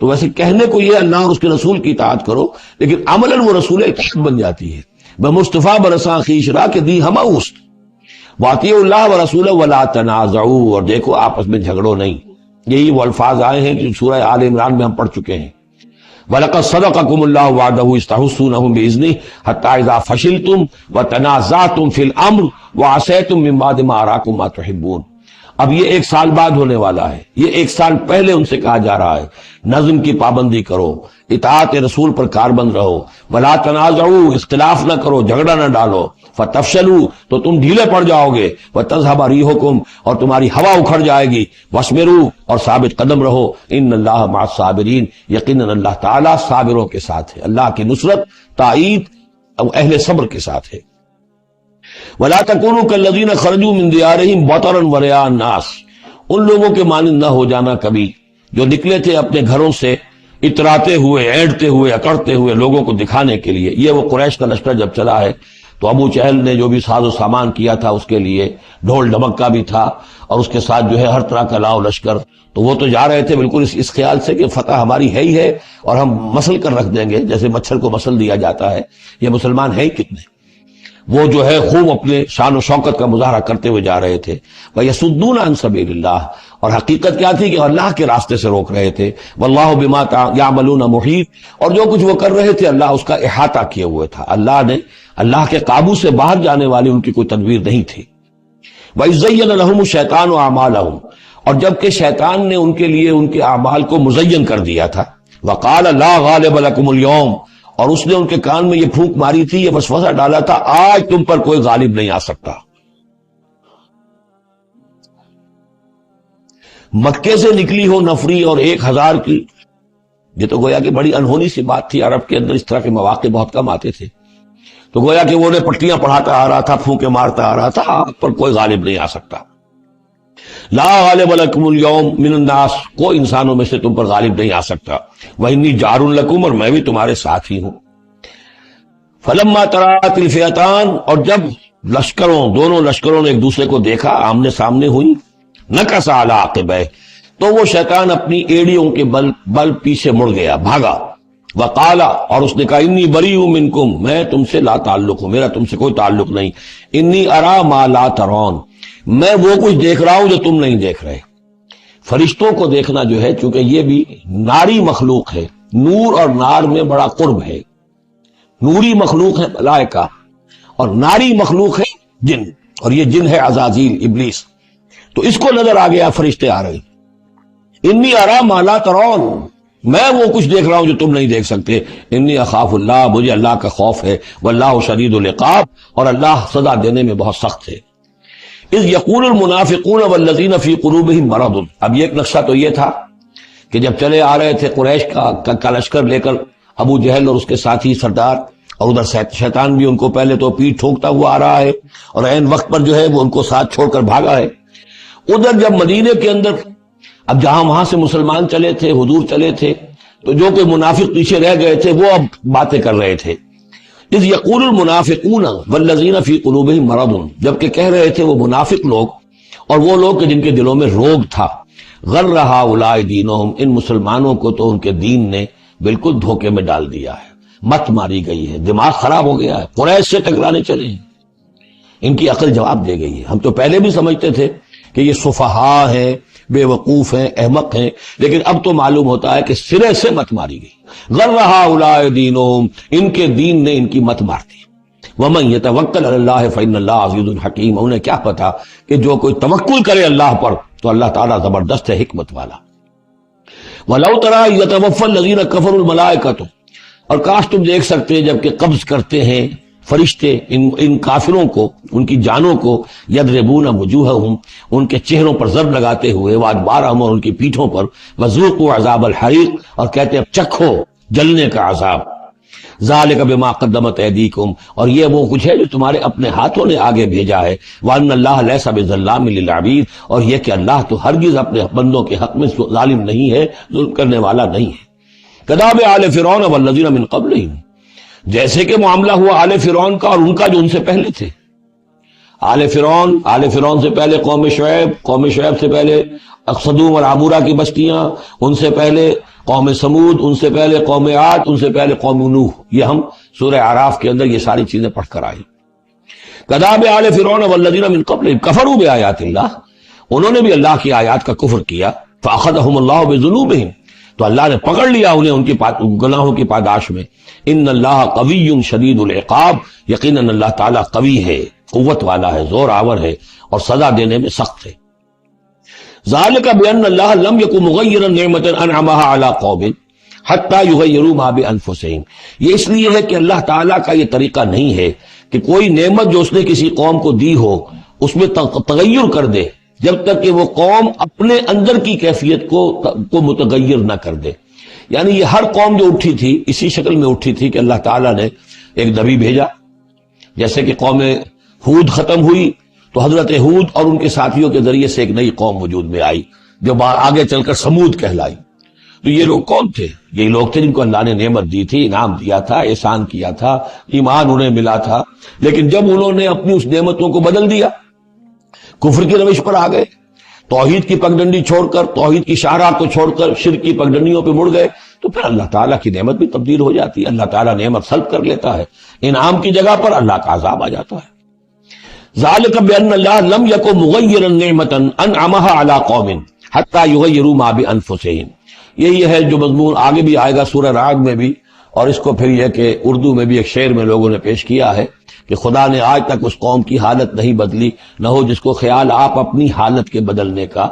تو ویسے کہنے کو یہ اللہ اور اس کے رسول کی اطاعت کرو، لیکن عملاً وہ رسول اطاعت بن جاتی ہے. بمصطفیٰ برساں خیش را کہ دی ہمہ اوست، واطیعوا اللہ ورسولہ ولا تنازعوا، اور دیکھو آپس میں جھگڑو نہیں. یہی وہ الفاظ آئے ہیں جو سورہ آل عمران میں ہم پڑھ چکے ہیں. وَلَقَدْ صَدَقَكُمُ اللَّهُ وَعْدَهُ إِذْ تَحُسُّونَهُم بِإِذْنِهِ حَتَّىٰ إِذَا فَشِلْتُمْ وَتَنَازَعْتُمْ فِي الْأَمْرِ وَعَصَيْتُم مِّن بَعْدِ مَا أَرَاكُم مَّا تُحِبُّونَ. اب یہ ایک سال بعد ہونے والا ہے، یہ ایک سال پہلے ان سے کہا جا رہا ہے نظم کی پابندی کرو، اطاعت رسول پر کاربند رہو. ولا تنازعوا، اختلاف نہ کرو، جھگڑا نہ ڈالو. فتفشلوا، تو تم ڈھیلے پڑ جاؤ گے. وتذهب ريحكم، اور تمہاری ہوا اکھڑ جائے گی. واصبروا، اور ثابت قدم رہو. ان اللہ مع الصابرین، یقیناً اللہ تعالیٰ صابروں کے ساتھ ہے، اللہ کی نصرت، تائید اہل صبر کے ساتھ ہے. وَلَا تَكُونُوا كَالَّذِينَ خَرَجُوا مِن دِيَارِهِمْ بَطَرًا وَرِئَاءَ النَّاسِ، ان لوگوں کے مانند نہ ہو جانا کبھی جو نکلے تھے اپنے گھروں سے اتراتے ہوئے، اینٹتے ہوئے، اکڑتے ہوئے لوگوں کو دکھانے کے لیے. یہ وہ قریش کا لشکر جب چلا ہے تو ابو جہل نے جو بھی ساز و سامان کیا تھا اس کے لیے ڈھول ڈھمکا بھی تھا، اور اس کے ساتھ جو ہے ہر طرح کا لاؤ لشکر، تو وہ تو جا رہے تھے بالکل اس خیال سے کہ فتح ہماری ہے ہی ہے اور ہم مسل کر رکھ دیں گے، جیسے مچھر کو مسل دیا جاتا ہے۔ یہ مسلمان ہیں ہی کتنے، وہ جو ہے خوب اپنے شان و شوکت کا مظاہرہ کرتے ہوئے جا رہے تھے۔ وَيَصُدُّونَ عَن سَبِيلِ اللَّهِ، اور حقیقت کیا تھی کہ اللہ کے راستے سے روک رہے تھے۔ وَاللَّهُ بِمَا يَعْمَلُونَ مُحِيطٌ، اور جو کچھ وہ کر رہے تھے اللہ اس کا احاطہ کیے ہوئے تھا، اللہ کے قابو سے باہر جانے والی ان کی کوئی تدبیر نہیں تھی۔ وَإِذْ زَيَّنَ لَهُمُ الشَّيْطَانُ أَعْمَالَهُمْ، اور جب کہ شیطان نے ان کے لیے ان کے اعمال کو مزین کر دیا تھا۔ وَقَالَ لَا غَالِبَ لَكُمُ الْيَوْمَ، اور اس نے ان کے کان میں یہ پھونک ماری تھی، یہ وسوسہ ڈالا تھا، آج تم پر کوئی غالب نہیں آ سکتا۔ مکے سے نکلی ہو نفری اور 1000 کی، یہ تو گویا کہ بڑی انہونی سی بات تھی، عرب کے اندر اس طرح کے مواقع بہت کم آتے تھے، تو گویا کہ وہ پٹیاں پڑھاتا آ رہا تھا، پھونکے مارتا آ رہا تھا، آپ پر کوئی غالب نہیں آ سکتا۔ لا غالب لکم اليوم من الناس، کوئی انسانوں میں سے تم پر غالب نہیں آ سکتا۔ وإنی جار لکم، اور میں بھی تمہارے ساتھ ہی ہوں۔ فلما تراءت الفئتان، اور جب دونوں لشکروں نے ایک دوسرے کو دیکھا، آمنے سامنے ہوئی، نکص علی عقبیہ، تو وہ شیطان اپنی ایڑیوں کے بل پیچھے مڑ گیا، بھاگا۔ وقال، اور اس نے کہا انی بریء منکم، میں تم سے لا تعلق ہوں، میرا تم سے کوئی تعلق نہیں۔ انی ارا ما لا ترون، میں وہ کچھ دیکھ رہا ہوں جو تم نہیں دیکھ رہے۔ فرشتوں کو دیکھنا جو ہے، چونکہ یہ بھی ناری مخلوق ہے، نور اور نار میں بڑا قرب ہے، نوری مخلوق ہے ملائکہ اور ناری مخلوق ہے جن، اور یہ جن ہے عزازیل ابلیس، تو اس کو نظر آ گیا فرشتے آ رہے۔ انی ارا ما لا ترون، میں وہ کچھ دیکھ رہا ہوں جو تم نہیں دیکھ سکتے۔ انی اخاف اللہ، مجھے اللہ کا خوف ہے۔ واللہ شدید العقاب، اور اللہ سزا دینے میں بہت سخت ہے۔ اذ یقول المنافقون والذین فی قلوبہم مرض، اب یہ ایک نقشہ تو یہ تھا کہ جب چلے آ رہے تھے قریش کا لشکر لے کر ابو جہل اور اس کے ساتھی سردار، اور ادھر شیطان بھی ان کو پہلے تو پیٹ ٹھوکتا ہوا آ رہا ہے، اور عین وقت پر جو ہے وہ ان کو ساتھ چھوڑ کر بھاگا ہے۔ ادھر جب مدینے کے اندر اب جہاں وہاں سے مسلمان چلے تھے، حضور چلے تھے، تو جو کہ منافق پیچھے رہ گئے تھے وہ اب باتیں کر رہے تھے۔ اذ یقول المنافقون والذین فی قلوبہم مرض، جبکہ کہہ رہے تھے وہ منافق لوگ اور وہ لوگ کہ جن کے دلوں میں روگ تھا، غر ہؤلاء دینہم، ان مسلمانوں کو تو ان کے دین نے بالکل دھوکے میں ڈال دیا ہے، مت ماری گئی ہے، دماغ خراب ہو گیا ہے، قریش سے ٹکرانے چلے ہیں، ان کی عقل جواب دے گئی ہے۔ ہم تو پہلے بھی سمجھتے تھے کہ یہ سفہاء ہیں، بے وقوف ہیں، احمق ہیں، لیکن اب تو معلوم ہوتا ہے کہ سرے سے مت ماری گئی۔ غر ہؤلاء دینہم، ان کے دین نے ان کی مت مار دی۔ ومن یتوکل علی اللہ فإن اللہ عزیز حکیم، انہیں کیا پتا کہ جو کوئی توکل کرے اللہ پر تو اللہ تعالیٰ زبردست ہے، حکمت والا۔ وَلَوْ تَرَىٰ يَتَوَفَّى الَّذِينَ كَفَرُوا الْمَلَائِكَةُ، اور کاش تم دیکھ سکتے جب کہ قبض کرتے ہیں فرشتے ان کافروں کو، ان کی جانوں کو، یضربون وجوہہم، ان کے چہروں پر ضرب لگاتے ہوئے، وادبارہم، اور ان کی پیٹھوں پر، وذوقوا عذاب الحریق، اور کہتے ہیں اب چکھو جلنے کا عذاب، ذالک بما قدمت ایدیکم، اور یہ وہ کچھ ہے جو تمہارے اپنے ہاتھوں نے آگے بھیجا ہے، وان اللہ لیس بظلام للعبید، اور یہ کہ اللہ تو ہرگز اپنے بندوں کے حق میں ظالم نہیں ہے، ظلم کرنے والا نہیں ہے۔ کداب آل فرعون والذین من قبلہم، جیسے کہ معاملہ ہوا آل فرعون کا اور ان کا جو ان سے پہلے تھے۔ آل فرعون سے پہلے قوم شعیب سے پہلے صدوم اور عمورہ کی بستیاں، ان سے پہلے قوم سمود، ان سے پہلے قوم عاد، ان سے پہلے قوم نوح، یہ ہم سورہ اعراف کے اندر یہ ساری چیزیں پڑھ کر آئے۔ کذاب آل فرعون والذین من قبلہم کفروا بآیات اللہ، انہوں نے بھی اللہ کی آیات کا کفر کیا، فاخذہم اللہ بذنوبہم، تو اللہ نے پکڑ لیا انہیں ان کی گناہوں کی پاداش میں۔ ان اللہ قوی شدید العقاب، یقیناً اللہ تعالیٰ قوی ہے، قوت والا ہے، زور آور ہے، اور سزا دینے میں سخت ہے۔ ذالک بان اللہ لم یکن مغیرا نعمۃ انعمها علی قوم حتی یغیروا ما بانفسہم، یہ اس لیے ہے کہ اللہ تعالیٰ کا یہ طریقہ نہیں ہے کہ کوئی نعمت جو اس نے کسی قوم کو دی ہو اس میں تغیر کر دے جب تک کہ وہ قوم اپنے اندر کی کیفیت کو متغیر نہ کر دے۔ یعنی یہ ہر قوم جو اٹھی تھی اسی شکل میں اٹھی تھی کہ اللہ تعالیٰ نے ایک نبی بھیجا، جیسے کہ قوم ہود ختم ہوئی تو حضرت ہود اور ان کے ساتھیوں کے ذریعے سے ایک نئی قوم وجود میں آئی جو آگے چل کر سمود کہلائی۔ تو یہ لوگ کون تھے؟ یہ لوگ تھے جن کو اللہ نے نعمت دی تھی، انعام دیا تھا، احسان کیا تھا، ایمان انہیں ملا تھا، لیکن جب انہوں نے اپنی اس نعمتوں کو بدل دیا، کفر کی روش پر آ گئے، توحید کی پگڈنڈی چھوڑ کر، توحید کی شاہراہ کو چھوڑ کر شرک کی پگڈنڈیوں پہ مڑ گئے، تو پھر اللہ تعالیٰ کی نعمت بھی تبدیل ہو جاتی ہے، اللہ تعالیٰ نعمت سلب کر لیتا ہے، انعام کی جگہ پر اللہ کا عذاب آ جاتا ہے۔ ذالک بان اللہ لم یک مغیرا نعمتا انعمها علی قوم حتی یغیروا ما بانفسہم۔ یہی ہے جو مضمون آگے بھی آئے گا سورہ رعد میں بھی، اور اس کو پھر یہ کہ اردو میں بھی ایک شعر میں لوگوں نے پیش کیا ہے کہ خدا نے آج تک اس قوم کی حالت نہیں بدلی، نہ ہو جس کو خیال آپ اپنی حالت کے بدلنے کا۔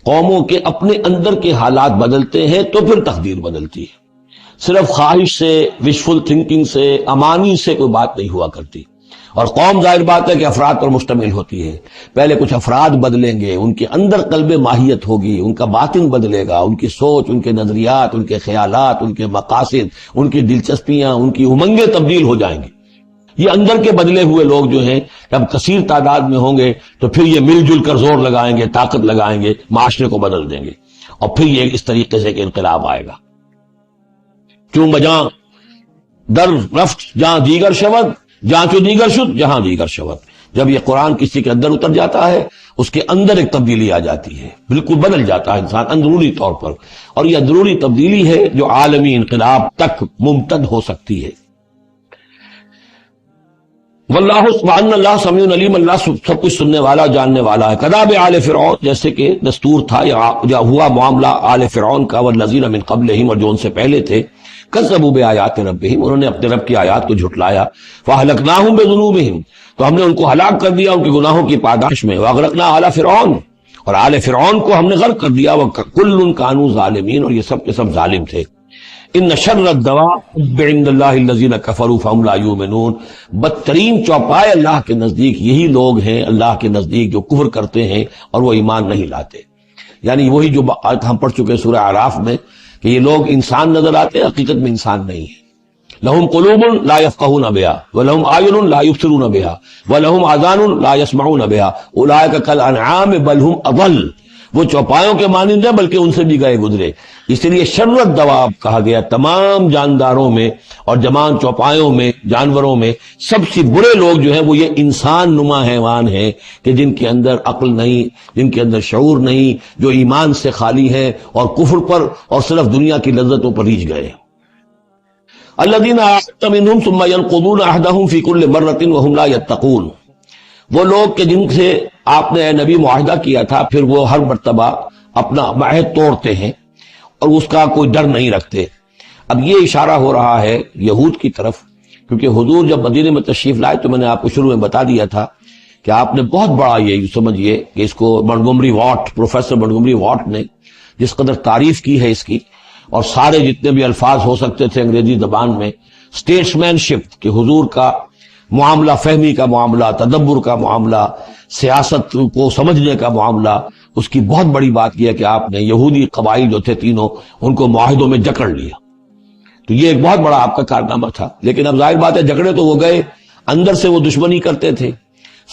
قوموں کے اپنے اندر کے حالات بدلتے ہیں تو پھر تقدیر بدلتی ہے، صرف خواہش سے، وشفل تھنکنگ سے، امانی سے کوئی بات نہیں ہوا کرتی۔ اور قوم ظاہر بات ہے کہ افراد پر مشتمل ہوتی ہے، پہلے کچھ افراد بدلیں گے، ان کے اندر قلب ماہیت ہوگی، ان کا باطن بدلے گا، ان کی سوچ، ان کے نظریات، ان کے خیالات، ان کے مقاصد، ان کی دلچسپیاں، ان کی امنگیں تبدیل ہو جائیں گی۔ یہ اندر کے بدلے ہوئے لوگ جو ہیں جب کثیر تعداد میں ہوں گے تو پھر یہ مل جل کر زور لگائیں گے، طاقت لگائیں گے، معاشرے کو بدل دیں گے، اور پھر یہ اس طریقے سے کہ انقلاب آئے گا۔ کیوں بجاں در رفت جہاں دیگر شود، جہاں چو دیگر شد جہاں دیگر شود۔ جب یہ قرآن کسی کے اندر اتر جاتا ہے، اس کے اندر ایک تبدیلی آ جاتی ہے، بالکل بدل جاتا ہے انسان اندرونی طور پر، اور یہ اندرونی تبدیلی ہے جو عالمی انقلاب تک ممتد ہو سکتی ہے۔ واللہ سبحان اللہ سمیع علیم، اللہ سب کچھ سننے والا، جاننے والا ہے۔ کداب آل فرعون، جیسے کہ دستور تھا یا ہوا معاملہ آل فرعون کا، والذین من قبلہم، اور جو ان سے پہلے تھے، کذبوا بآیات ربہم، انہوں نے اپنے رب کی آیات کو جھٹلایا، فاہلکناہم بذنوبہم، تو ہم نے ان کو ہلاک کر دیا ان کے گناہوں کی پاداش میں، واغرقنا آل فرعون، اور آل فرعون کو ہم نے غرق کر دیا، وکل کانوا ظالمین، اور یہ سب کے سب ظالم تھے۔ ان شر الدواب عند اللہ الذین کفروا فہم لا یؤمنون، بدترین چوپائے اللہ کے نزدیک یہی لوگ ہیں، اللہ کے نزدیک جو کفر کرتے ہیں اور وہ ایمان نہیں لاتے۔ یعنی وہی جو ہم پڑھ چکے سورہ اعراف میں کہ یہ لوگ انسان نظر آتے ہیں، حقیقت میں انسان نہیں ہے۔ لہم قلوب لا یفقہون بہا ولہم اعین لا یبصرون بہا ولہم آذان لا یسمعون بہا اولئک کالانعام بل ہم اضل، وہ چوپایوں کے مانند ہیں بلکہ ان سے بھی گئے گزرے۔ اس لیے شر الدواب کہا گیا، تمام جانداروں میں اور جمان چوپایوں میں، جانوروں میں سب سے برے لوگ جو ہیں وہ یہ انسان نما حیوان ہیں کہ جن کے اندر عقل نہیں، جن کے اندر شعور نہیں، جو ایمان سے خالی ہیں اور کفر پر اور صرف دنیا کی لذتوں پر ریجھ گئے۔ الذین عاہدت منہم ثم ینقضون عہدہم فی کل مرۃ وہم لا یتقون، وہ لوگ کہ جن سے آپ نے اے نبی معاہدہ کیا تھا، پھر وہ ہر مرتبہ اپنا عہد توڑتے ہیں اور اس کا کوئی ڈر نہیں رکھتے۔ اب یہ اشارہ ہو رہا ہے یہود کی طرف، کیونکہ حضور جب مدینے میں تشریف لائے تو میں نے آپ کو شروع میں بتا دیا تھا کہ آپ نے بہت بڑا یہ سمجھیے کہ اس کو Montgomery what, professor Montgomery what نے جس قدر تعریف کی ہے اس کی، اور سارے جتنے بھی الفاظ ہو سکتے تھے انگریزی زبان میں، اسٹیٹسمین شپ، کہ حضور کا معاملہ، فہمی کا معاملہ، تدبر کا معاملہ، سیاست کو سمجھنے کا معاملہ، اس کی بہت بڑی بات یہ ہے کہ آپ نے یہودی قبائل جو تھے تینوں، ان کو معاہدوں میں جکڑ لیا۔ تو یہ ایک بہت بڑا آپ کا کارنامہ تھا۔ لیکن اب ظاہر بات ہے جکڑے تو وہ گئے، اندر سے وہ دشمنی کرتے تھے،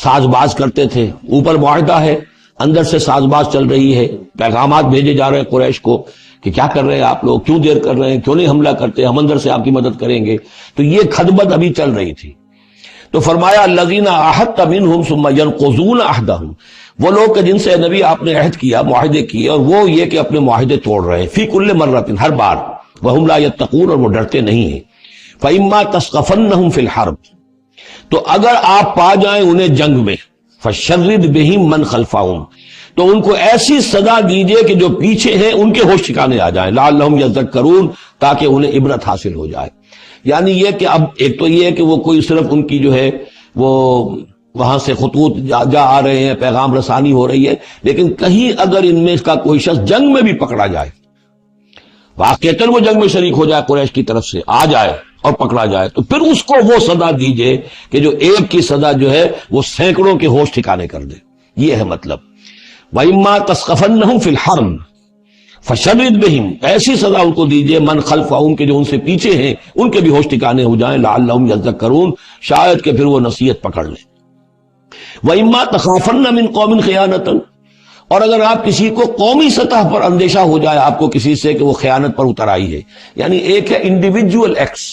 ساز باز کرتے تھے۔ اوپر معاہدہ ہے، اندر سے ساز باز چل رہی ہے، پیغامات بھیجے جا رہے ہیں قریش کو کہ کیا کر رہے ہیں آپ لوگ، کیوں دیر کر رہے ہیں، کیوں نہیں حملہ کرتے، ہم اندر سے آپ کی مدد کریں گے۔ تو یہ کھدبد ابھی چل رہی تھی۔ تو فرمایا الذین عاہدت منہم ثم ینقضون عہدہم، وہ لوگ کہ جن سے نبی آپ نے عہد کیا، معاہدے کیے، اور وہ یہ کہ اپنے معاہدے توڑ رہے ہیں، فی کل مرۃ، ہر بار، وہم لا یتقون، اور وہ ڈرتے نہیں ہیں۔ فإما تثقفنہم فی الحرب، تو اگر آپ پا جائیں انہیں جنگ میں، فشرد بہم من خلفہم، تو ان کو ایسی سزا دیجئے کہ جو پیچھے ہیں ان کے ہوش ٹھکانے آ جائیں، لعلہم یذکرون، تاکہ انہیں عبرت حاصل ہو جائے۔ یعنی یہ کہ اب ایک تو یہ ہے کہ وہ کوئی صرف ان کی جو ہے وہ وہاں سے خطوط جا آ رہے ہیں، پیغام رسانی ہو رہی ہے، لیکن کہیں اگر ان میں اس کا کوئی شخص جنگ میں بھی پکڑا جائے، واقعتاً وہ جنگ میں شریک ہو جائے، قریش کی طرف سے آ جائے اور پکڑا جائے، تو پھر اس کو وہ سزا دیجئے کہ جو ایک کی سزا جو ہے وہ سینکڑوں کے ہوش ٹھکانے کر دے۔ یہ ہے مطلب۔ وَإِمَّا تَثْقَفَنَّهُمْ فِي الْحَرْبِ فَشَرِّدْ بِهِمْ، ایسی سزا ان کو دیجئے من خلفہم، کے جو ان سے پیچھے ہیں ان کے بھی ہوش ٹھکانے ہو جائیں، لعلہم یذکرون، شاید کہ پھر وہ نصیحت پکڑ لیں۔ وَإِمَّا تَخَافَنَّ مِنْ قَوْمٍ خِیَانَةً، اور اگر آپ کسی کو قومی سطح پر اندیشہ ہو جائے آپ کو کسی سے کہ وہ خیانت پر اتر آئی ہے، یعنی ایک ہے انڈیویجول ایکٹس،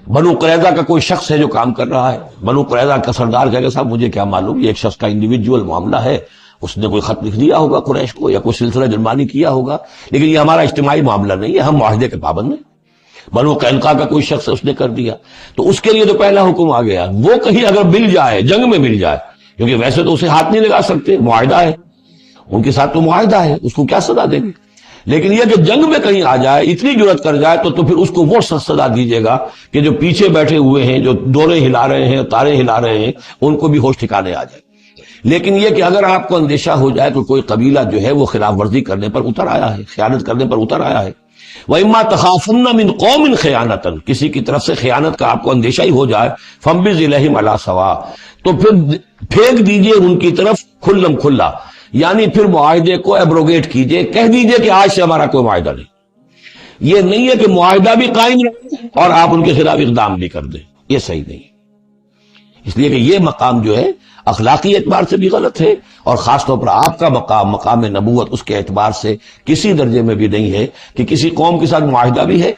بنو قریظہ کا کوئی شخص ہے جو کام کر رہا ہے، بنو قریظہ کا سردار کہے گا صاحب مجھے کیا معلوم، یہ ایک شخص کا انڈیویجول معاملہ ہے، اس نے کوئی خط لکھ دیا ہوگا قریش کو یا کوئی سلسلہ جرمانی کیا ہوگا، لیکن یہ ہمارا اجتماعی معاملہ نہیں ہے، ہم معاہدے کے پابند ہیں۔ بنو قینقاع کا کوئی شخص اس نے کر دیا، تو اس کے لیے تو پہلا حکم آ گیا، وہ کہیں اگر مل جائے، جنگ میں مل جائے، کیونکہ ویسے تو اسے ہاتھ نہیں لگا سکتے، معاہدہ ہے ان کے ساتھ، تو معاہدہ ہے، اس کو کیا سزا دیں گے، لیکن یہ کہ جنگ میں کہیں آ جائے، اتنی جرأت کر جائے تو پھر اس کو وہ سزا دیجیے گا کہ جو پیچھے بیٹھے ہوئے ہیں، جو ڈورے ہلا رہے ہیں، تارے ہلا رہے ہیں، ان کو بھی ہوش ٹھکانے آ جائے۔ لیکن یہ کہ اگر آپ کو اندیشہ ہو جائے کہ کوئی قبیلہ جو ہے وہ خلاف ورزی کرنے پر اتر آیا ہے، خیانت کرنے پر اتر آیا ہے، وَإِمَّا تَخَافُنَّ مِنْ قَوْمٍ خِيَانَةً، کسی کی طرف سے خیانت کا آپ کو اندیشہ ہی ہو جائے، فَانبِذْ إِلَيْهِمْ عَلَىٰ سَوَاءٍ، تو پھر پھینک دیجئے ان کی طرف کھلم کھلا، یعنی پھر معاہدے کو ایبروگیٹ کیجئے، کہہ دیجئے کہ آج سے ہمارا کوئی معاہدہ نہیں۔ یہ نہیں ہے کہ معاہدہ بھی قائم رہے اور آپ ان کے خلاف اقدام بھی کر دیں، یہ صحیح نہیں، اس لیے کہ یہ مقام جو ہے اخلاقی اعتبار سے بھی غلط ہے، اور خاص طور پر آپ کا مقام، مقام نبوت، اس کے اعتبار سے کسی درجے میں بھی نہیں ہے کہ کسی قوم کے ساتھ معاہدہ بھی ہے،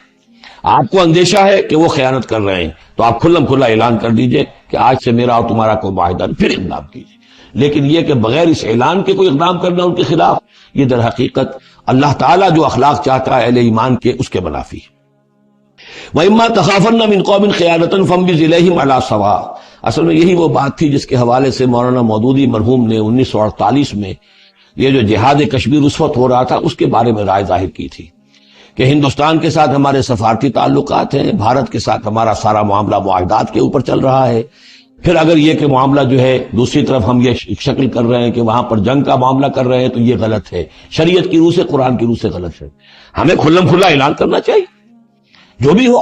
آپ کو اندیشہ ہے کہ وہ خیانت کر رہے ہیں تو آپ کھلم کھلا اعلان کر دیجئے کہ آج سے میرا اور تمہارا کوئی معاہدہ نہیں، پھر اقدام کیجئے۔ لیکن یہ کہ بغیر اس اعلان کے کوئی اقدام کرنا ان کے خلاف، یہ در حقیقت اللہ تعالیٰ جو اخلاق چاہتا ہے اہل ایمان کے، اس کے منافی ہے۔ وَإِمَّا تَخَافَنَّ مِنْ قَوْمٍ خِيَانَةً فَانبِذْ إِلَيْهِمْ عَلَىٰ سَوَاءٍ، اصل میں یہی وہ بات تھی جس کے حوالے سے مولانا مودودی مرحوم نے 1948 میں یہ جو جہاد کشمیر اس وقت ہو رہا تھا اس کے بارے میں رائے ظاہر کی تھی کہ ہندوستان کے ساتھ ہمارے سفارتی تعلقات ہیں، بھارت کے ساتھ ہمارا سارا معاملہ معاہدات کے اوپر چل رہا ہے، پھر اگر یہ کہ معاملہ جو ہے دوسری طرف ہم یہ شکل کر رہے ہیں کہ وہاں پر جنگ کا معاملہ کر رہے ہیں تو یہ غلط ہے، شریعت کی روح سے، قرآن کی روح سے غلط ہے، ہمیں کھلم کھلا اعلان کرنا چاہیے، جو بھی ہو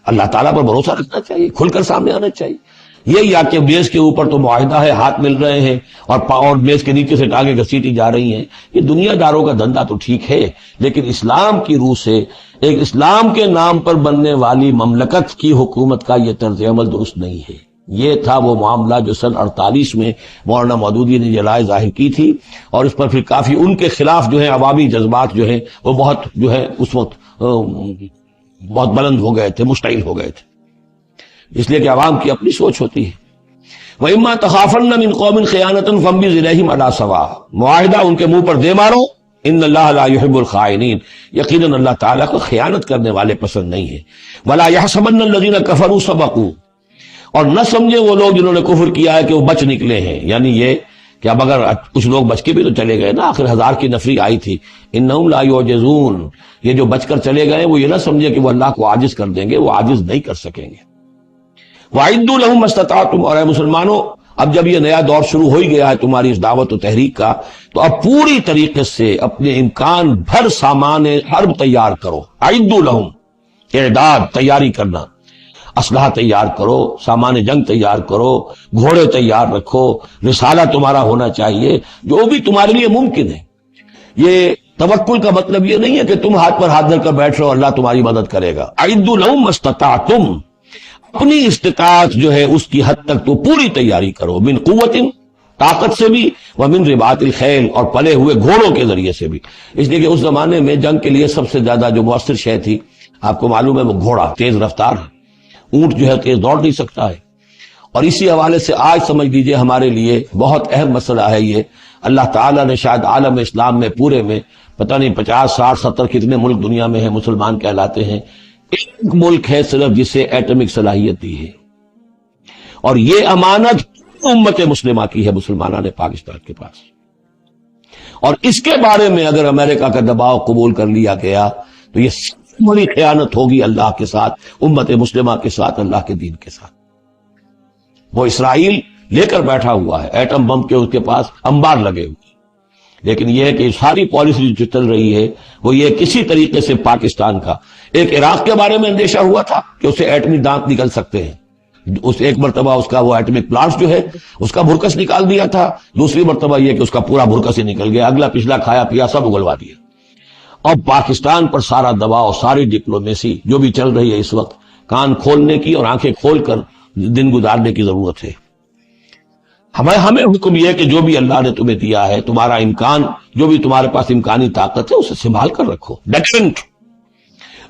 اللہ تعالیٰ پر بھروسہ رکھنا چاہیے، کھل کر سامنے آنا چاہیے۔ یہ یا کہ میز کے اوپر تو معاہدہ ہے، ہاتھ مل رہے ہیں اور میز کے نیچے سے ٹانگیں گھسیٹی جا رہی ہیں، یہ دنیا داروں کا دھندا تو ٹھیک ہے، لیکن اسلام کی روح سے ایک اسلام کے نام پر بننے والی مملکت کی حکومت کا یہ طرز عمل درست نہیں ہے۔ یہ تھا وہ معاملہ جو سن 48 میں مولانا مودودی نے یہ رائے ظاہر کی تھی، اور اس پر پھر کافی ان کے خلاف جو ہے عوامی جذبات جو ہیں وہ بہت جو ہے اس وقت بہت بلند ہو گئے تھے، مشتعل ہو گئے تھے، اس لیے کہ عوام کی اپنی سوچ ہوتی ہے۔ وَإِمَّا تَخَافَنَّ مِنْ قَوْمٍ خِيَانَةً فَانبِذْ إِلَيْهِمْ عَلَىٰ سَوَاءٍ، معاہدہ ان کے منہ پر دے مارو، ان اللہ لا يحب الخائنین، یقیناً اللہ تعالیٰ کو خیانت کرنے والے پسند نہیں ہے۔ وَلَا يَحْسَبَنَّ الَّذِينَ كَفَرُوا سَبَقُوا، اور نہ سمجھے وہ لوگ جنہوں نے کفر کیا ہے کہ وہ بچ نکلے ہیں، یعنی یہ کہ اب اگر کچھ لوگ بچ کے بھی تو چلے گئے نا، آخر 1000 کی نفری آئی تھی، انہم لا یعجزون، یہ جو بچ کر چلے گئے وہ یہ نہ سمجھے کہ وہ اللہ کو عاجز کر دیں گے، وہ عاجز نہیں کر سکیں گے۔ وَأَعِدُّوا لَهُم مَّا اسْتَطَعْتُمْ، اور اے مسلمانوں اب جب یہ نیا دور شروع ہو ہی گیا ہے تمہاری اس دعوت و تحریک کا، تو اب پوری طریقے سے اپنے امکان بھر سامان حرب تیار کرو۔ اعدوا لہم، اعداد، تیاری کرنا، اسلحہ تیار کرو، سامان جنگ تیار کرو، گھوڑے تیار رکھو، رسالہ تمہارا ہونا چاہیے، جو بھی تمہارے لیے ممکن ہے۔ یہ توکل کا مطلب یہ نہیں ہے کہ تم ہاتھ پر ہاتھ دھر کر بیٹھ رہو اللہ تمہاری مدد کرے گا۔ اعدوا لہم ما استطعتم، اپنی استطاعت جو ہے اس کی حد تک تو پوری تیاری کرو، من قوت، طاقت سے بھی، ومن رباط الخیل، اور پلے ہوئے گھوڑوں کے ذریعے سے بھی، اس لیے کہ اس زمانے میں جنگ کے لیے سب سے زیادہ جو مؤثر شے تھی آپ کو معلوم ہے وہ گھوڑا، تیز رفتار ہے، اونٹ جو ہے تیز دوڑ نہیں سکتا ہے۔ اور اسی حوالے سے آج سمجھ لیجئے ہمارے لیے بہت اہم مسئلہ ہے یہ، اللہ تعالیٰ نے شاید عالم اسلام میں پورے میں پتہ نہیں 50 60 70 کتنے ملک دنیا میں ہیں مسلمان کہلاتے ہیں، ایک ملک ہے صرف جسے ایٹمک صلاحیت دی ہے، اور یہ امانت امت مسلمہ کی ہے، مسلمانان پاکستان کے پاس، اور اس کے بارے میں اگر امریکہ کا دباؤ قبول کر لیا گیا تو یہ بڑی خیانت ہوگی اللہ کے ساتھ، امت مسلمہ کے ساتھ، اللہ کے دین کے ساتھ۔ وہ اسرائیل لے کر بیٹھا ہوا ہے ایٹم بم کے، اس کے پاس انبار لگے ہوئے، لیکن یہ ہے کہ ساری پالیسی جو چل رہی ہے وہ یہ کسی طریقے سے پاکستان کا، ایک عراق کے بارے میں اندیشہ ہوا تھا کہ اسے ایٹمی دانت نکل سکتے ہیں، اس ایک مرتبہ اس کا وہ ایٹمک پلانٹ جو ہے اس کا بھرکس نکال دیا تھا، دوسری مرتبہ یہ کہ اس کا پورا بھرکس ہی نکل گیا، اگلا پچھلا کھایا پیا سب اگلوا دیا۔ اب پاکستان پر سارا دباؤ، ساری ڈپلومیسی جو بھی چل رہی ہے اس وقت، کان کھولنے کی اور آنکھیں کھول کر دن گزارنے کی ضرورت ہے۔ ہمیں حکم یہ ہے کہ جو بھی اللہ نے تمہیں دیا ہے، تمہارا امکان، جو بھی تمہارے پاس امکانی طاقت ہے، اسے سنبھال کر رکھو، ڈیٹرنٹ۔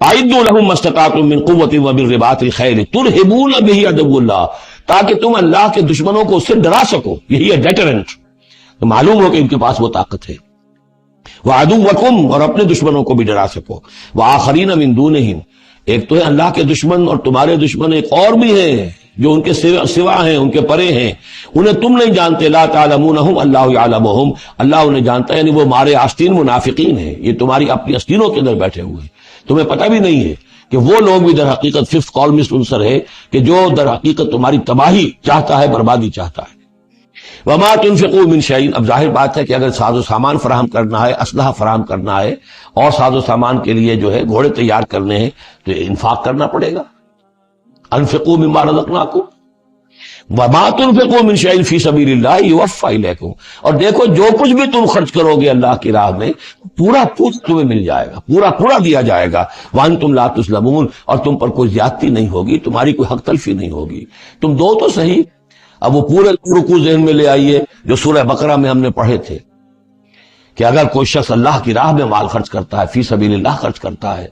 اعدوا لهم ما استطعتم من قوة ومن رباط الخیل ترہبون به عدو اللہ، تاکہ تم اللہ کے دشمنوں کو اس سے ڈرا سکو، یہی ہے ڈیٹرنٹ، تو معلوم ہو کہ ان کے پاس وہ طاقت ہے۔ وعدوکم، اور اپنے دشمنوں کو بھی ڈرا سکو، وآخرین من دونہم، ایک تو ہے اللہ کے دشمن اور تمہارے دشمن ایک اور بھی ہیں جو ان کے سوا ہیں، ان کے پرے ہیں، انہیں تم نہیں جانتے، لا تعلمونہم اللہ یعلمہم، اللہ انہیں جانتا ہے، یعنی وہ مارے آستین منافقین ہیں، یہ تمہاری اپنی آستینوں کے اندر بیٹھے ہوئے ہیں، تمہیں پتہ بھی نہیں ہے کہ وہ لوگ بھی در حقیقت ففتھ کالمسٹ عنصر ہے کہ جو در حقیقت تمہاری تباہی چاہتا ہے، بربادی چاہتا ہے۔ وما تنفقوا من شیء، اب ظاہر بات ہے کہ اگر ساز و سامان فراہم کرنا ہے، اسلحہ فراہم کرنا ہے، اور ساز و سامان کے لیے جو ہے گھوڑے تیار کرنے ہیں، تو انفاق کرنا پڑے گا۔ انفقوا مما رزقناکم وما تنفقوا من شیء فی سبیل اللہ یوفی الیکم، اور دیکھو جو کچھ بھی تم خرچ کرو گے اللہ کی راہ میں، پورا تمہیں مل جائے گا، پورا دیا جائے گا۔ وانتم لا تظلمون، اور تم پر کوئی زیادتی نہیں ہوگی، تمہاری کوئی حق تلفی نہیں ہوگی۔ تم دو تو صحیح، اب وہ پورے رکوع ذہن میں لے آئیے جو سورہ بقرہ میں ہم نے پڑھے تھے کہ اگر کوئی شخص اللہ کی راہ میں مال خرچ کرتا ہے، فی سبیل اللہ خرچ کرتا ہے،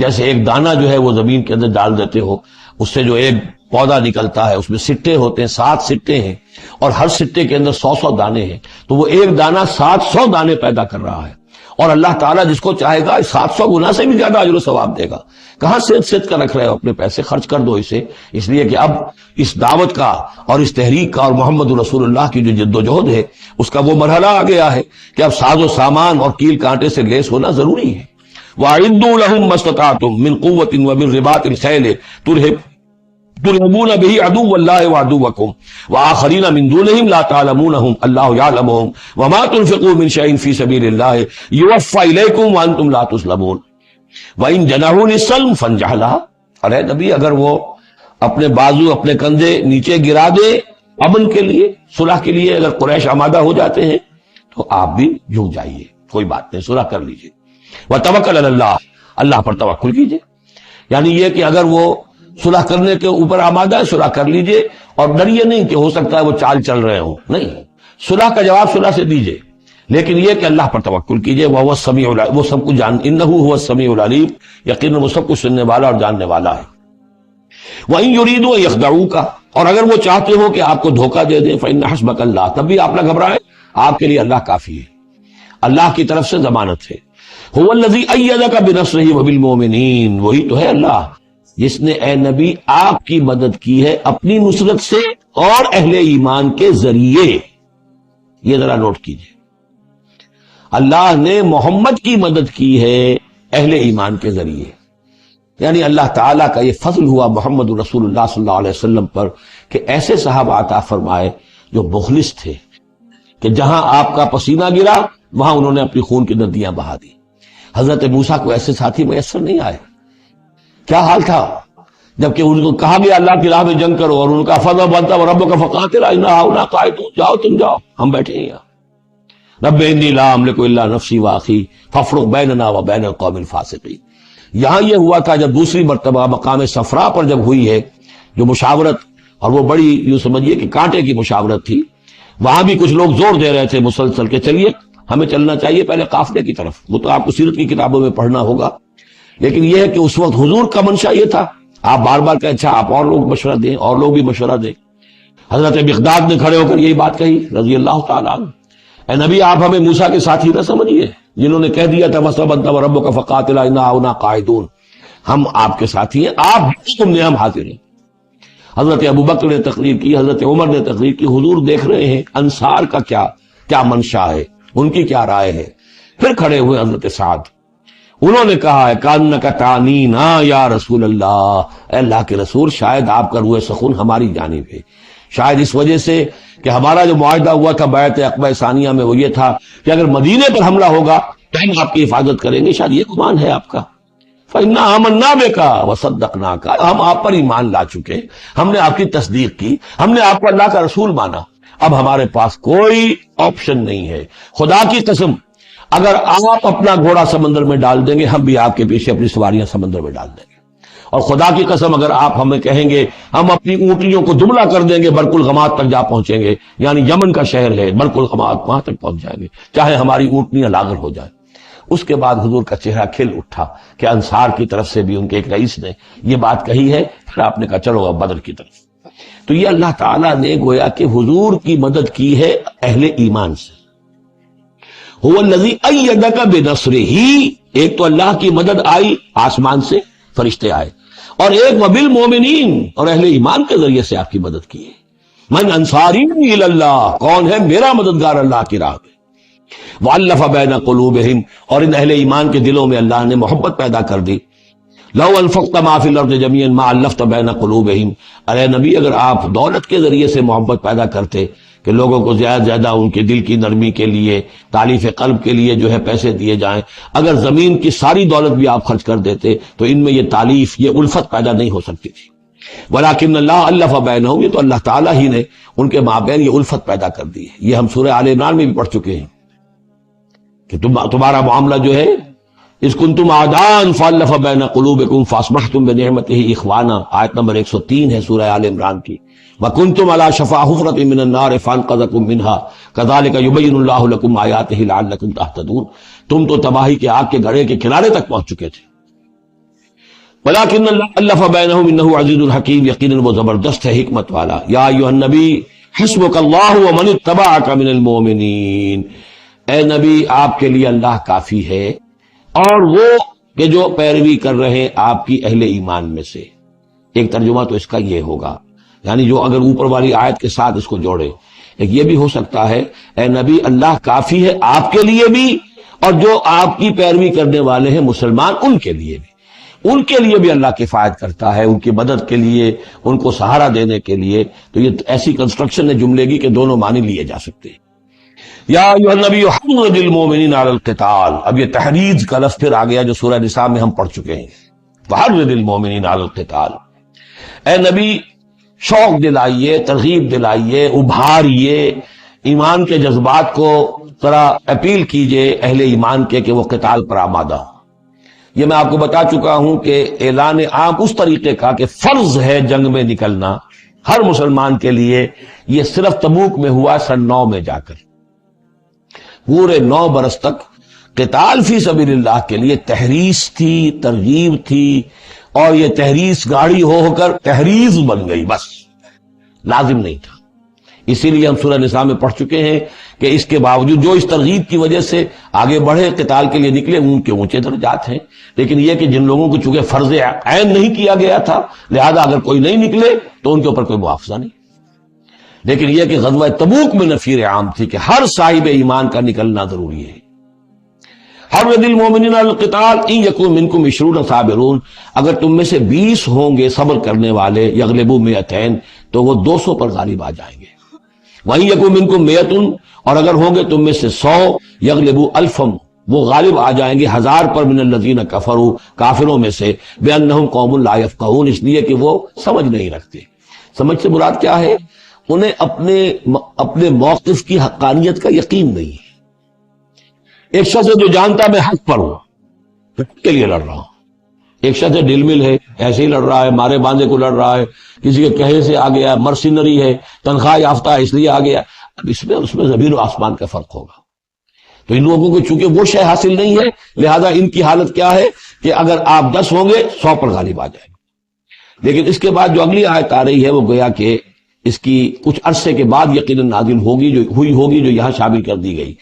جیسے ایک دانہ جو ہے وہ زمین کے اندر ڈال دیتے ہو، اس سے جو ایک پودا نکلتا ہے، اس میں سٹے ہوتے ہیں، 7 سٹے ہیں، اور ہر سٹے کے اندر 100 دانے ہیں، تو وہ ایک دانہ 700 دانے پیدا کر رہا ہے، اور اللہ تعالیٰ جس کو چاہے گا 700 گنا سے بھی زیادہ اجر و ثواب دے گا۔ کہاں سیت کر رکھ رہے ہو اپنے پیسے؟ خرچ کر دو اسے، اس لیے کہ اب اس دعوت کا اور اس تحریک کا اور محمد رسول اللہ کی جو جد و جہد ہے، اس کا وہ مرحلہ آ گیا ہے کہ اب ساز و سامان اور کیل کانٹے سے لیس ہونا ضروری ہے۔ وَأَعِدُّوا لَهُم مَّا اسْتَطَعْتُم مِّن قُوَّةٍ وَمِن رِّبَاطِ الْخَيْلِ ترهبون به عدو اللہ وعدوکم وآخرین من دونہم لا تعلمونہم اللہ یعلمہم وما تنفقوا من شیء فی سبیل اللہ یوفی الیکم وانتم لا تظلمون وَإِن جَنَحُوا لِلسَّلْمِ فَانْجَحْ لَهَا، اور اے نبی اگر وہ اپنے بازو، اپنے کندھے نیچے گرا دے امن کے لیے، صلح کے لیے، اگر قریش آمادہ ہو جاتے ہیں تو آپ بھی جھک جائیے، کوئی بات نہیں، صلح کر لیجیے۔ وَتَوَکَّلْ عَلَى اللَّهِ، اللہ پر توکل کیجیے، یعنی یہ کہ اگر وہ صلح کرنے کے اوپر آمادہ ہے، صلح کر لیجئے، اور ڈریے نہیں کہ ہو سکتا ہے وہ چال چل رہے ہوں، نہیں، صلح کا جواب صلح سے دیجئے، لیکن یہ کہ اللہ پر توکل کیجئے، وہ وہ سب کچھ انہ هو السمیع العلیم، یقیناً وہ سب کچھ سننے والا اور جاننے والا ہے۔ وَإِن يُرِيدُوا أَن يَخْدَعُوكَ، اور اگر وہ چاہتے ہو کہ آپ کو دھوکہ دے دیں، فَإِنَّ حَسْبَكَ اللَّهُ، تب بھی آپ نہ گھبرائیں، آپ کے لیے اللہ کافی ہے، اللہ کی طرف سے ضمانت ہے۔ هُوَ الَّذِي أَيَّدَكَ بِنَصْرِهِ وَبِالْمُؤْمِنِينَ، وہی تو ہے اللہ جس نے اے نبی آپ کی مدد کی ہے اپنی نصرت سے اور اہل ایمان کے ذریعے۔ یہ ذرا نوٹ کیجئے، اللہ نے محمد کی مدد کی ہے اہل ایمان کے ذریعے، یعنی اللہ تعالیٰ کا یہ فضل ہوا محمد رسول اللہ صلی اللہ علیہ وسلم پر کہ ایسے صحابہ عطا فرمائے جو مخلص تھے، کہ جہاں آپ کا پسینہ گرا وہاں انہوں نے اپنی خون کی ندیاں بہا دی۔ حضرت موسیٰ کو ایسے ساتھی میسر نہیں آئے، کیا حال تھا جبکہ ان کو کہا گیا اللہ کی راہ میں جنگ کرو، اور ان کا فضل بنتا وہ رب کا فقاتل انا ہاؤنا قاعدون، جاؤ تم جاؤ، ہم بیٹھے ہیں یہاں۔ رب انی لا املک الا نفسی واخی فافرق بیننا وبین القوم الفاسقین۔ یہاں یہ ہوا تھا جب دوسری مرتبہ مقام صفرا پر جب ہوئی ہے جو مشاورت، اور وہ بڑی یوں سمجھیے کہ کانٹے کی مشاورت تھی، وہاں بھی کچھ لوگ زور دے رہے تھے مسلسل کہ چلیے ہمیں چلنا چاہیے پہلے قافلے کی طرف، وہ تو آپ کو سیرت کی کتابوں میں پڑھنا ہوگا، لیکن یہ ہے کہ اس وقت حضور کا منشا یہ تھا، آپ بار بار کہیں اچھا آپ اور لوگ مشورہ دیں، اور لوگ بھی مشورہ دیں۔ حضرت مقداد نے کھڑے ہو کر یہی بات کہی رضی اللہ تعالیٰ عنہ، اے نبی آپ ہمیں موسیٰ کے ساتھی نہ سمجھیے جنہوں نے کہہ دیا تھا مسئلہ بنتا و رب کا فقاتل انا ہاؤنا قاعدون، ہم آپ کے ساتھی ہیں، آپ حکم نے ہم حاضر ہیں۔ حضرت ابوبکر نے تقریر کی، حضرت عمر نے تقریر کی، حضور دیکھ رہے ہیں انصار کا کیا منشا ہے، ان کی کیا رائے ہے۔ پھر کھڑے ہوئے حضرت سعد، انہوں نے کہا ہے کانک تعنینا یا رسول اللہ، اے اللہ کے رسول شاید آپ کا روح سخن ہماری جانب ہے، شاید اس وجہ سے کہ ہمارا جو معاہدہ ہوا تھا بیعت عقبہ ثانیہ میں وہ یہ تھا کہ اگر مدینے پر حملہ ہوگا تو ہم آپ کی حفاظت کریں گے، شاید یہ گمان ہے آپ کا۔ فَإِنَّا آمَنَّا بِكَ وَصَدَّقْنَاكَ، ہم آپ پر ایمان لا چکے، ہم نے آپ کی تصدیق کی، ہم نے آپ کو اللہ کا رسول مانا، اب ہمارے پاس کوئی آپشن نہیں ہے۔ خدا کی قسم اگر آپ اپنا گھوڑا سمندر میں ڈال دیں گے ہم بھی آپ کے پیچھے اپنی سواریاں سمندر میں ڈال دیں گے، اور خدا کی قسم اگر آپ ہمیں کہیں گے ہم اپنی اونٹنیوں کو دبلا کر دیں گے، برق الغماد تک جا پہنچیں گے، یعنی یمن کا شہر ہے برق الغماد، وہاں تک پہنچ جائیں گے، چاہے ہماری اونٹنیاں لاغر ہو جائیں۔ اس کے بعد حضور کا چہرہ کھل اٹھا کہ انصار کی طرف سے بھی ان کے ایک رئیس نے یہ بات کہی ہے، پھر آپ نے کہا چلو اب بدر کی طرف۔ تو یہ اللہ تعالیٰ نے گویا کہ حضور کی مدد کی ہے اہل ایمان سے۔ هو الذی ایدک بنصرہ، ایک تو اللہ کی مدد آئی آسمان سے، فرشتے آئے، اور ایک وبالمؤمنین، اور اہل ایمان کے ذریعے سے آپ کی مدد کی ہے۔ من انصاری الی اللہ، کون ہے میرا مددگار اللہ کی راہ میں؟ وَأَلَّفَ بَيْنَ قُلُوبِهِمْ، اور ان اہل ایمان کے دلوں میں اللہ نے محبت پیدا کر دی۔ لَوْ أَنفَقْتَ مَا فِي الْأَرْضِ جَمِيعًا مَا أَلَّفْتَ بَيْنَ قُلُوبِهِمْ، ارے نبی اگر آپ دولت کے ذریعے سے محبت پیدا کرتے کہ لوگوں کو زیادہ زیادہ ان کے دل کی نرمی کے لیے، تالیف قلب کے لیے جو ہے پیسے دیے جائیں، اگر زمین کی ساری دولت بھی آپ خرچ کر دیتے تو ان میں یہ تالیف، یہ الفت پیدا نہیں ہو سکتی تھی۔ ولیکن اللہ الف بینہم، یہ تو اللہ تعالیٰ ہی نے ان کے مابین یہ الفت پیدا کر دی ہے۔ یہ ہم سورہ آل عمران میں بھی پڑھ چکے ہیں کہ تمہارا معاملہ جو ہے، اذ کنتم اعداء فالف بین قلوبکم فاصبحتم بنعمتہ اخوانا، آیت نمبر 103 ہے سورہ آل عمران کی۔ وَكُنْتُمْ عَلَى شَفَا حُفْرَةٍ مِّنَ النَّارِ فَانْقَذَكُم مِّنْهَا كَذَلِكَ يُبَيِّنُ اللَّهُ لَكُمْ آيَاتِهِ لَعَلَّكُمْ تَهْتَدُونَ، تم تو تباہی کے آگ کے گڑھے کے کنارے تک پہنچ چکے تھے۔ وَلَكِنَّ اللَّهَ أَلَّفَ بَيْنَهُمْ إِنَّهُ عَزِيزٌ حَكِيمٌ، یقیناً وہ زبردست ہے، حکمت والا۔ یا ایھا النبی حسبک اللہ ومن اتبعک من المؤمنین، اے نبی آپ کے لیے اللہ کافی ہے اور وہ کہ جو پیروی کر رہے آپ کی اہل ایمان میں سے۔ ایک ترجمہ تو اس کا یہ ہوگا، یعنی جو اگر اوپر والی آیت کے ساتھ اس کو جوڑے، ایک یہ بھی ہو سکتا ہے اے نبی اللہ کافی ہے آپ کے لیے بھی، اور جو آپ کی پیروی کرنے والے ہیں مسلمان ان کے لیے بھی اللہ کفایت کرتا ہے، ان کی مدد کے لیے، ان کو سہارا دینے کے لیے۔ تو یہ ایسی کنسٹرکشن ہے جملے کی کہ دونوں معنی لیے جا سکتے ہیں۔ یا ایھا النبی حرض المؤمنین علی القتال، اب یہ تحریض کا لفظ پھر آ گیا جو سورہ نساء میں ہم پڑھ چکے ہیں۔ وحرض المؤمنین علی القتال، اے نبی شوق دلائیے، ترغیب دلائیے، ابھاریے، ایمان کے جذبات کو ذرا اپیل کیجئے اہل ایمان کے کہ وہ قتال پر آمادہ ہوں۔ یہ میں آپ کو بتا چکا ہوں کہ اعلان عام اس طریقے کا کہ فرض ہے جنگ میں نکلنا ہر مسلمان کے لیے، یہ صرف تبوک میں ہوا سن 9 میں جا کر۔ پورے 9 برس تک قتال فی سبیل اللہ کے لیے تحریض تھی، ترغیب تھی، اور یہ تحریض گاڑی ہو کر تحریض بن گئی، بس لازم نہیں تھا۔ اسی لیے ہم سورہ نساء میں پڑھ چکے ہیں کہ اس کے باوجود جو اس ترغیب کی وجہ سے آگے بڑھے قتال کے لیے نکلے ان کے اونچے درجات ہیں، لیکن یہ کہ جن لوگوں کو چونکہ فرض عین نہیں کیا گیا تھا لہذا اگر کوئی نہیں نکلے تو ان کے اوپر کوئی معاوضہ نہیں۔ لیکن یہ کہ غزوہ تبوک میں نفیر عام تھی کہ ہر صاحب ایمان کا نکلنا ضروری ہے۔ حرض المؤمنین علی القتال ان یکن منکم 20 صابرون، اگر تم میں سے 20 ہوں گے صبر کرنے والے، یغلبوا 200 تو وہ 200 پر غالب آ جائیں گے۔ وَإِن یکن منکم 100، اور اگر ہوں گے تم میں سے 100، یغلبوا 1000، وہ غالب آ جائیں گے 1000 پر، من الذین کفروا، کافروں میں سے، بأنہم قوم لا یفقہون، اس لیے کہ وہ سمجھ نہیں رکھتے۔ سمجھ سے مراد کیا ہے؟ انہیں اپنے موقف کی حقانیت کا یقین نہیں ہے۔ ایک شخص ہے جو جانتا میں حق پر ہوں، حق کے لیے لڑ رہا ہوں۔ ایک شخص ہے ڈل مل ہے، ایسے ہی لڑ رہا ہے، مارے باندھے کو لڑ رہا ہے، کسی کے کہے سے آ گیا، مرسینری ہے، تنخواہ یافتہ ہے اس لیے آ گیا۔ اب اس میں زمین و آسمان کا فرق ہوگا۔ تو ان لوگوں کو چونکہ وہ شے حاصل نہیں ہے لہذا ان کی حالت کیا ہے کہ اگر آپ 10 ہوں گے 100 پر غالب آ جائیں گے۔ لیکن اس کے بعد جو اگلی آیت آ رہی ہے وہ گویا کہ اس کی کچھ عرصے کے بعد یقیناً نازل ہوگی، جو یہاں شامل کر دی گئی۔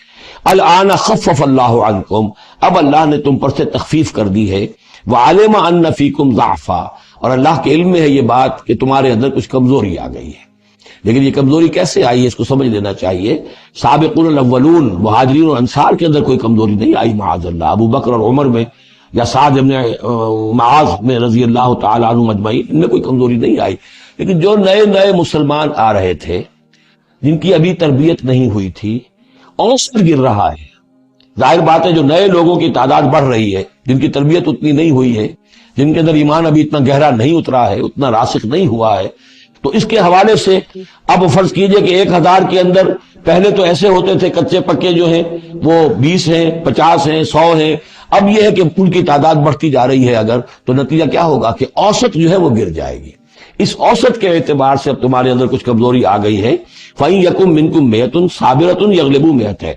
الآن خفف اللہ عنکم، اب اللہ نے تم پر سے تخفیف کر دی ہے۔ وعلم ان فیکم ضعفا، اور اللہ کے علم میں ہے یہ بات کہ تمہارے اندر کچھ کمزوری آ گئی ہے۔ لیکن یہ کمزوری کیسے آئی ہے اس کو سمجھ لینا چاہیے۔ سابقون الاولون، مہاجرین اور انصار کے اندر کوئی کمزوری نہیں آئی معاذ اللہ، ابو بکر اور عمر میں یا سعد بن معاذ میں رضی اللہ تعالی عنہم اجمعین، ان میں کوئی کمزوری نہیں آئی۔ لیکن جو نئے مسلمان آ رہے تھے جن کی ابھی تربیت نہیں ہوئی تھی، اوسط گر رہا ہے۔ ظاہر بات ہے جو نئے لوگوں کی تعداد بڑھ رہی ہے، جن کی تربیت اتنی نہیں ہوئی ہے، جن کے اندر ایمان ابھی اتنا گہرا نہیں اترا ہے، اتنا راسخ نہیں ہوا ہے، تو اس کے حوالے سے اب فرض کیجئے کہ 1000 کے اندر پہلے تو ایسے ہوتے تھے کچے پکے جو ہیں وہ 20 ہیں، 50 ہیں، 100 ہیں، اب یہ ہے کہ ان کی تعداد بڑھتی جا رہی ہے اگر، تو نتیجہ کیا ہوگا کہ اوسط جو ہے وہ گر جائے گی. اس اوسط کے اعتبار سے اب تمہارے اندر کچھ کمزوری آ گئی ہے. فَإِن يَكُن مِّنكُم مِّئَةٌ صَابِرَةٌ يَغْلِبُوا مِئَتَيْنِ.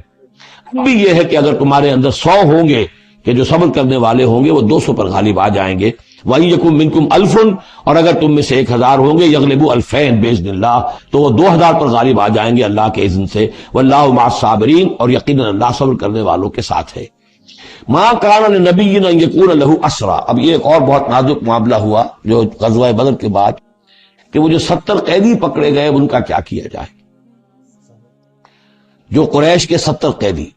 اب بھی یہ ہے کہ اگر تمہارے اندر 100 ہوں گے کہ جو صبر کرنے والے ہوں گے وہ 200 پر غالب آ جائیں گے. وَإِن يَكُن مِّنكُم أَلْفٌ، اور اگر تم میں سے 1000 ہوں گے يَغْلِبُوا أَلْفَيْنِ بِإِذْنِ اللَّهِ، تو وہ 2000 پر غالب آ جائیں گے اللہ کے اذن سے. وَاللَّهُ مَعَ الصَّابِرِينَ، اور یقیناً اللہ صبر کرنے والوں کے ساتھ ہے. مَا كَانَ لِنَبِيٍّ أَن يَكُونَ لَهُ أَسْرَىٰ. اب یہ ایک اور بہت نازک معاملہ ہوا جو غزوہ بدر کے بعد، کہ وہ جو 70 قیدی پکڑے گئے ان کا کیا کیا جائے. جو قریش کے 70 قیدی،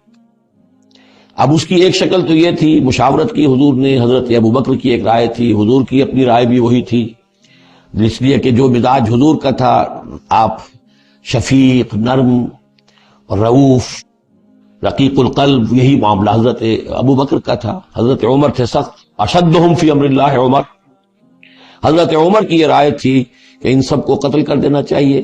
اب اس کی ایک شکل تو یہ تھی، مشاورت کی حضور نے، حضرت ابو بکر کی ایک رائے تھی، حضور کی اپنی رائے بھی وہی تھی، اس لیے کہ جو مزاج حضور کا تھا، آپ شفیق، نرم، رؤوف، رقیق القلب، یہی معاملہ حضرت ابو بکر کا تھا. حضرت عمر تھے سخت، اشدہم فی امر اللہ عمر. حضرت عمر کی یہ رائے تھی کہ ان سب کو قتل کر دینا چاہیے.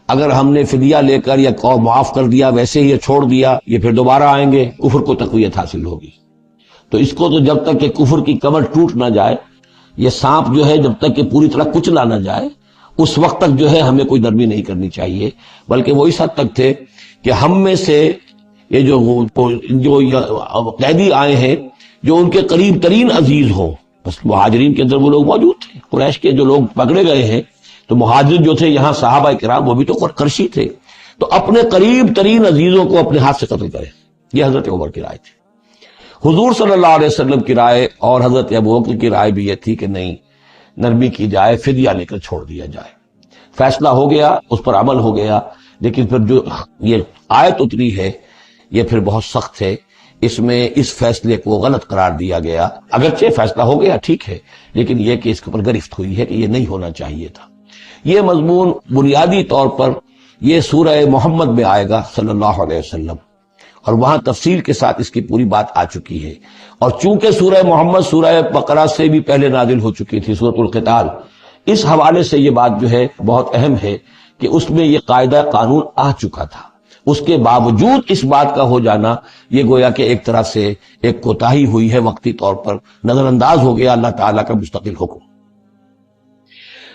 اگر ہم نے فدیہ لے کر یا قوم معاف کر دیا، ویسے ہی یہ چھوڑ دیا، یہ پھر دوبارہ آئیں گے، کفر کو تقویت حاصل ہوگی. تو اس کو تو جب تک کہ کفر کی کمر ٹوٹ نہ جائے، یہ سانپ جو ہے جب تک کہ پوری طرح کچلا نہ جائے، اس وقت تک جو ہے ہمیں کوئی نرمی نہیں کرنی چاہیے. بلکہ وہ اس حد تک تھے کہ ہم میں سے یہ جو قیدی آئے ہیں جو ان کے قریب ترین عزیز ہوں، بس مہاجرین کے اندر وہ لوگ موجود تھے، قریش کے جو لوگ پکڑے گئے ہیں، تو مہاجر جو تھے یہاں صحابہ کرام وہ بھی تو قرشی تھے، تو اپنے قریب ترین عزیزوں کو اپنے ہاتھ سے قتل کریں. یہ حضرت عمر کی رائے تھی. حضور صلی اللہ علیہ وسلم کی رائے اور حضرت ابو بکر کی رائے بھی یہ تھی کہ نہیں، نرمی کی جائے، فدیہ لے کر چھوڑ دیا جائے. فیصلہ ہو گیا، اس پر عمل ہو گیا. لیکن پھر جو یہ آیت اتری ہے یہ پھر بہت سخت ہے. اس میں اس فیصلے کو غلط قرار دیا گیا. اگرچہ فیصلہ ہو گیا ٹھیک ہے، لیکن یہ کہ اس کے اوپر گرفت ہوئی ہے کہ یہ نہیں ہونا چاہیے تھا. یہ مضمون بنیادی طور پر یہ سورہ محمد میں آئے گا صلی اللہ علیہ وسلم، اور وہاں تفصیل کے ساتھ اس کی پوری بات آ چکی ہے. اور چونکہ سورہ محمد سورہ بقرہ سے بھی پہلے نازل ہو چکی تھی، سورۃ القتال، اس حوالے سے یہ بات جو ہے بہت اہم ہے کہ اس میں یہ قاعدہ قانون آ چکا تھا. اس کے باوجود اس بات کا ہو جانا یہ گویا کہ ایک طرح سے ایک کوتاہی ہوئی ہے، وقتی طور پر نظر انداز ہو گیا اللہ تعالیٰ کا مستقل حکم.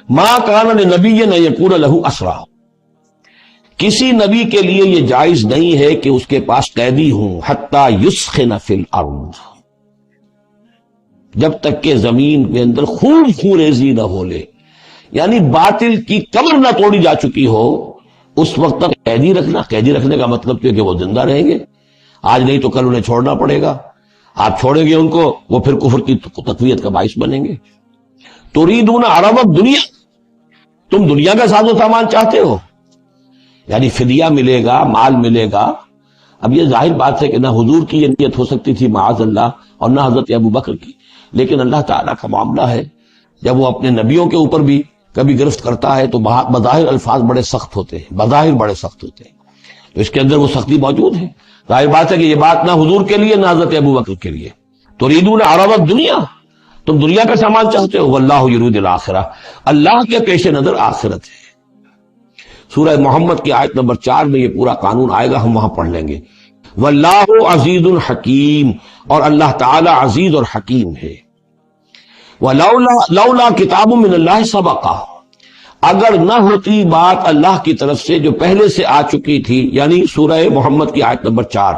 ما کان لنبی ان یکون لہ اسریٰ، کسی نبی کے لیے یہ جائز نہیں ہے کہ اس کے پاس قیدی ہوں، حتی یسخن فی الارض، جب تک کہ زمین کے اندر خون ریزی نہ ہو لے، یعنی باطل کی کمر نہ توڑی جا چکی ہو، اس وقت تک قیدی رکھنا. قیدی رکھنے کا مطلب کہ وہ زندہ رہیں گے، آج نہیں تو کل انہیں چھوڑنا پڑے گا. آپ چھوڑیں گے ان کو، وہ پھر کفر کی تقویت کا باعث بنیں گے. تريدون عرض الدنیا، تم دنیا کا ساز و سامان چاہتے ہو، یعنی فدیہ ملے گا، مال ملے گا. اب یہ ظاہر بات ہے کہ نہ حضور کی یہ نیت ہو سکتی تھی معاذ اللہ، اور نہ حضرت ابو بکر کی، لیکن اللہ تعالیٰ کا معاملہ ہے. جب وہ اپنے نبیوں کے اوپر بھی کبھی گرفت کرتا ہے تو بظاہر الفاظ بڑے سخت ہوتے ہیں، بظاہر بڑے سخت ہوتے ہیں، تو اس کے اندر وہ سختی موجود ہے. ظاہر بات ہے کہ یہ بات نہ حضور کے لیے نہ حضرت ابو بکر کے لیے. تريدون عرض الدنیا، تم دنیا کا سامان چاہتے ہو، واللہ یرید الآخرہ، اللہ کے پیش نظر آخرت ہے. سورہ محمد کی آیت نمبر 4 میں یہ پورا قانون آئے گا، ہم وہاں پڑھ لیں گے. واللہ عزیز الحکیم، اور اللہ تعالی عزیز اور حکیم ہے. لولا کتاب من اللہ سبقہ، اگر نہ ہوتی بات اللہ کی طرف سے جو پہلے سے آ چکی تھی، یعنی سورہ محمد کی آیت نمبر 4،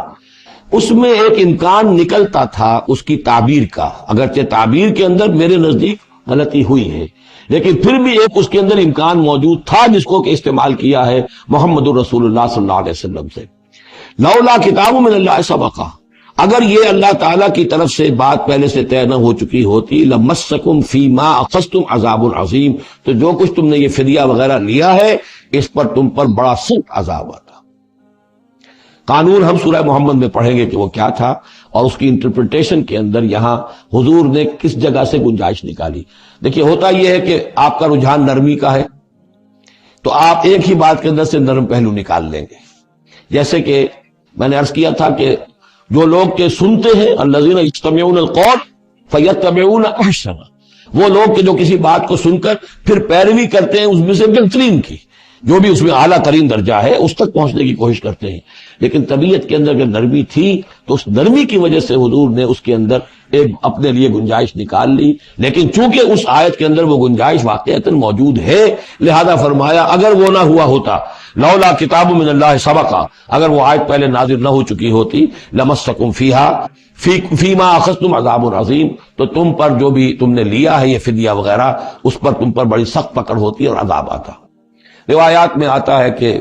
اس میں ایک امکان نکلتا تھا اس کی تعبیر کا. اگرچہ تعبیر کے اندر میرے نزدیک غلطی ہوئی ہے، لیکن پھر بھی ایک اس کے اندر امکان موجود تھا جس کو کہ استعمال کیا ہے محمد الرسول اللہ صلی اللہ علیہ وسلم سے. لولا کتاب من اللہ سبقہ، اگر یہ اللہ تعالیٰ کی طرف سے بات پہلے سے طے نہ ہو چکی ہوتی، لمسکم فیما اخذتم عذاب عظیم، تو جو کچھ تم نے یہ فدیہ وغیرہ لیا ہے اس پر تم پر بڑا سخت عذاب آتا. قانون ہم سورہ محمد میں پڑھیں گے کہ وہ کیا تھا، اور اس کی انٹرپریٹیشن کے اندر یہاں حضور نے کس جگہ سے گنجائش نکالی. دیکھیے ہوتا یہ ہے کہ آپ کا رجحان نرمی کا ہے تو آپ ایک ہی بات کے اندر سے نرم پہلو نکال لیں گے. جیسے کہ میں نے عرض کیا تھا کہ جو لوگ کے سنتے ہیں الذین یستمعون القول فیتبعون احسنہ، وہ لوگ کہ جو کسی بات کو سن کر پھر پیروی کرتے ہیں اس میں سے بہترین کی. جو بھی اس میں اعلیٰ ترین درجہ ہے اس تک پہنچنے کی کوشش کرتے ہیں، لیکن طبیعت کے اندر اگر نرمی تھی تو اس نرمی کی وجہ سے حضور نے اس کے اندر ایک اپنے لیے گنجائش نکال لی، لیکن چونکہ اس آیت کے اندر وہ گنجائش واقعتاً موجود ہے، لہذا فرمایا اگر وہ نہ ہوا ہوتا، لولا کتاب من اللہ سبقا، اگر وہ آیت پہلے نازل نہ ہو چکی ہوتی، لمسکم فیما اخذتم عذاب عظیم، تو تم پر جو بھی تم نے لیا ہے یہ فدیہ وغیرہ، اس پر تم پر بڑی سخت پکڑ ہوتی اور عذاب آتا۔ روایات میں آتا ہے کہ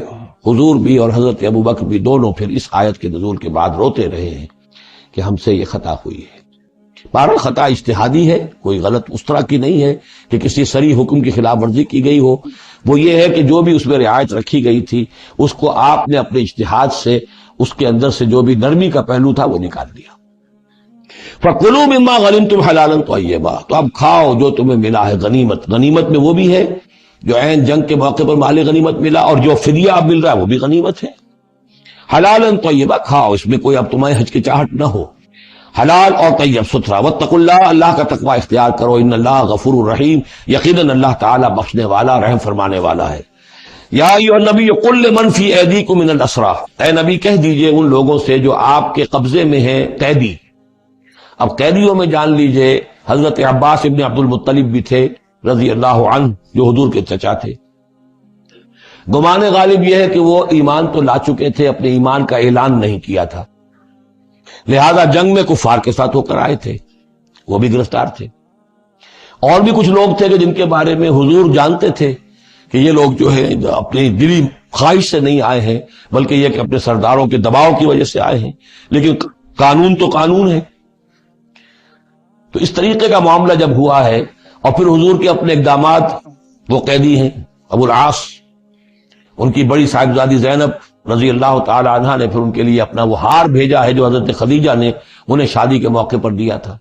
حضور بھی اور حضرت ابوبکر بھی دونوں پھر اس آیت کے نزول کے بعد روتے رہے ہیں کہ ہم سے یہ خطا ہوئی ہے۔ بہرحال خطا اجتہادی ہے، کوئی غلط اس طرح کی نہیں ہے کہ کسی صریح حکم کی خلاف ورزی کی گئی ہو، وہ یہ ہے کہ جو بھی اس میں رعایت رکھی گئی تھی اس کو آپ نے اپنے اجتہاد سے اس کے اندر سے جو بھی نرمی کا پہلو تھا وہ نکال دیا۔ فَكُلُوا مِمَّا غَنِمْتُمْ حَلَالًا طَيِّبًا، تو اب کھاؤ جو تمہیں ملا ہے غنیمت۔ غنیمت میں وہ بھی ہے جو عین جنگ کے موقع پر مال غنیمت ملا، اور جو فدیہ اب مل رہا ہے وہ بھی غنیمت ہے۔ حلالاً طیبہ، کھاؤ، اس میں کوئی اب تمہیں ہچکچاہٹ نہ ہو، حلال اور طیب ستھرا۔ واتقوا اللہ، اللہ کا تقوی اختیار کرو، ان اللہ غفور الرحیم، یقیناً اللہ تعالیٰ بخشنے والا رحم فرمانے والا ہے۔ یا ایھا النبی قل لمن فی ایدیکم من الاسریٰ، اے نبی کہہ دیجئے ان لوگوں سے جو آپ کے قبضے میں ہیں قیدی۔ اب قیدیوں میں جان لیجئے حضرت عباس ابن عبد المطلب بھی تھے رضی اللہ عنہ، جو حضور کے چچا تھے۔ گمان غالب یہ ہے کہ وہ ایمان تو لا چکے تھے، اپنے ایمان کا اعلان نہیں کیا تھا، لہذا جنگ میں کفار کے ساتھ ہو کر آئے تھے، وہ بھی گرفتار تھے۔ اور بھی کچھ لوگ تھے کہ جن کے بارے میں حضور جانتے تھے کہ یہ لوگ جو ہے اپنی دلی خواہش سے نہیں آئے ہیں، بلکہ یہ کہ اپنے سرداروں کے دباؤ کی وجہ سے آئے ہیں، لیکن قانون تو قانون ہے۔ تو اس طریقے کا معاملہ جب ہوا ہے، اور پھر حضور کے اپنے اقدامات، وہ قیدی ہیں ابو العاص، ان کی بڑی صاحبزادی زینب رضی اللہ تعالی عنہا نے پھر ان کے لیے اپنا وہ ہار بھیجا ہے جو حضرت خدیجہ نے انہیں شادی کے موقع پر دیا تھا۔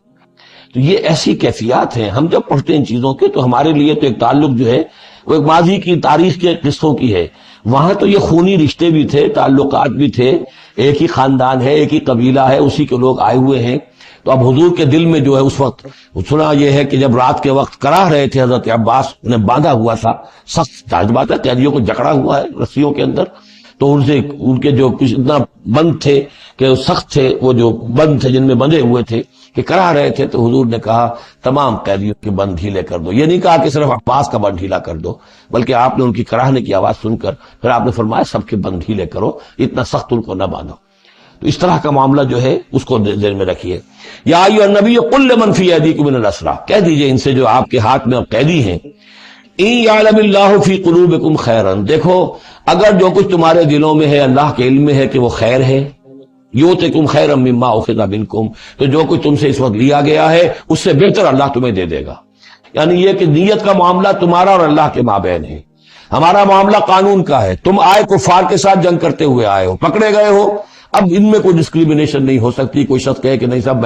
تو یہ ایسی کیفیات ہیں، ہم جب پڑھتے ہیں ان چیزوں کے تو ہمارے لیے تو ایک تعلق جو ہے وہ ایک ماضی کی تاریخ کے قصوں کی ہے۔ وہاں تو یہ خونی رشتے بھی تھے، تعلقات بھی تھے، ایک ہی خاندان ہے، ایک ہی قبیلہ ہے، اسی کے لوگ آئے ہوئے ہیں۔ تو اب حضور کے دل میں جو ہے اس وقت سنا یہ ہے کہ جب رات کے وقت کراہ رہے تھے حضرت عباس، انہیں باندھا ہوا تھا، سخت ظاہر بات ہے قیدیوں کو جکڑا ہوا ہے رسیوں کے اندر، تو ان کے جو کچھ اتنا بند تھے کہ سخت تھے، وہ جو بند تھے جن میں بندھے ہوئے تھے کہ کراہ رہے تھے، تو حضور نے کہا تمام قیدیوں کے بند ڈھیلے کر دو۔ یہ نہیں کہا کہ صرف عباس کا بند ڈھیلا کر دو، بلکہ آپ نے ان کی کراہنے کی آواز سن کر پھر آپ نے فرمایا سب کے بند ڈھیلے کرو، اتنا سخت ان کو نہ باندھو۔ تو اس طرح کا معاملہ جو ہے اس کو ذہن میں رکھیے۔ یا ایھا النبی قل لمن فی ایدیکم من الاسریٰ، کہہ دیجئے ان سے جو آپ کے ہاتھ میں اب قیدی ہیں، ان یعلم اللہ فی قلوبکم خیرا، دیکھو اگر جو کچھ تمہارے دلوں میں ہے اللہ کے علم میں ہے کہ وہ خیر ہے، یؤتکم خیرا مما اخذ منکم، تو جو کچھ تم سے اس وقت لیا گیا ہے اس سے بہتر اللہ تمہیں دے دے گا۔ یعنی یہ کہ نیت کا معاملہ تمہارا اور اللہ کے مابین ہے، ہمارا معاملہ قانون کا ہے۔ تم آئے کفار کے ساتھ جنگ کرتے ہوئے آئے ہو، پکڑے گئے ہو، اب ان میں کوئی ڈسکریمنیشن نہیں ہو سکتی۔ کوئی شخص کہے کہ نہیں صاحب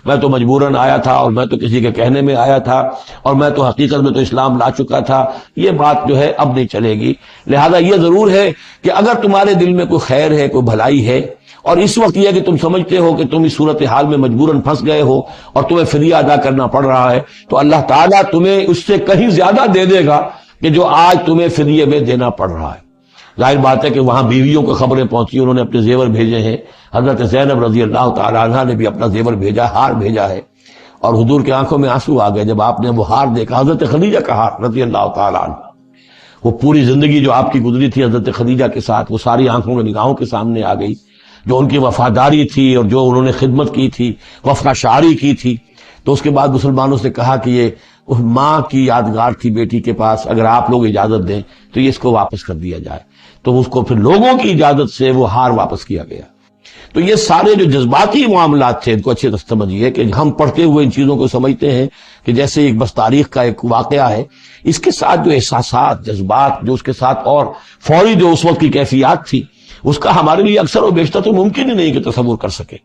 میں تو مجبوراً آیا تھا، اور میں تو کسی کے کہنے میں آیا تھا، اور میں تو حقیقت میں تو اسلام لا چکا تھا، یہ بات جو ہے اب نہیں چلے گی۔ لہذا یہ ضرور ہے کہ اگر تمہارے دل میں کوئی خیر ہے، کوئی بھلائی ہے، اور اس وقت یہ کہ تم سمجھتے ہو کہ تم اس صورتحال میں مجبوراً پھنس گئے ہو اور تمہیں فدیہ ادا کرنا پڑ رہا ہے، تو اللہ تعالیٰ تمہیں اس سے کہیں زیادہ دے دے گا کہ جو آج تمہیں فدیے میں دینا پڑ رہا ہے۔ ظاہر بات ہے کہ وہاں بیویوں کو خبریں پہنچی، انہوں نے اپنے زیور بھیجے ہیں، حضرت زینب رضی اللہ تعالی عنہا نے بھی اپنا زیور بھیجا، ہار بھیجا ہے، اور حضور کی آنکھوں میں آنسو آ گئے جب آپ نے وہ ہار دیکھا، حضرت خدیجہ کا ہار رضی اللہ تعالی عنہ۔ وہ پوری زندگی جو آپ کی گزری تھی حضرت خدیجہ کے ساتھ، وہ ساری آنکھوں میں نگاہوں کے سامنے آ گئی، جو ان کی وفاداری تھی اور جو انہوں نے خدمت کی تھی، وفا شعاری کی تھی۔ تو اس کے بعد مسلمانوں سے کہا کہ یہ ماں کی یادگار تھی بیٹی کے پاس، اگر آپ لوگ اجازت دیں تو یہ اس کو واپس کر دیا جائے، تو اس کو پھر لوگوں کی اجازت سے وہ ہار واپس کیا گیا۔ تو یہ سارے جو جذباتی معاملات تھے ان کو اچھے سے سمجھیے کہ ہم پڑھتے ہوئے ان چیزوں کو سمجھتے ہیں کہ جیسے ایک بس تاریخ کا ایک واقعہ ہے، اس کے ساتھ جو احساسات، جذبات، جو اس کے ساتھ اور فوری جو اس وقت کی کیفیات تھی، اس کا ہمارے لیے اکثر و بیشتر تو ممکن ہی نہیں کہ تصور کر سکے۔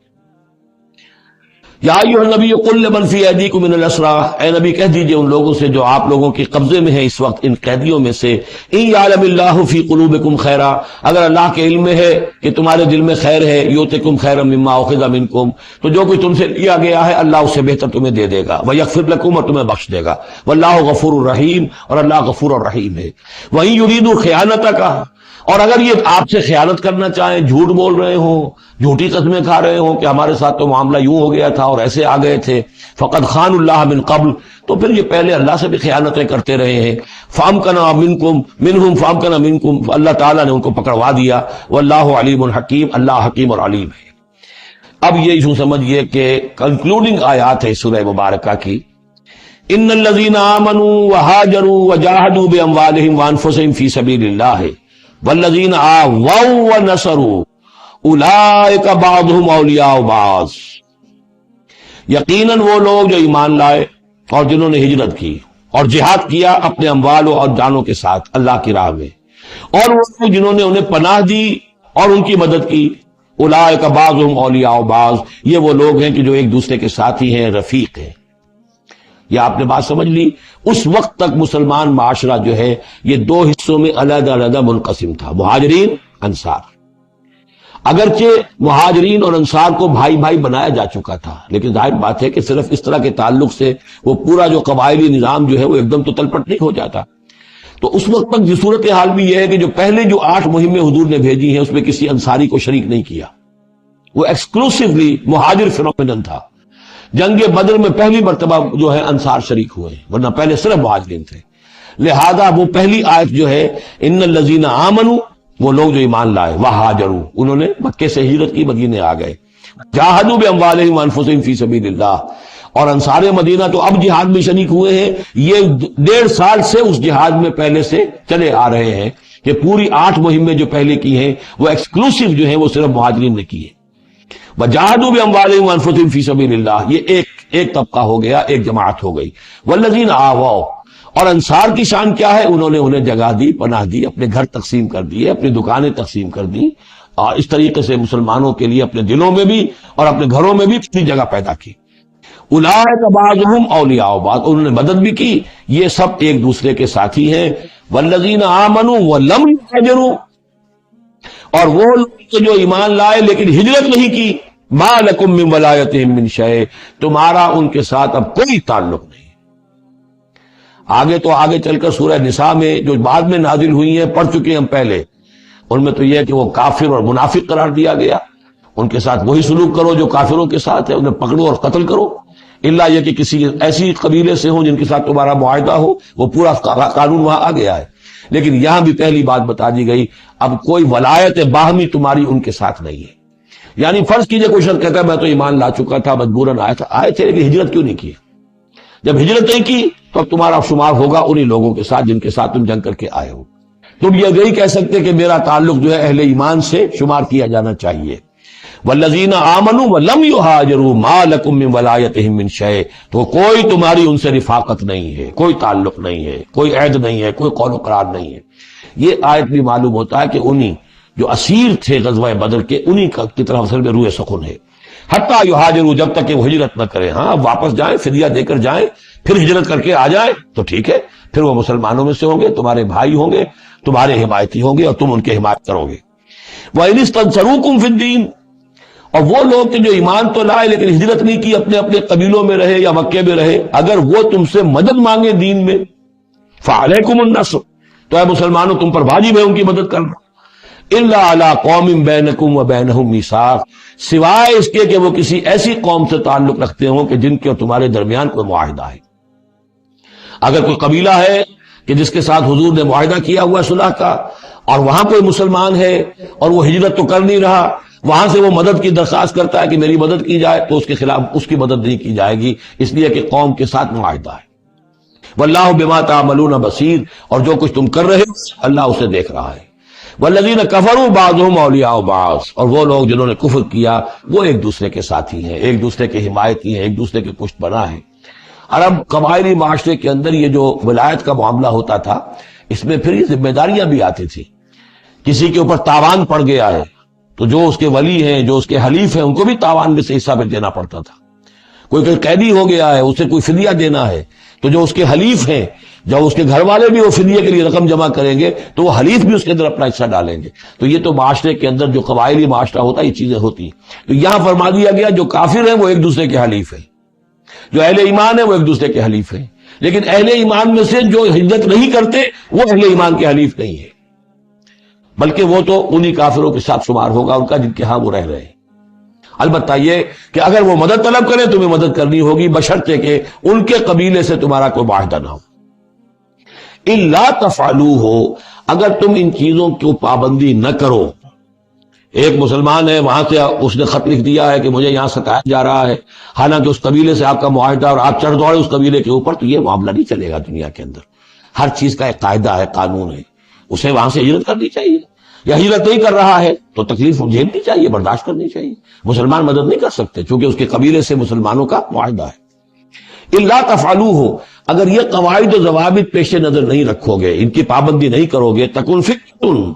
یا ایھا النبی قل لمن فی ایدیکم من الاسری، اے نبی کہہ دیجئے ان لوگوں سے جو آپ لوگوں کے قبضے میں ہیں اس وقت ان قیدیوں میں سے، ان یعلم اللہ فی قلوبکم خیرا، اگر اللہ کے علم میں ہے کہ تمہارے دل میں خیر ہے، یؤتکم خیرا مما اخذ منکم، تو جو کچھ تم سے لیا گیا ہے اللہ اس سے بہتر تمہیں دے دے گا، ویغفر لکم، اور تمہیں بخش دے گا، واللہ غفور الرحیم، اور اللہ غفور الرحیم ہے۔ وَإِن يُرِيدُوا خِيَانَتَكَ، اور اگر یہ آپ سے خیانت کرنا چاہیں، جھوٹ بول رہے ہوں، جھوٹی قسمیں کھا رہے ہوں کہ ہمارے ساتھ تو معاملہ یوں ہو گیا تھا اور ایسے آ گئے تھے، فقد خانوا اللہ من قبل، تو پھر یہ پہلے اللہ سے بھی خیانتیں کرتے رہے ہیں، فامکنا منکم منہم فامکنا منکم، اللہ تعالیٰ نے ان کو پکڑوا دیا، واللہ علیم حکیم، اللہ حکیم اور علیم ہے۔ اب یہ یوں سمجھیے کہ کنکلوڈنگ آیات ہے سورہ مبارکہ کی، ان الذین آمنوا وہاجروا وجاہدوا باموالہم وانفسہم فی سبیل اللہ والذین آووا ونصروا اولئک بعضهم اولیاء بعض، یقیناً وہ لوگ جو ایمان لائے اور جنہوں نے ہجرت کی اور جہاد کیا اپنے اموال اور جانوں کے ساتھ اللہ کی راہ میں، اور وہ لوگ جنہوں نے انہیں پناہ دی اور ان کی مدد کی، اولئک بعضهم اولیاء بعض، یہ وہ لوگ ہیں کہ جو ایک دوسرے کے ساتھی ہیں، رفیق ہیں۔ یہ آپ نے بات سمجھ لی۔ اس وقت تک مسلمان معاشرہ جو ہے یہ دو حصوں میں علیحدہ علیحدہ منقسم تھا، مہاجرین، انصار۔ اگرچہ مہاجرین اور انصار کو بھائی بھائی بنایا جا چکا تھا، لیکن ظاہر بات ہے کہ صرف اس طرح کے تعلق سے وہ پورا جو قبائلی نظام جو ہے وہ ایک دم تو تلپٹ نہیں ہو جاتا۔ تو اس وقت تک یہ صورتحال بھی یہ ہے کہ جو پہلے جو 8 مہمیں حضور نے بھیجی ہیں اس میں کسی انصاری کو شریک نہیں کیا، وہ ایکسکلوسیولی مہاجر فینومینن تھا۔ جنگ بدر میں پہلی مرتبہ جو ہے انصار شریک ہوئے، ورنہ پہلے صرف مہاجرین تھے۔ لہذا وہ پہلی آیت جو ہے ان الذین آمنوا، وہ لوگ جو ایمان لائے، وہاجروا، انہوں نے مکے سے ہجرت کی، مدینے آ گئے، جاہدوا باموالہم وانفسہم فی سبیل اللہ، اور انصار مدینہ تو اب جہاد میں شریک ہوئے ہیں، یہ 1.5 سال سے اس جہاد میں پہلے سے چلے آ رہے ہیں کہ پوری 8 مہمیں جو پہلے کی ہیں وہ ایکسکلوسیو جو ہیں وہ صرف مہاجرین نے کی ہے۔ وجاہدوا باموالہم وانفسہم فی سبیل اللہ، یہ ایک طبقہ ہو گیا، ایک جماعت ہو گئی۔ والذین آووا، اور انصار کی شان کیا ہے؟ انہوں نے انہیں جگہ دی، پناہ دی، اپنے گھر تقسیم کر دیے، اپنی دکانیں تقسیم کر دی، اور اس طریقے سے مسلمانوں کے لیے اپنے دلوں میں بھی اور اپنے گھروں میں بھی اپنی جگہ پیدا کی۔ اولئک بعضهم اولیاء بعض، انہوں نے مدد بھی کی، یہ سب ایک دوسرے کے ساتھی ہیں۔ والذین آمنوا ولم یہاجروا، اور وہ لوگ جو ایمان لائے لیکن ہجرت نہیں کی، ما لکم من ولایتہم من شیء، تمہارا ان کے ساتھ اب کوئی تعلق نہیں۔ آگے چل کر سورہ نساء میں جو بعد میں نازل ہوئی ہیں، پڑھ چکے ہیں ہم پہلے، ان میں تو یہ ہے کہ وہ کافر اور منافق قرار دیا گیا، ان کے ساتھ وہی سلوک کرو جو کافروں کے ساتھ ہے، انہیں پکڑو اور قتل کرو، الا یہ کہ کسی ایسی قبیلے سے ہوں جن کے ساتھ تمہارا معاہدہ ہو، وہ پورا قانون وہاں آ گیا ہے۔ لیکن یہاں بھی پہلی بات بتا دی گئی، اب کوئی ولایت باہمی تمہاری ان کے ساتھ نہیں ہے۔ یعنی فرض کیجئے کوئی شخص کہتا ہے میں تو ایمان لا چکا تھا، مجبوراً آئے تھے لیکن ہجرت کیوں نہیں کی؟ جب ہجرت نہیں کی تو اب تمہارا شمار ہوگا انہی لوگوں کے ساتھ جن کے ساتھ تم جنگ کر کے آئے ہو۔ تم یہ نہیں کہہ سکتے کہ میرا تعلق جو ہے اہل ایمان سے شمار کیا جانا چاہیے۔ والذین آمنوا ولم یہاجروا ما لکم من ولایتہم من شیء، تو کوئی تمہاری ان سے رفاقت نہیں ہے، کوئی تعلق نہیں ہے، کوئی عہد نہیں ہے، کوئی قول و قرار نہیں ہے۔ یہ آیت بھی معلوم ہوتا ہے کہ انہی جو اسیر تھے غزوہ بدر کے، انہی کی طرف اصل میں روح سخن ہے۔ حتیٰ یہاجروا، جب تک کہ وہ ہجرت نہ کریں، ہاں واپس جائیں، فدیہ دے کر جائیں، پھر ہجرت کر کے آ جائیں تو ٹھیک ہے، پھر وہ مسلمانوں میں سے ہوں گے، تمہارے بھائی ہوں گے، تمہارے حمایتی ہوں گے اور تم ان کے حمایت کرو گے۔ وَإِنِ اسْتَنصَرُوكُمْ فِي الدِّينِ، اور وہ لوگ کہ جو ایمان تو لائے لیکن ہجرت نہیں کی، اپنے اپنے قبیلوں میں رہے یا مکے میں رہے، اگر وہ تم سے مدد مانگے دین میں، فَعَلَيْكُمُ النَّصْرُ، تو اے مسلمانوں تم پر واجب ہے ان کی مدد کرنا۔ إِلَّا عَلَىٰ قَوْمٍ بَيْنَكُمْ وَبَيْنَهُمْ مِيثَاقٌ، سوائے اس کے کہ وہ کسی ایسی قوم سے تعلق رکھتے ہوں کہ جن کے اور تمہارے درمیان کوئی معاہدہ ہے۔ اگر کوئی قبیلہ ہے کہ جس کے ساتھ حضور نے معاہدہ کیا ہوا صلح کا، اور وہاں کوئی مسلمان ہے اور وہ ہجرت تو کر نہیں رہا، وہاں سے وہ مدد کی درخواست کرتا ہے کہ میری مدد کی جائے، تو اس کے خلاف اس کی مدد نہیں کی جائے گی، اس لیے کہ قوم کے ساتھ معاہدہ ہے۔ واللہ بما تعملون بصیر، اور جو کچھ تم کر رہے ہو اللہ اسے دیکھ رہا ہے۔ والذین کفروا بعضهم اولیاء بعض، اور وہ لوگ جنہوں نے کفر کیا وہ ایک دوسرے کے ساتھی ہیں، ایک دوسرے کے حمایتی ہیں، ایک دوسرے کے پشت پناہ ہیں۔ عرب قبائلی معاشرے کے اندر یہ جو ولایت کا معاملہ ہوتا تھا، اس میں پھر یہ ذمہ داریاں بھی آتی تھی۔ کسی کے اوپر تاوان پڑ گیا ہے تو جو اس کے ولی ہیں، جو اس کے حلیف ہیں، ان کو بھی تاوان میں سے حصہ بھی دینا پڑتا تھا۔ کوئی قیدی ہو گیا ہے، اسے کوئی فدیہ دینا ہے، تو جو اس کے حلیف ہیں، جب اس کے گھر والے بھی وہ فدیے کے لیے رقم جمع کریں گے تو وہ حلیف بھی اس کے اندر اپنا حصہ ڈالیں گے. تو یہ تو معاشرے کے اندر جو قبائلی معاشرہ ہوتا ہے یہ چیزیں ہوتی ہیں. تو یہاں فرما دیا گیا جو کافر ہیں وہ ایک دوسرے کے حلیف ہیں، جو اہل ایمان ہیں وہ ایک دوسرے کے حلیف ہیں. لیکن اہل ایمان میں سے جو ہجرت نہیں کرتے وہ اہل ایمان کے حلیف نہیں ہے، بلکہ وہ تو انہی کافروں کے ساتھ شمار ہوگا ان کا جن کے ہاں وہ رہ رہے ہیں. البتہ یہ کہ اگر وہ مدد طلب کریں تمہیں مدد کرنی ہوگی، بشرطے کہ ان کے قبیلے سے تمہارا کوئی معاہدہ نہ ہو. الا تفعلوا ہو، اگر تم ان چیزوں کو پابندی نہ کرو. ایک مسلمان ہے، وہاں سے اس نے خط لکھ دیا ہے کہ مجھے یہاں ستایا جا رہا ہے، حالانکہ اس قبیلے سے آپ کا معاہدہ اور آپ چڑھ دوڑے اس قبیلے کے اوپر، تو یہ معاملہ نہیں چلے گا. دنیا کے اندر ہر چیز کا ایک قاعدہ ہے، قانون ہے، اسے وہاں سے ہجرت کرنی چاہیے. یا ہجرت نہیں کر رہا ہے تو تکلیف جھیلنی چاہیے، برداشت کرنی چاہیے. مسلمان مدد نہیں کر سکتے چونکہ اس کے قبیلے سے مسلمانوں کا معاہدہ ہے. الا تفعلوا ہو، اگر یہ قواعد و ضوابط پیش نظر نہیں رکھو گے، ان کی پابندی نہیں کرو گے، تکن فتنۃ،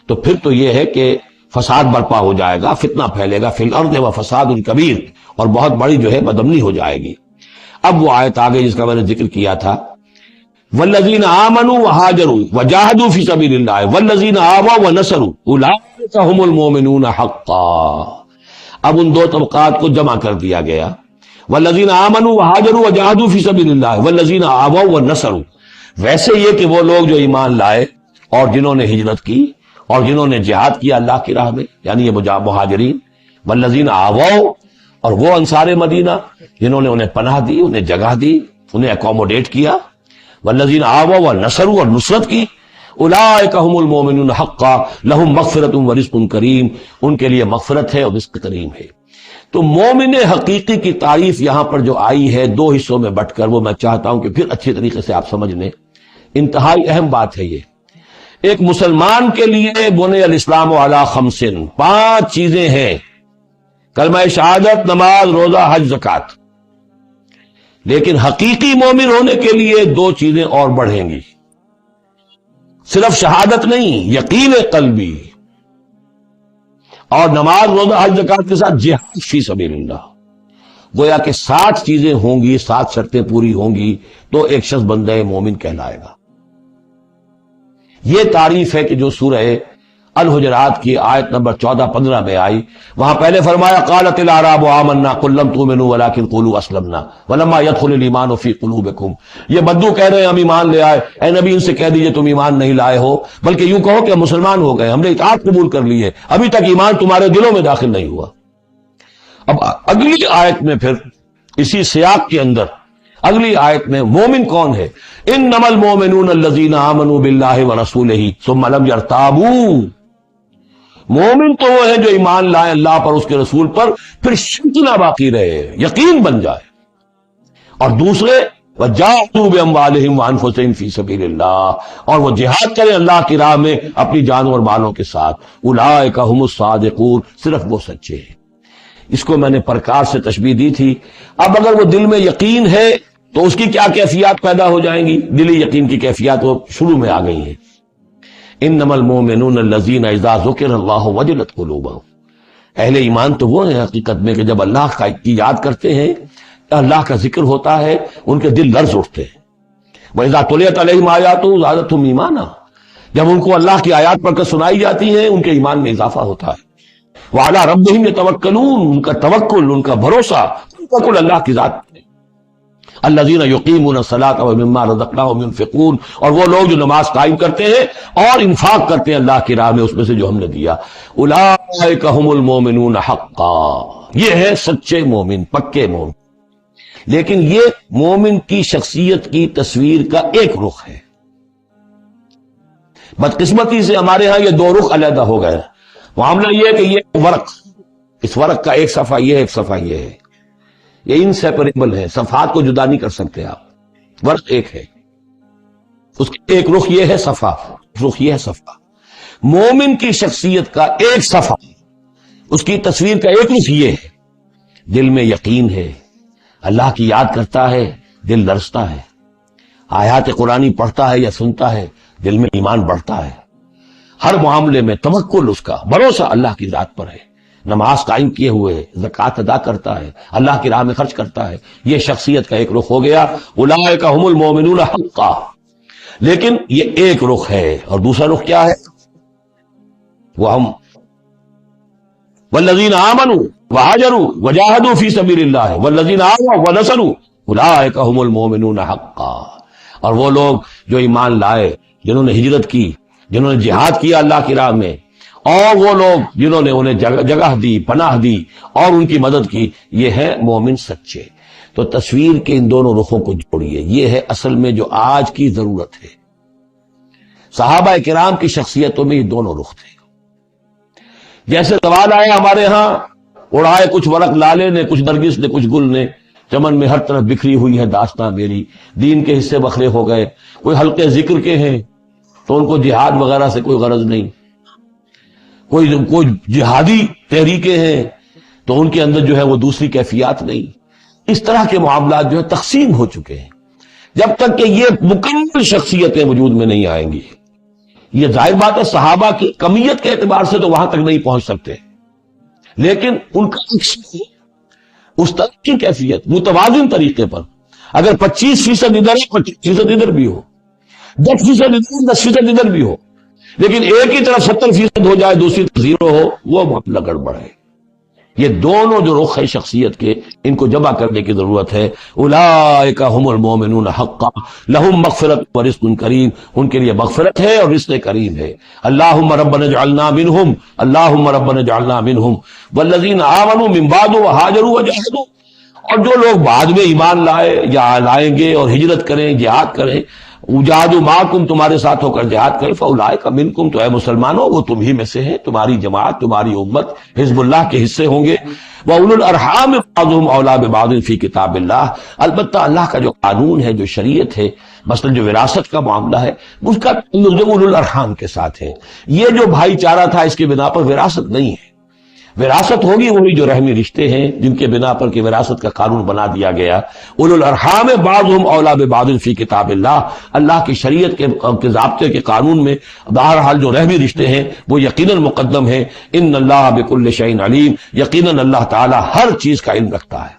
تو پھر تو یہ ہے کہ فساد برپا ہو جائے گا، فتنہ پھیلے گا، فی الارض و فساد کبیر، اور بہت بڑی جو ہے بدامنی ہو جائے گی. اب وہ آیت آگے جس کا میں نے ذکر کیا تھا، والذین آمنوا وہاجروا وجاہدوا فی سبیل اللہ والذین آووا ونصروا اولئک ھم المؤمنون حقا. اب ان دو طبقات کو جمع کر دیا گیا، والذین آمنوا وہاجروا وجاہدوا فی سبیل اللہ والذین آووا ونصروا. ویسے یہ کہ وہ لوگ جو ایمان لائے اور جنہوں نے ہجرت کی اور جنہوں نے جہاد کیا اللہ کی راہ میں، یعنی یہ مہاجرین، والذین آووا، اور وہ انصار مدینہ جنہوں نے انہیں پناہ دی، انہیں جگہ دی، انہیں اکوموڈیٹ کیا، والذین آووا ونصروا، اور نصرت کی، اولئک ھم المؤمنون حقا لہم مغفرۃ ورزق کریم، ان کے لیے مغفرت ہے اور رزق کریم ہے. تو مومن حقیقی کی تعریف یہاں پر جو آئی ہے دو حصوں میں بٹ کر، وہ میں چاہتا ہوں کہ پھر اچھی طریقے سے آپ سمجھ لیں. انتہائی اہم بات ہے یہ. ایک مسلمان کے لیے بنی الاسلام علی خمس، 5 چیزیں ہیں: کلمہ شہادت، نماز، روزہ، حج، زکوٰۃ. لیکن حقیقی مومن ہونے کے لیے 2 چیزیں اور بڑھیں گی. صرف شہادت نہیں، یقین قلبی، اور نماز، روزہ، حج، زکوٰۃ کے ساتھ جہاد فی سبیل اللہ. گویا کہ 60 چیزیں ہوں گی، 7 شرطیں پوری ہوں گی تو ایک شخص بندہ مومن کہلائے گا. یہ تعریف ہے کہ جو سورہ الحجرات کی آیت نمبر 14-15 میں آئی. وہاں پہلے فرمایا قالت الاعراب آمنا قل لم تؤمنوا ولکن قولوا اسلمنا ولما يدخل الايمان في قلوبكم. یہ بدو کہہ رہے ہیں ہم ایمان لے آئے. اے نبی ان سے کہہ دیجئے تم ایمان نہیں لائے ہو، بلکہ یوں کہو کہ ہم مسلمان ہو گئے، ہم نے اطاعت قبول کر لی ہے، ابھی تک ایمان تمہارے دلوں میں داخل نہیں ہوا. اب اگلی آیت میں پھر اسی سیاق کے اندر اگلی آیت میں مومن کون ہے؟ انما المؤمنون الذين آمنوا بالله ورسوله ثم لم يرتابوا. مومن تو وہ ہے جو ایمان لائے اللہ پر، اس کے رسول پر، پھر شک نہ باقی رہے، یقین بن جائے. اور دوسرے وجاہدوا باموالہم وانفسہم فی سبیل اللہ، اور وہ جہاد کریں اللہ کی راہ میں اپنی جانوں اور مالوں کے ساتھ. اولئک ھم الصادقون، صرف وہ سچے ہیں. اس کو میں نے پرکار سے تشبیہ دی تھی. اب اگر وہ دل میں یقین ہے تو اس کی کیا کیفیات پیدا ہو جائیں گی؟ دلی یقین کی کیفیات وہ شروع میں آ گئی ہیں. انما المؤمنون الذین اذا ذکر اللہ وجلت قلوبہم. اہل ایمان تو وہ ہیں حقیقت میں کہ جب اللہ کی یاد کرتے ہیں، اللہ کا ذکر ہوتا ہے، ان کے دل لرز اٹھتے ہیں. وَإِذَا تُلِيَتْ عَلَيْهِمْ آيَاتُهُ زَادَتْهُمْ ایمانا. جب ان کو اللہ کی آیات پڑھ کر سنائی جاتی ہیں ان کے ایمان میں اضافہ ہوتا ہے. وَعَلَىٰ رَبِّهِمْ يَتَوَكَّلُونَ، ان کا توکل، ان کا بھروسہ، توکل اللہ کی ذات ہے. الذین یقیمون الصلاۃ ومما رزقناہم ينفقون، اور وہ لوگ جو نماز قائم کرتے ہیں اور انفاق کرتے ہیں اللہ کی راہ میں اس میں سے جو ہم نے دیا. اولئک ھم المؤمنون حقا، یہ ہے سچے مومن، پکے مومن. لیکن یہ مومن کی شخصیت کی تصویر کا ایک رخ ہے. بدقسمتی سے ہمارے ہاں یہ 2 رخ علیحدہ ہو گئے. معاملہ یہ ہے کہ یہ ورق، اس ورق کا ایک صفحہ یہ ہے، ایک صفحہ یہ ہے، یہ انسیپریبل ہے، صفحات کو جدا نہیں کر سکتے آپ. ورق ایک ہے، اس کے ایک رخ یہ ہے صفحہ، رخ یہ ہے صفحہ. مومن کی شخصیت کا ایک صفحہ، اس کی تصویر کا ایک رخ یہ ہے، دل میں یقین ہے، اللہ کی یاد کرتا ہے، دل لرزتا ہے، آیات قرآنی پڑھتا ہے یا سنتا ہے، دل میں ایمان بڑھتا ہے، ہر معاملے میں توکل، اس کا بھروسہ اللہ کی ذات پر ہے. نماز قائم کیے ہوئے ہے، زکوٰۃ ادا کرتا ہے، اللہ کی راہ میں خرچ کرتا ہے، یہ شخصیت کا ایک رخ ہو گیا، اولئک هم المؤمنون حقا۔ لیکن یہ ایک رخ ہے، اور دوسرا رخ کیا ہے؟ وہ ہم والذین آمنوا وہاجروا وجاہدوا فی سبیل اللہ والذین آووا ونصروا اولئک هم المؤمنون حقا۔ اور وہ لوگ جو ایمان لائے، جنہوں نے ہجرت کی، جنہوں نے جہاد کیا اللہ کی راہ میں، اور وہ لوگ جنہوں نے انہیں جگہ دی، پناہ دی اور ان کی مدد کی، یہ ہے مومن سچے۔ تو تصویر کے ان دونوں رخوں کو جوڑیے، یہ ہے اصل میں جو آج کی ضرورت ہے۔ صحابہ کرام کی شخصیتوں میں یہ دونوں رخ تھے۔ جیسے سوال آیا ہمارے ہاں، اڑائے کچھ ورق لالے نے، کچھ نرگس نے، کچھ گل نے، چمن میں ہر طرف بکھری ہوئی ہے داستاں میری، دین کے حصے بکھرے ہو گئے۔ کوئی حلقے ذکر کے ہیں تو ان کو جہاد وغیرہ سے کوئی غرض نہیں، کوئی جہادی تحریکیں ہیں تو ان کے اندر جو ہے وہ دوسری کیفیات نہیں۔ اس طرح کے معاملات جو ہے تقسیم ہو چکے ہیں۔ جب تک کہ یہ مکمل شخصیتیں وجود میں نہیں آئیں گی، یہ ظاہر بات ہے صحابہ کی کمیت کے اعتبار سے تو وہاں تک نہیں پہنچ سکتے، لیکن ان کا اس طرح کی کیفیت متوازن طریقے پر، اگر 25% ادھر ہے 25% ادھر بھی ہو، 10% ادھر 10% ادھر بھی ہو، لیکن ایک ہی طرف 70% ہو جائے، دوسری طرف 0 ہو، وہ معاملہ گڑبڑ ہے۔ یہ دونوں جو رخ ہے شخصیت کے، ان کو جمع کرنے کی ضرورت ہے۔ اولئک هم المؤمنون حقا لهم مغفرت ورزق کریم، ان کے لیے مغفرت ہے اور رزق کریم ہے۔ اللہم ربنا اجعلنا منہم، اللہم ربنا اجعلنا منہم والذین آمنوا من بعد وہاجروا وجاہدوا۔ اور جو لوگ بعد میں ایمان لائے یا لائیں گے اور ہجرت کریں، جہاد کریں، وجاہدوا معکم، تمہارے ساتھ ہو کر جہاد کریں، فاولئک منکم، تو اے مسلمانوں وہ تم ہی میں سے ہیں، تمہاری جماعت، تمہاری امت حزب اللہ کے حصے ہوں گے۔ وَأُولُو الْأَرْحَامِ بَعْضُهُمْ أَوْلَىٰ بِبَعْضٍ فِي کتاب اللہ۔ البتہ اللہ کا جو قانون ہے، جو شریعت ہے، مثلا جو وراثت کا معاملہ ہے، اس کا تعلق جو اولو الارحام کے ساتھ ہے۔ یہ جو بھائی چارہ تھا، اس کے بنا پر وراثت نہیں ہے۔ وراثت ہوگی وہی جو رحمی رشتے ہیں، جن کے بنا پر کہ وراثت کا قانون بنا دیا گیا۔ اولو الارحام بعضهم اولیٰ ببعض فی کتاب اللہ، اللہ کی شریعت کے ضابطے کے قانون میں بہرحال جو رحمی رشتے ہیں وہ یقیناً مقدم ہیں۔ ان اللہ بکل شیء علیم، یقیناً اللہ تعالی ہر چیز کا علم رکھتا ہے۔